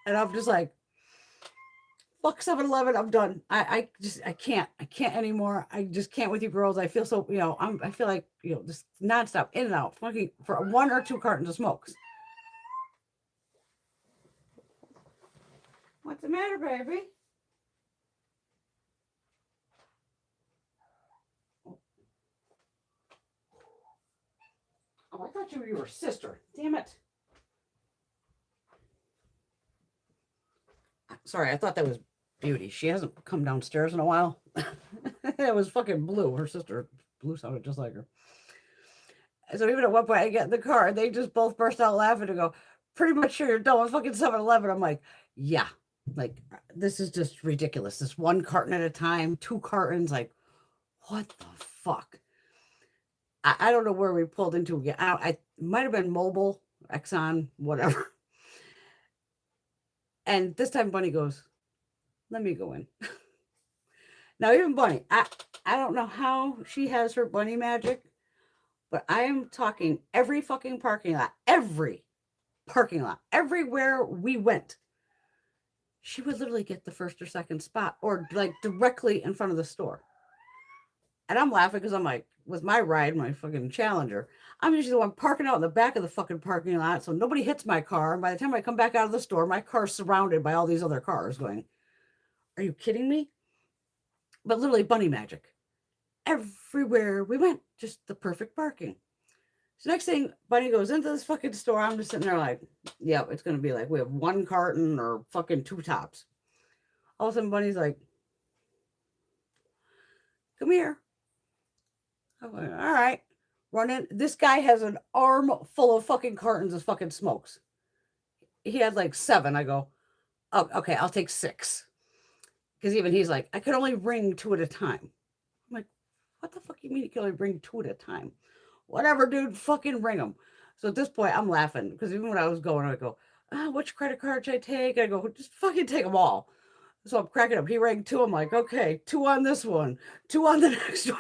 And I'm just like, fuck 7-Eleven, I'm done. I can't anymore. I just can't with you girls. I feel so, I feel like, just nonstop, in and out, fucking for 1 or 2 cartons of smokes. What's the matter, baby? Oh, I thought you were your sister. Damn it. Sorry, I thought that was Beauty. She hasn't come downstairs in a while. It was fucking Blue. Her sister, Blue, sounded just like her. So even at one point, I get in the car, and they just both burst out laughing and go, pretty much sure you're done with fucking 7-Eleven. I'm like, yeah. Like, this is just ridiculous. This 1 carton at a time, 2 cartons. Like, what the fuck? I don't know where we pulled into again. I might have been Mobile, Exxon, whatever. And this time Bunny goes, let me go in. Now, even Bunny, I don't know how she has her bunny magic, but I am talking every fucking parking lot, everywhere we went, she would literally get the first or second spot, or like directly in front of the store. And I'm laughing because I'm like, with my ride, my fucking Challenger, I'm usually the one parking out in the back of the fucking parking lot, so nobody hits my car. And by the time I come back out of the store, my car's surrounded by all these other cars going, are you kidding me? But literally bunny magic. Everywhere we went, just the perfect parking. So next thing, Bunny goes into this fucking store. I'm just sitting there like, yeah, it's going to be like, we have 1 carton or fucking 2 tops. All of a sudden, Bunny's like, come here. I'm like, all right. Run in. This guy has an arm full of fucking cartons of fucking smokes. He had like 7. I go, oh, okay, I'll take 6. Because even he's like, I could only bring 2 at a time. I'm like, what the fuck you mean you can only bring 2 at a time? Whatever, dude, fucking bring them. So at this point, I'm laughing. Because even when I was going, I go, which credit card should I take? I go, just fucking take them all. So I'm cracking up. He rang 2. I'm like, okay, 2 on this one, 2 on the next one.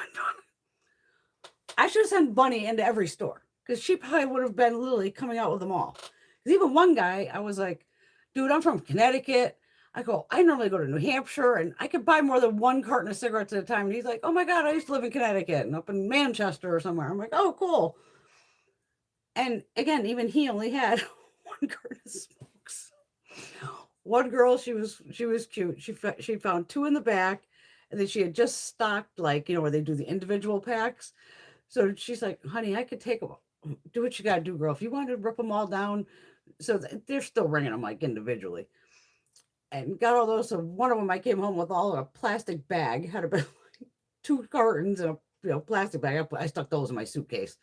I should have sent Bunny into every store because she probably would have been literally coming out with them all. Because even one guy, I was like, dude, I'm from Connecticut. I go, I normally go to New Hampshire and I could buy more than 1 carton of cigarettes at a time. And he's like, oh my God, I used to live in Connecticut and up in Manchester or somewhere. I'm like, oh, cool. And again, even he only had 1 carton of smokes. One girl, she was cute. She found 2 in the back, and then she had just stocked, like, where they do the individual packs. So she's like, honey, I could take them. Do what you got to do, girl. If you want to rip them all down. So they're still ringing them like individually. And got all those. So one of them, I came home with all in a plastic bag. Had about 2 cartons in a plastic bag. I stuck those in my suitcase.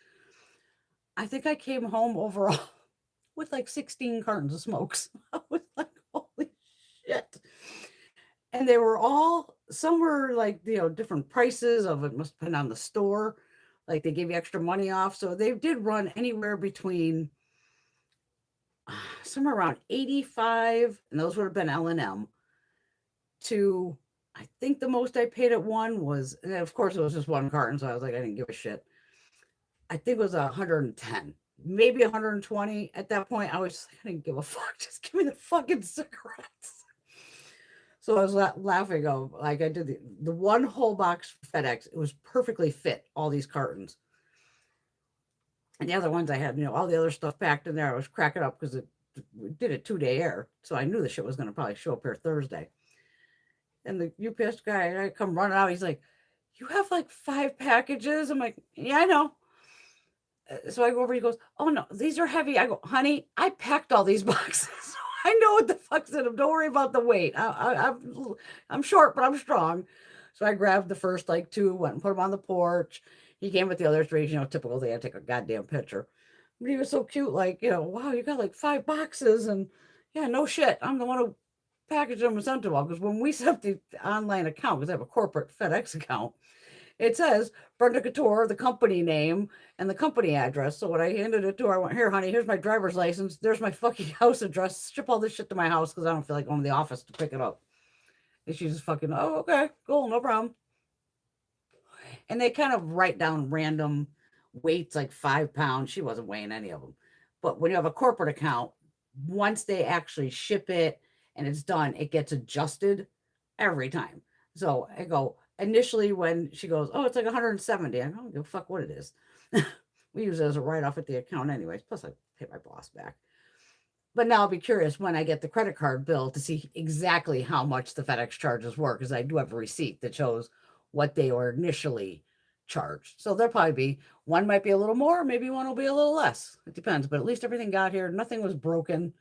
I think I came home overall with like 16 cartons of smokes. I was like, holy shit. And they were all, some were like, different prices of it, must depend on the store. Like they gave you extra money off. So they did run anywhere between somewhere around 85, and those would have been L&M, to, I think the most I paid at one was, and of course it was just 1 carton. So I was like, I didn't give a shit. I think it was 110, maybe 120. At that point, I was just like, I didn't give a fuck. Just give me the fucking cigarettes. So I was laughing. Like I did the 1 whole box FedEx. It was perfectly fit, all these cartons. And the other ones I had, all the other stuff packed in there. I was cracking up because we did a 2-day air. So I knew the shit was going to probably show up here Thursday. And the UPS guy, I come running out. He's like, you have like 5 packages? I'm like, yeah, I know. So I go over, he goes, oh no, these are heavy. I go, honey, I packed all these boxes. So I know what the fuck's in them. Don't worry about the weight. I'm short, but I'm strong. So I grabbed the first like 2, went and put them on the porch. He came with the other 3, typical, they had to take a goddamn picture. But he was so cute, like, wow, you got like 5 boxes. And yeah, no shit. I'm the one who packaged them and sent them all. Because when we set up the online account, because I have a corporate FedEx account, it says Brenda Couture, the company name, and the company address. So when I handed it to her, I went, here, honey, here's my driver's license. There's my fucking house address. Ship all this shit to my house because I don't feel like going to the office to pick it up. And she's just fucking, oh, okay, cool, no problem. And they kind of write down random weights like 5 pounds. She wasn't weighing any of them. But when you have a corporate account, once they actually ship it and it's done, it gets adjusted every time. So I go, initially when she goes, oh, it's like 170. I don't give a fuck what it is. We use it as a write off at the account, anyways. Plus, I pay my boss back. But now I'll be curious when I get the credit card bill to see exactly how much the FedEx charges were, because I do have a receipt that shows what they were initially charged. So there'll probably be one might be a little more, maybe one will be a little less. It depends. But at least everything got here. Nothing was broken.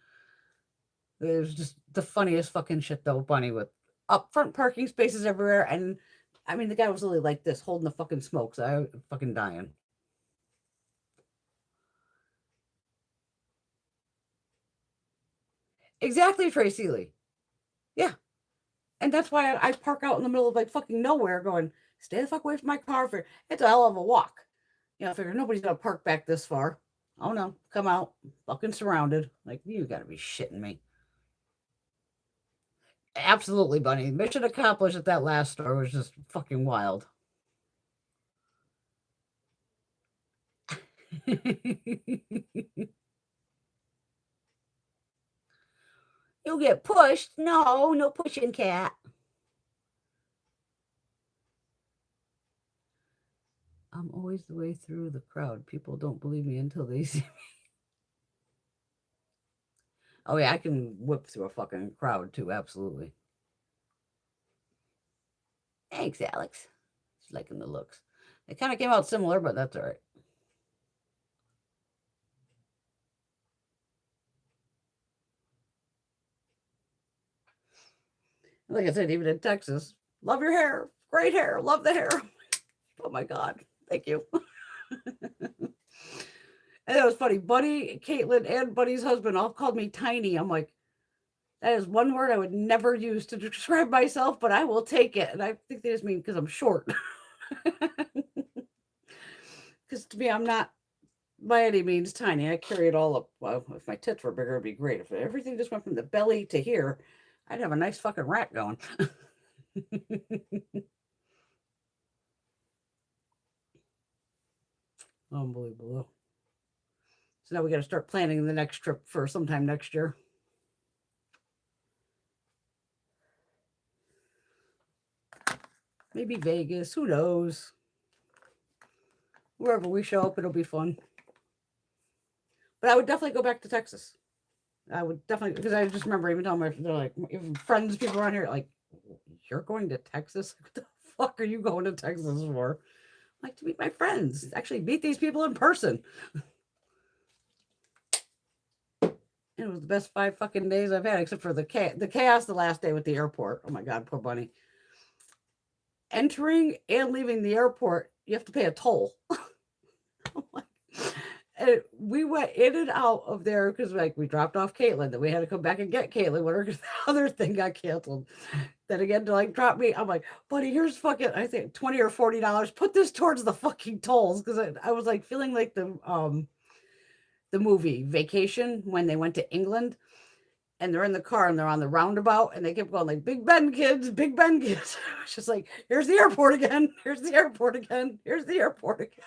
It was just the funniest fucking shit though, Bunny, with upfront parking spaces everywhere. And I mean, the guy was literally like this, holding the fucking smokes. I was fucking dying. Exactly, Tracy Lee. Yeah. And that's why I park out in the middle of like fucking nowhere going, stay the fuck away from my car. For it's a hell of a walk. You know, I figure nobody's gonna park back this far. Oh no, come out, fucking surrounded. Like, you gotta be shitting me. Absolutely, Bunny. Mission accomplished at that last store was just fucking wild. You'll get pushed. No, no pushing, cat. I'm always the way through the crowd. People don't believe me until they see me. Oh yeah, I can whip through a fucking crowd too, absolutely. Thanks, Alex. She's liking the looks. They kind of came out similar, but that's all right. Like I said, even in Texas, love your hair. Great hair. Love the hair. Oh my God. Thank you. And it was funny. Buddy, Caitlin, and Buddy's husband all called me tiny. I'm like, that is one word I would never use to describe myself, but I will take it. And I think they just mean because I'm short. Because to me, I'm not by any means tiny. I carry it all up. Well, if my tits were bigger, it'd be great. If everything just went from the belly to here, I'd have a nice fucking rack going. Unbelievable. So now we got to start planning the next trip for sometime next year. Maybe Vegas. Who knows? Wherever we show up, it'll be fun. But I would definitely go back to Texas. I would definitely, because I just remember even telling my, they're like, even friends, people around here, like, you're going to Texas? What the fuck are you going to Texas for? Like, to meet my friends, actually meet these people in person. It was the best 5 fucking days I've had, except for the chaos the last day with the airport. Oh my God, poor Bunny. Entering and leaving the airport, you have to pay a toll. And we went in and out of there because like we dropped off Caitlin, then we had to come back and get Caitlin when the other thing got canceled. Then again to like drop me, I'm like, buddy, here's fucking I think $20 or $40. Put this towards the fucking tolls because I was like feeling like the movie Vacation when they went to England and they're in the car and they're on the roundabout and they kept going like Big Ben kids, Big Ben kids. It's just like, here's the airport again, here's the airport again, here's the airport again.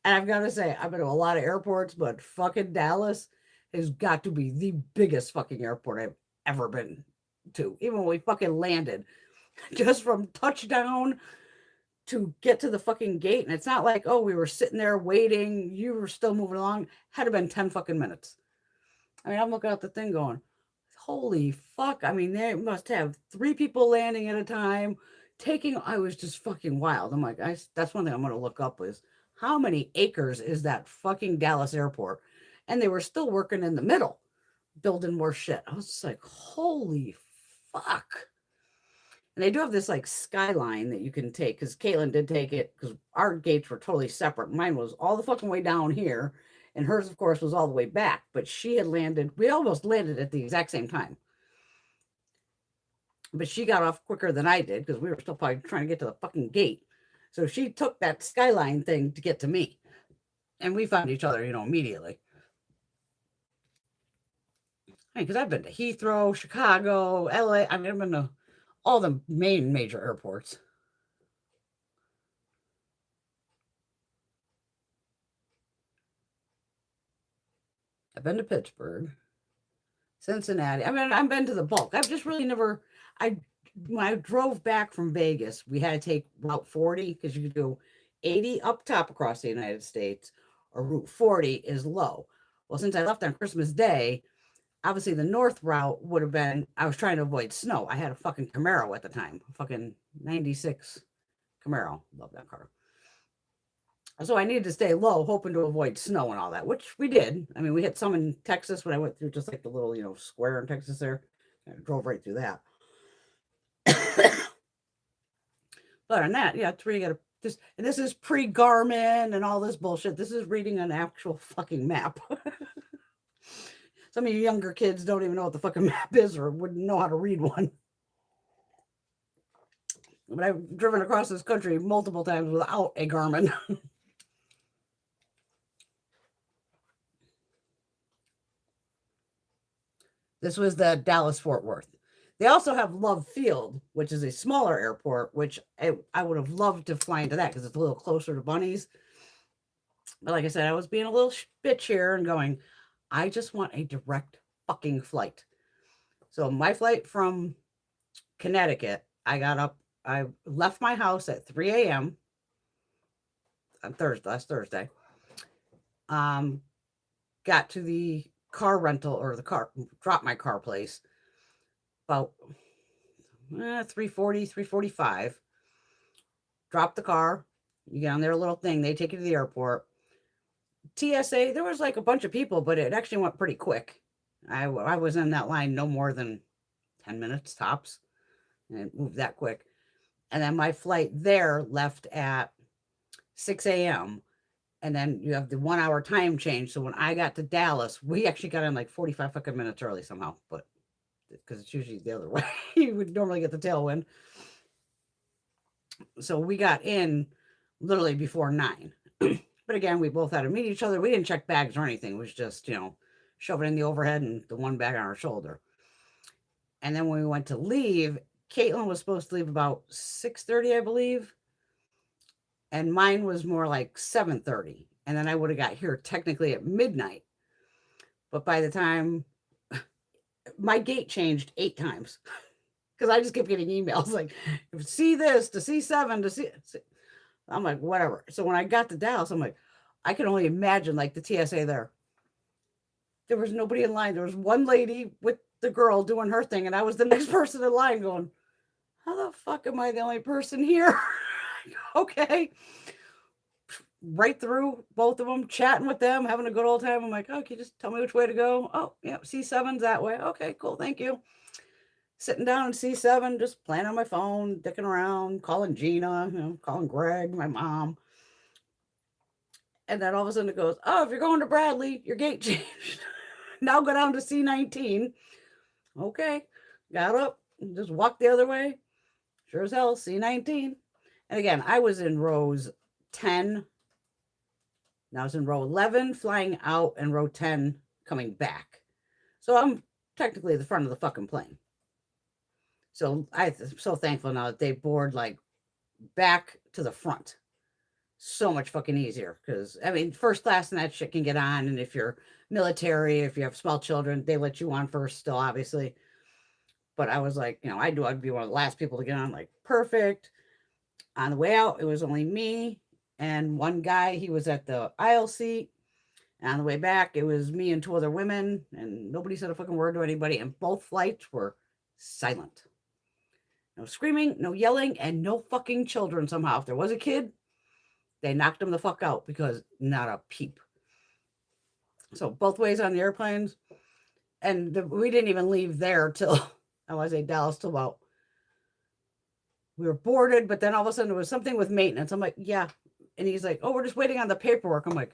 And I've got to say, I've been to a lot of airports, but fucking Dallas has got to be the biggest fucking airport I've ever been to. Even when we fucking landed, just from touchdown to get to the fucking gate. And it's not like, oh, we were sitting there waiting. You were still moving along. Had to been 10 fucking minutes. I mean, I'm looking at the thing going, holy fuck. I mean, they must have 3 people landing at a time. I was just fucking wild. I'm like, that's one thing I'm going to look up is how many acres is that fucking Dallas airport? And they were still working in the middle, building more shit. I was just like, holy fuck. And they do have this like skyline that you can take because Caitlin did take it because our gates were totally separate. Mine was all the fucking way down here, and hers, of course, was all the way back. But she had landed, we almost landed at the exact same time. But she got off quicker than I did because we were still probably trying to get to the fucking gate. So she took that skyline thing to get to me. And we found each other, immediately. because I've been to Heathrow, Chicago, LA. I mean, I've been to all the main major airports. I've been to Pittsburgh, Cincinnati. I mean, I've been to the bulk. I've just really never. I When I drove back from Vegas, we had to take Route 40 because you could go 80 up top across the United States, or Route 40 is low. Well, since I left on Christmas Day, obviously the north route would have been. I was trying to avoid snow. I had a fucking Camaro at the time, a fucking '96 Camaro. Love that car. So I needed to stay low, hoping to avoid snow and all that, which we did. I mean, we had some in Texas when I went through just like the little, square in Texas there. I drove right through that. But on that, yeah, it's where you got to this, and this is pre-Garmin and all this bullshit. This is reading an actual fucking map. Some of you younger kids don't even know what the fucking map is or wouldn't know how to read one. But I've driven across this country multiple times without a Garmin. This was the Dallas Fort Worth. They also have Love Field, which is a smaller airport, which I would have loved to fly into that because it's a little closer to Bunnies. But like I said, I was being a little bitch here and going, I just want a direct fucking flight. So my flight from Connecticut, I left my house at 3 a.m. on last Thursday. Got to the car rental or drop my car place about 3:40, 3:45. Drop the car. You get on their little thing. They take you to the airport. TSA, there was like a bunch of people, but it actually went pretty quick. I was in that line no more than 10 minutes tops, and it moved that quick. And then my flight there left at 6 a.m. And then you have the 1 hour time change. So when I got to Dallas, we actually got in like 45 fucking minutes early somehow, but because it's usually the other way. You would normally get the tailwind. So we got in literally before 9. But again, we both had to meet each other. We didn't check bags or anything. It was just, shove it in the overhead and the one bag on our shoulder. And then when we went to leave, Caitlin was supposed to leave about 6:30, I believe. And mine was more like 7:30. And then I would have got here technically at midnight. But by the time my gate changed 8 times, because I just kept getting emails like, see this to C7 to see. I'm like, whatever. So when I got to Dallas, I'm like, I can only imagine like the TSA there. There was nobody in line. There was one lady with the girl doing her thing, and I was the next person in line going, how the fuck am I the only person here? Okay. Right through both of them, chatting with them, having a good old time. I'm like, okay, just tell me which way to go. Oh, yeah, C7's that way. Okay, cool. Thank you. Sitting down in C7, just playing on my phone, dicking around, calling Gina, calling Greg, my mom. And then all of a sudden it goes, oh, if you're going to Bradley, your gate changed. Now go down to C19. Okay. Got up and just walked the other way. Sure as hell, C19. And again, I was in rows 10. Now I was in row 11 flying out and row 10 coming back. So I'm technically the front of the fucking plane. So I'm so thankful now that they board like back to the front. So much fucking easier because, I mean, first class and that shit can get on. And if you're military, if you have small children, they let you on first still, obviously. But I was like, I'd be one of the last people to get on, like, perfect. On the way out, it was only me and one guy. He was at the aisle seat. And on the way back, it was me and 2 other women, and nobody said a fucking word to anybody. And both flights were silent. No screaming, no yelling, and no fucking children somehow. If there was a kid, they knocked them the fuck out because not a peep. So both ways on the airplanes. And we didn't even leave there till, I want to say Dallas, till about, we were boarded, but then all of a sudden there was something with maintenance. I'm like, yeah. And he's like, oh, we're just waiting on the paperwork. I'm like,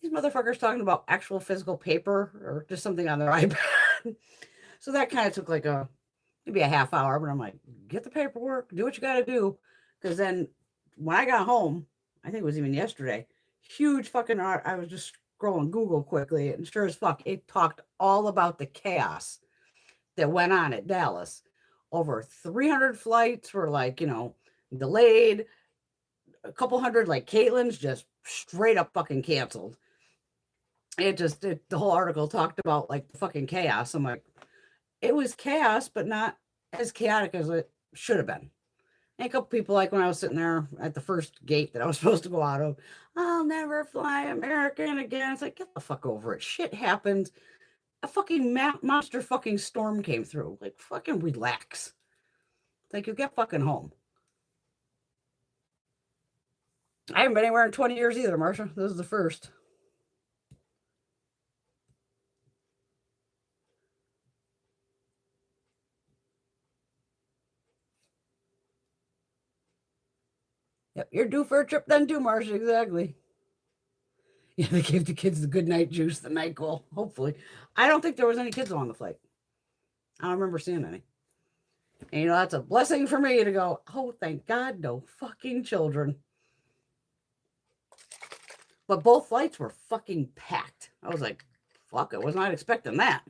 these motherfuckers talking about actual physical paper or just something on their iPad. So that kind of took like maybe a half hour, but I'm like, get the paperwork, do what you got to do. Because then when I got home, I think it was even yesterday, huge fucking, I was just scrolling Google quickly, and sure as fuck, it talked all about the chaos that went on at Dallas. Over 300 flights were like, delayed. A couple hundred, like Caitlin's, just straight up fucking canceled. The whole article talked about like the fucking chaos. I'm like, it was chaos, but not as chaotic as it should have been. And a couple people, like when I was sitting there at the first gate that I was supposed to go out of, I'll never fly American again. It's like, get the fuck over it. Shit happens. A fucking monster fucking storm came through. Like, fucking relax. Like, you get fucking home. I haven't been anywhere in 20 years either, Marsha. This is the first. Yep, you're due for a trip then too, Marsha. Exactly. Yeah, they gave the kids the good night juice, the NyQuil, hopefully. I don't think there was any kids on the flight. I don't remember seeing any. And that's a blessing for me to go, oh, thank God, no fucking children. But both flights were fucking packed. I was like, fuck, I was not expecting that.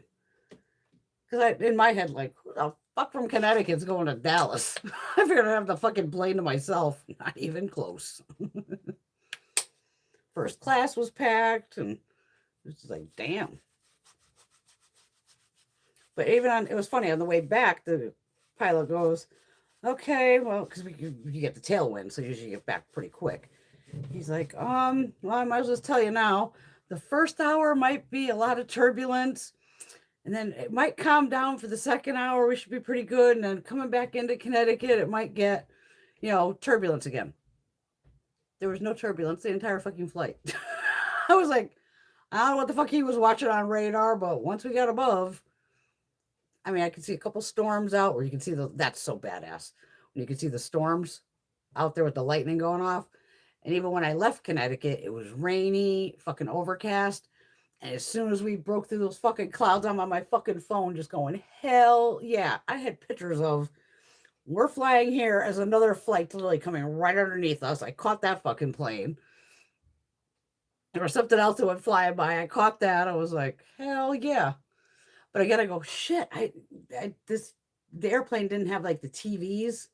Because in my head, like, who the fuck from Connecticut's going to Dallas? I figured I'd have the fucking plane to myself. Not even close. First class was packed, and it's like, damn. But it was funny, on the way back, the pilot goes, okay, well, because you get the tailwind, so usually you get back pretty quick. He's like, well, I might as well just tell you now, the first hour might be a lot of turbulence, and then it might calm down for the second hour. We should be pretty good. And then coming back into Connecticut, it might get, turbulence again. There was no turbulence the entire fucking flight. I was like, I don't know what the fuck he was watching on radar, but once we got above, I mean, I could see a couple storms out where you can see that's so badass. When you can see the storms out there with the lightning going off. And even when I left Connecticut, it was rainy, fucking overcast. And as soon as we broke through those fucking clouds, I'm on my fucking phone just going, hell yeah. I had pictures of, we're flying here as another flight literally coming right underneath us. I caught that fucking plane. There was something else that went flying by. I caught that. I was like, hell yeah. But again, I go, shit, the airplane didn't have like the TVs.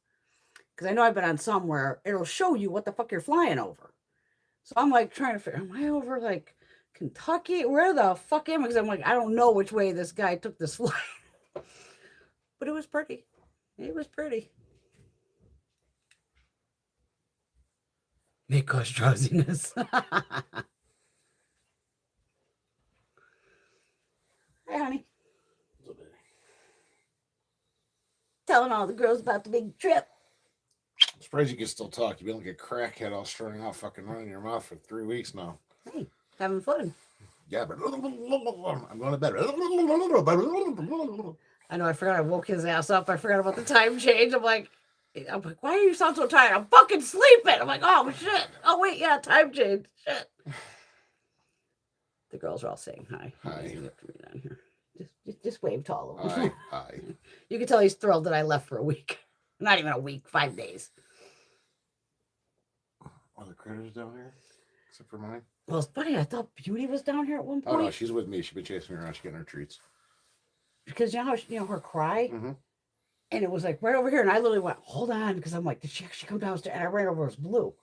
Because I know I've been on some where it'll show you what the fuck you're flying over. So I'm like trying to figure, am I over like Kentucky? Where the fuck am I? Because I'm like, I don't know which way this guy took this flight. But it was pretty. It was pretty. May cause drowsiness. Hey, honey. Telling all the girls about the big trip. I'm surprised you can still talk. You've been like a crackhead all starting out fucking running your mouth for 3 weeks now. Hey, having fun. Yeah, but I'm going to bed. I know, I forgot I woke his ass up. I forgot about the time change. I'm like, why do you sound so tired? I'm fucking sleeping. I'm like, oh, shit. Oh, wait, yeah, time change. Shit. The girls are all saying hi. Hi. Down here. Just wave to all of them. Hi. You can tell he's thrilled that I left for a week. Not even a week, 5 days. Are the critters down here? Except for mine? Well, it's funny. I thought Beauty was down here at one point. Oh, no, she's with me. She's been chasing me around. She's getting her treats. Because you know how, her cry? Mm-hmm. And it was like right over here. And I literally went, hold on. Because I'm like, did she actually come downstairs? And I ran over, it was Blue.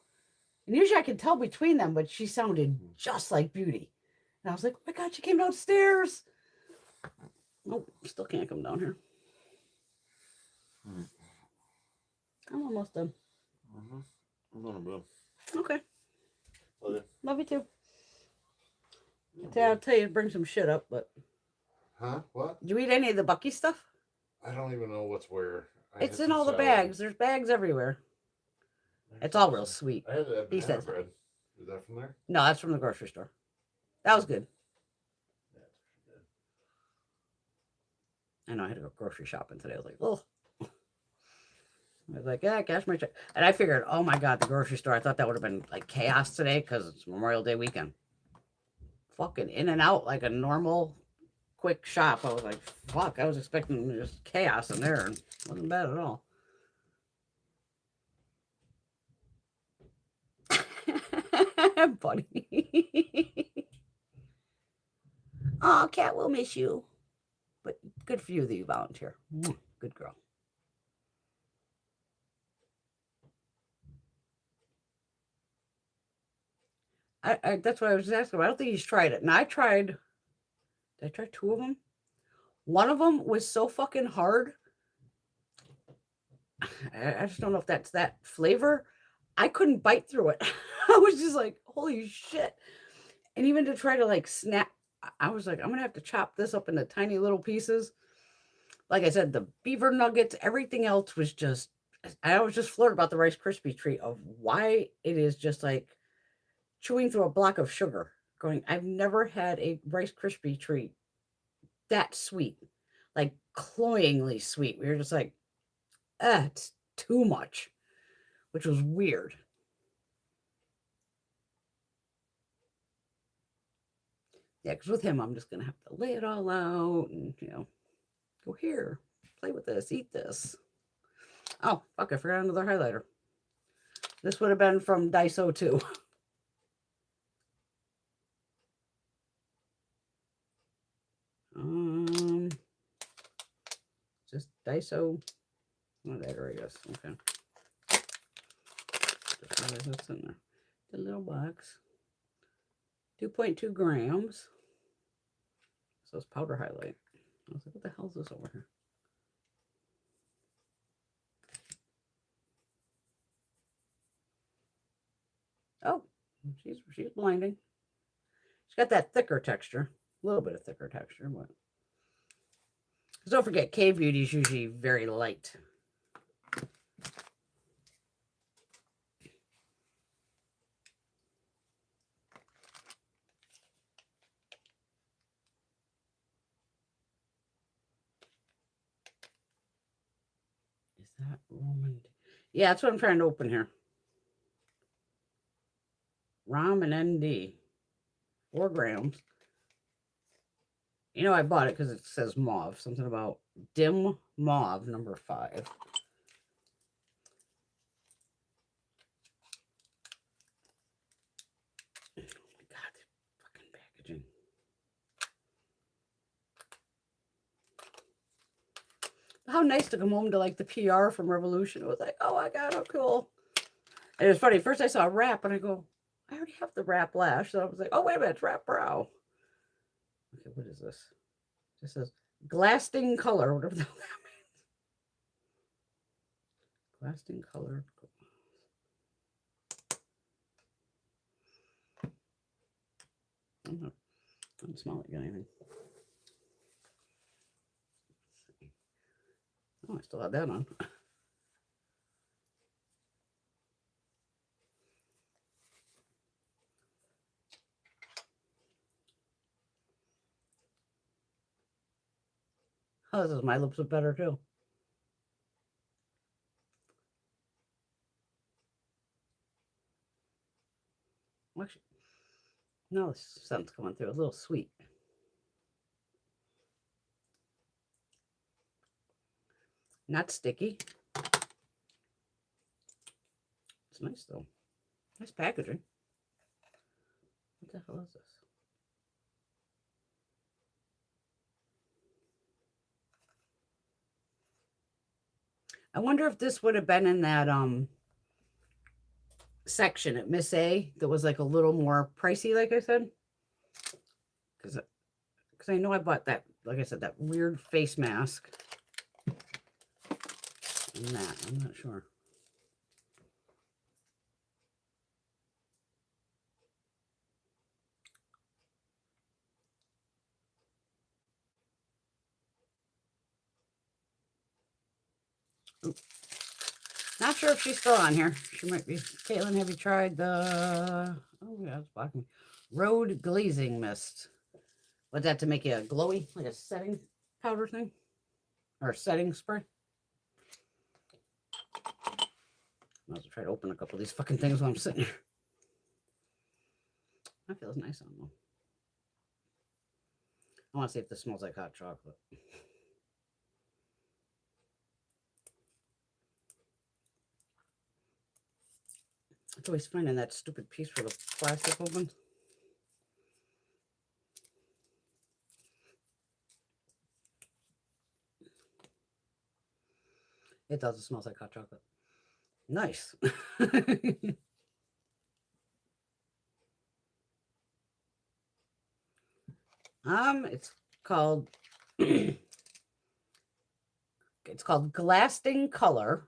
And usually I can tell between them, but she sounded just like Beauty. And I was like, oh my God, she came downstairs. Nope, still can't come down here. I'm almost done. Mm-hmm. I'm going to bed. Okay. Love you. Love you too. I'll tell you to bring some shit up, but. Huh? What? Did you eat any of the Buc-ees stuff? I don't even know what's where. It's in all the bags. There's bags everywhere. It's all real sweet. I had that banana bread. Is that from there? No, that's from the grocery store. That was good. I know I had to go grocery shopping today. I was like, oh. I was like, yeah, cash my check. And I figured, oh my God, the grocery store. I thought that would have been like chaos today because it's Memorial Day weekend. Fucking in and out like a normal quick shop. I was like, fuck, I was expecting just chaos in there. And it wasn't bad at all. Buddy. Oh, Cat, we'll miss you. But good for you that you volunteer. Good girl. That's what I was asking. I don't think he's tried it. And I tried. Did I try 2 of them? One of them was so fucking hard. I just don't know if that's that flavor. I couldn't bite through it. I was just like, holy shit. And even to try to like snap, I was like, I'm going to have to chop this up into tiny little pieces. Like I said, the beaver nuggets, everything else was just, I was just floored about the Rice Krispie treat of why it is just like chewing through a block of sugar. Going, I've never had a Rice Krispie treat that sweet, like cloyingly sweet. We were just like, it's too much, which was weird. Yeah, because with him, I'm just going to have to lay it all out and, go here, play with this, eat this. Oh, fuck, I forgot another highlighter. This would have been from Daiso too. Just Daiso. Oh, there I guess. Okay. What's in there? The little box. 2.2 grams. So it's powder highlight. I was like, what the hell is this over here? Oh, she's blinding. She's got that thicker texture. A little bit of thicker texture, but don't forget, K Beauty is usually very light. Is that Roman? Yeah, that's what I'm trying to open here. Ramen ND. 4 grams. I bought it because it says mauve. Something about dim mauve, number 5. Oh my God, the fucking packaging. How nice to come home to like the PR from Revolution. It was like, oh my God, how cool. And it was funny. First I saw Wrap and I go, I already have the Wrap Lash. So I was like, oh, wait a minute, it's Wrap Brow. Okay, what is this? It says Glasting Color, whatever the hell that means. Glasting Color. I don't smell like anything. Oh, I still have that on. Oh, this is my lips are better too. Actually, no, the scent's coming through. A little sweet. Not sticky. It's nice though. Nice packaging. What the hell is this? I wonder if this would have been in that section at Miss A that was like a little more pricey, like I said. Because I know I bought that, like I said, that weird face mask. And that, I'm not sure. Ooh. Not sure if she's still on here. She might be. Caitlin, have you tried the, oh yeah, it's blocking. Road Glazing Mist. What's that, to make you glowy, like a setting powder thing? Or setting spray? I'll have to try to open a couple of these fucking things while I'm sitting here. That feels nice on them. I want to see if this smells like hot chocolate. It's always finding that stupid piece for the plastic open. It does. It smells like hot chocolate. Nice. It's called it's called Glasting Color.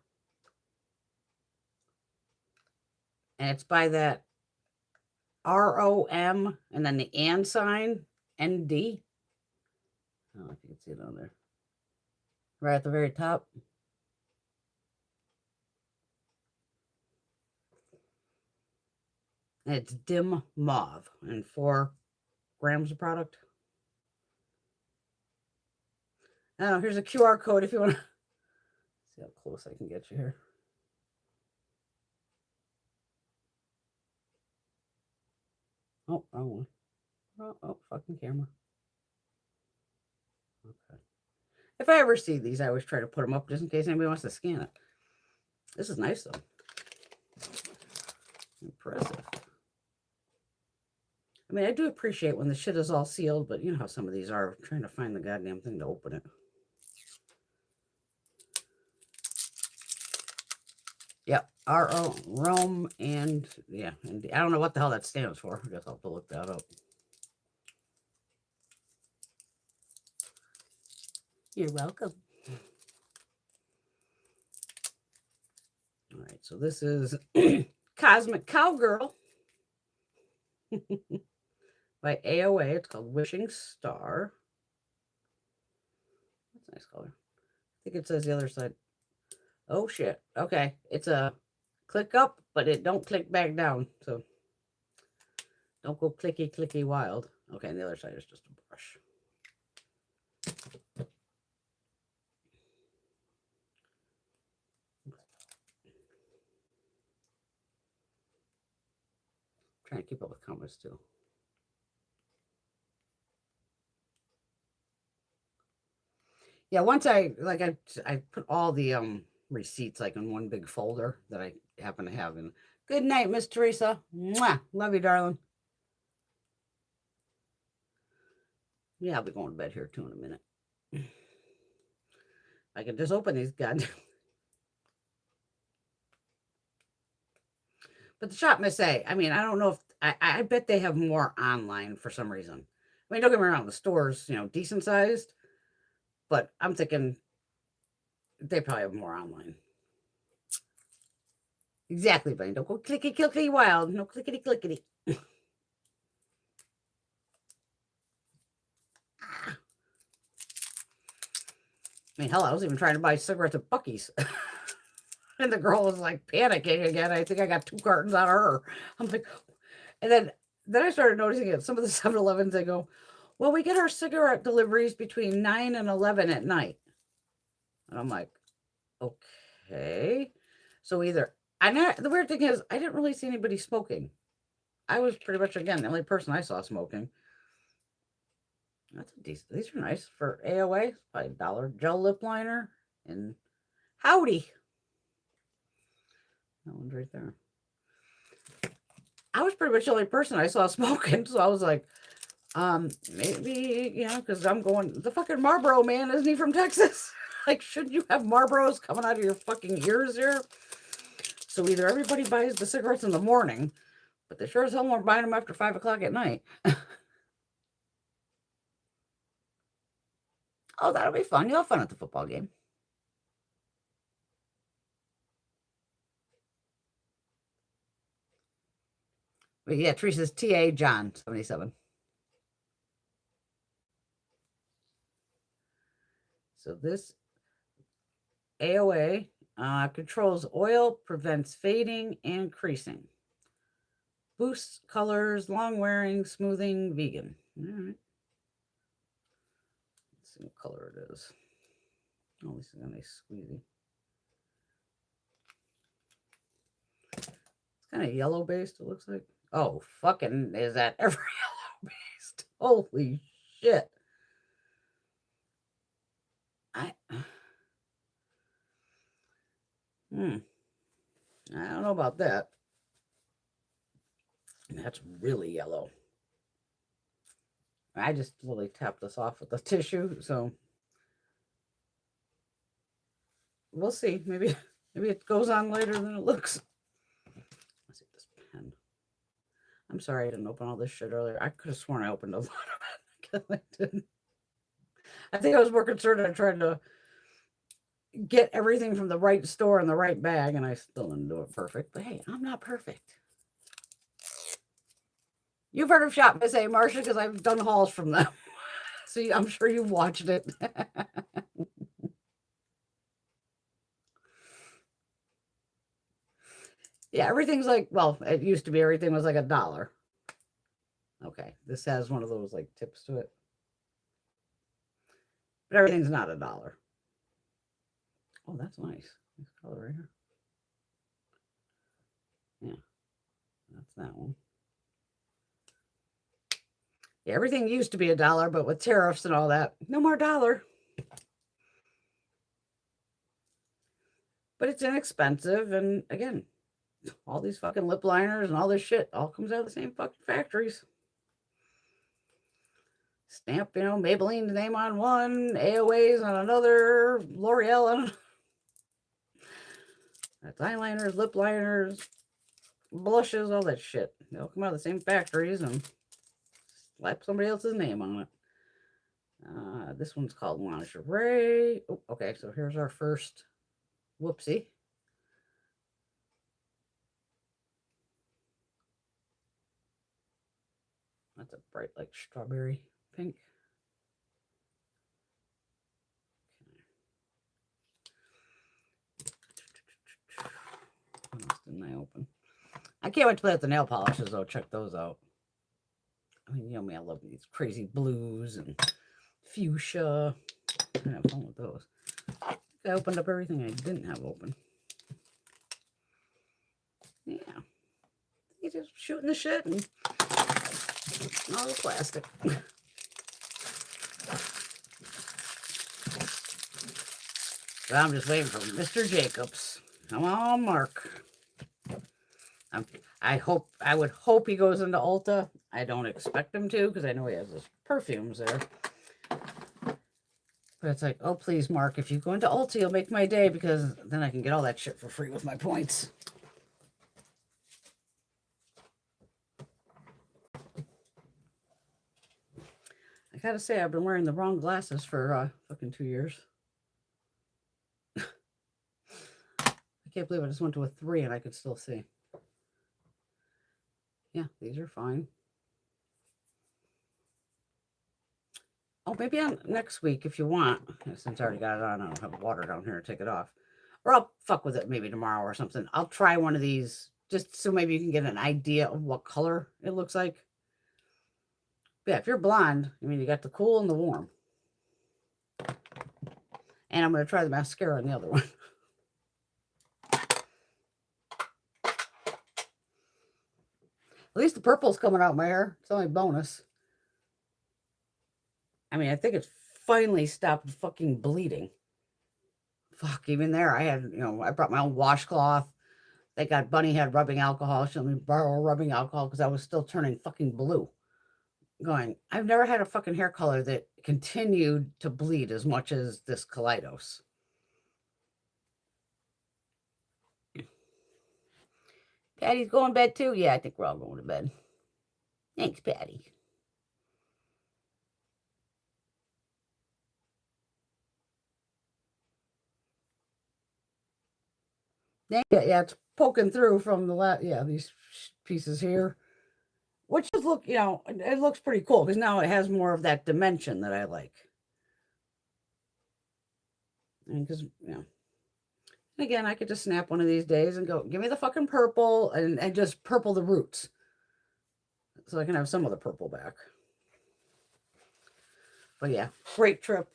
And it's by that ROM and then the and sign, ND. I don't know if you can see it on there. Right at the very top. And it's dim mauve and 4 grams of product. Oh, here's a QR code if you want to see how close I can get you here. Oh, wrong one. Oh, fucking camera. Okay. If I ever see these, I always try to put them up just in case anybody wants to scan it. This is nice, though. Impressive. I mean, I do appreciate when the shit is all sealed, but you know how some of these are. I'm trying to find the goddamn thing to open it. Yep, RO, Rome, and yeah, and I don't know what the hell that stands for. I guess I'll have to look that up. You're welcome. All right, so this is Cosmic Cowgirl by AOA. It's called Wishing Star. That's a nice color. I think it says the other side. Oh, shit. Okay, it's a click up, but it don't click back down. So don't go clicky, clicky wild. Okay, and the other side is just a brush. Trying to keep up with comments too. Yeah, once I put all the receipts like in one big folder that I happen to have in. Good night, Miss Teresa. Mwah. Love you, darling. Yeah, I'll be going to bed here too in a minute. I can just open these goddamn. But the shop Miss A, I mean, I don't know if I bet they have more online for some reason. I mean, don't get me wrong, the store's, you know, decent sized, but I'm thinking they probably have more online. Exactly, Blaine. Don't go clicky clicky wild. No clickety clickety. I mean, hell, I was even trying to buy cigarettes at Buc-ees. And the girl was like panicking again. I think I got 2 cartons out of her. I'm like, and then I started noticing it. Some of the 7-Elevens, they go, well, we get our cigarette deliveries between 9 and 11 at night. And I'm like, okay. So either, the weird thing is, I didn't really see anybody smoking. I was pretty much, again, the only person I saw smoking. That's a decent. These are nice for AOA. Probably $1 gel lip liner and howdy. That one's right there. I was pretty much the only person I saw smoking, so I was like, maybe, you know, because I'm going, the fucking Marlboro man, isn't he from Texas? Like, shouldn't you have Marlboros coming out of your fucking ears here? So either everybody buys the cigarettes in the morning, but they sure as hell weren't buying them after 5 o'clock at night. Oh, that'll be fun. You'll have fun at the football game. But yeah, Teresa's TA John 77. So this AOA controls oil, prevents fading and creasing. Boosts colors, long wearing, smoothing, vegan. All right. Let's see what color it is. Oh, this is a nice squeezy. It's kind of yellow based, it looks like. Oh, fucking, is that ever yellow based? Holy shit. I don't know about that. That's really yellow. I just literally tapped this off with the tissue, so we'll see. Maybe it goes on later than it looks. Let's see this pen. I'm sorry I didn't open all this shit earlier. I could have sworn I opened a lot of it. I didn't. I think I was more concerned I tried to get everything from the right store in the right bag, and I still didn't do it perfect. But hey, I'm not perfect. You've heard of Shop Miss A, Marcia, because I've done hauls from them. So I'm sure you've watched it. Yeah, everything's like, well, it used to be everything was like $1. Okay, this has one of those like tips to it. But everything's not $1. Oh, that's nice. Nice color right here. Yeah, that's that one. Yeah, everything used to be $1, but with tariffs and all that, no more $1. But it's inexpensive, and again, all these fucking lip liners and all this shit all comes out of the same fucking factories. Stamp, Maybelline's name on one, AOA's on another, L'Oreal on another. That's eyeliners, lip liners, blushes, all that shit. They all come out of the same factories and slap somebody else's name on it. This one's called Lingerie. Oh, okay, so here's our first whoopsie. That's a bright, like strawberry pink. What else didn't I open? I can't wait to play with the nail polishes, though. Check those out. I mean, you know me, I love these crazy blues and fuchsia. I have fun with those. I opened up everything I didn't have open. Yeah. You just shooting the shit and all the plastic. So I'm just waiting for Mr. Jacobs. Come on, Mark. I would hope he goes into Ulta. I don't expect him to because I know he has his perfumes there. But it's like, oh, please, Mark, if you go into Ulta, you'll make my day because then I can get all that shit for free with my points. I gotta say, I've been wearing the wrong glasses for fucking 2 years. I can't believe I just went to a 3 and I could still see. Yeah, these are fine. Oh, maybe on next week if you want. Since I already got it on, I don't have water down here to take it off. Or I'll fuck with it maybe tomorrow or something. I'll try one of these just so maybe you can get an idea of what color it looks like. But yeah, if you're blonde, I mean, you got the cool and the warm. And I'm going to try the mascara on the other one. At least the purple's coming out my hair. It's only bonus. I mean, I think it's finally stopped fucking bleeding. Fuck, even there, I had, I brought my own washcloth. They got Bunny had rubbing alcohol. She let me borrow rubbing alcohol because I was still turning fucking blue. Going, I've never had a fucking hair color that continued to bleed as much as this Kaleidos. Patty's going to bed too? Yeah, I think we're all going to bed. Thanks, Patty. Yeah, it's poking through from the these pieces here. Which just look, it looks pretty cool because now it has more of that dimension that I like. And because, and again, I could just snap one of these days and go, give me the fucking purple and just purple the roots. So I can have some of the purple back. But yeah, great trip.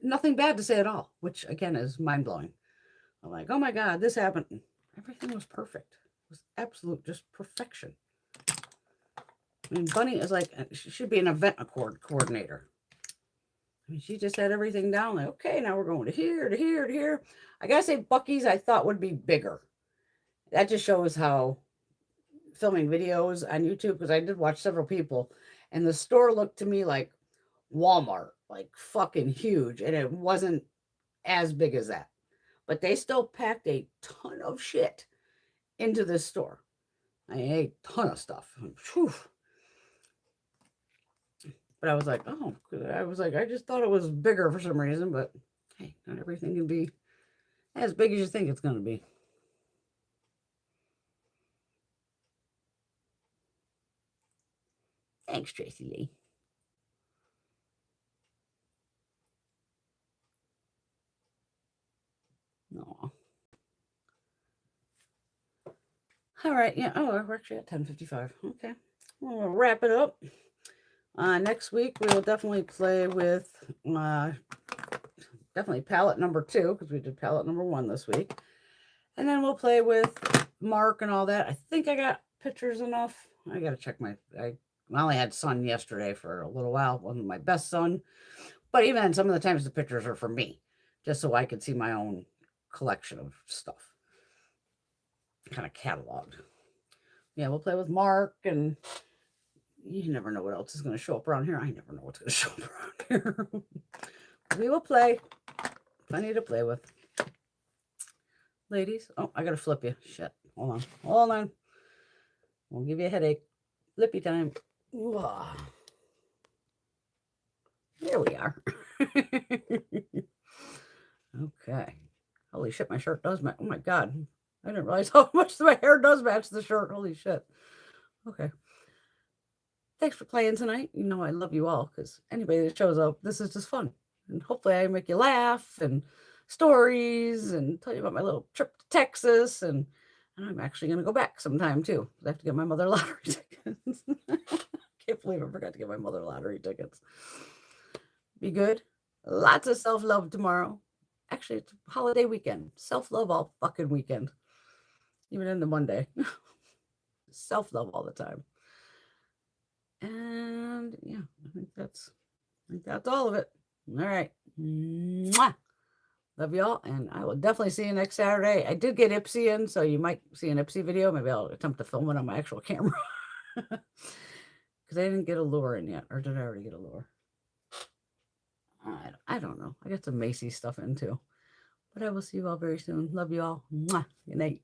Nothing bad to say at all, which again is mind-blowing. I'm like, oh my God, this happened. Everything was perfect. It was absolute just perfection. I mean, Bunny is like, she should be an event coordinator. I mean, she just had everything down. Like, okay, now we're going to here, to here, to here. I gotta say, Buc-ees I thought would be bigger. That just shows how filming videos on YouTube, because I did watch several people, and the store looked to me like Walmart, like fucking huge, and it wasn't as big as that. But they still packed a ton of shit into this store. I mean, a ton of stuff. Whew. But I was like, oh, I just thought it was bigger for some reason. But hey, not everything can be as big as you think it's going to be. Thanks, Tracy Lee. No. All right. Yeah. Oh, we're actually at 10:55. Okay. We'll wrap it up. Next week, we will definitely play with definitely palette number 2, because we did palette number 1 this week. And then we'll play with Mark and all that. I think I got pictures enough. I got to check I only had sun yesterday for a little while. It wasn't my best sun. But even then, some of the times the pictures are for me, just so I could see my own collection of stuff. Kind of cataloged. Yeah, we'll play with Mark, and you never know what else is going to show up around here. I never know what's going to show up around here. We will play. Plenty to play with. Ladies. Oh, I got to flip you. Shit. Hold on. Hold on. We'll give you a headache. Flippy time. Ooh. There we are. Okay. Holy shit, my shirt does match. Oh my God. I didn't realize how much my hair does match the shirt. Holy shit. Okay. Thanks for playing tonight. You know I love you all, because anybody that shows up, this is just fun. And hopefully I make you laugh, and stories, and tell you about my little trip to Texas. And I'm actually going to go back sometime too. I have to get my mother lottery tickets. Can't believe I forgot to get my mother lottery tickets. Be good. Lots of self-love tomorrow. Actually, it's a holiday weekend. Self-love all fucking weekend. Even in the Monday. Self-love all the time. And yeah, I think that's all of it. All right. Mwah. Love y'all. And I will definitely see you next Saturday. I did get Ipsy in, so you might see an Ipsy video. Maybe I'll attempt to film it on my actual camera. Because I didn't get a lure in yet. Or did I already get a lure? I don't know. I got some Macy stuff in too. But I will see you all very soon. Love you all. Mwah. Good night.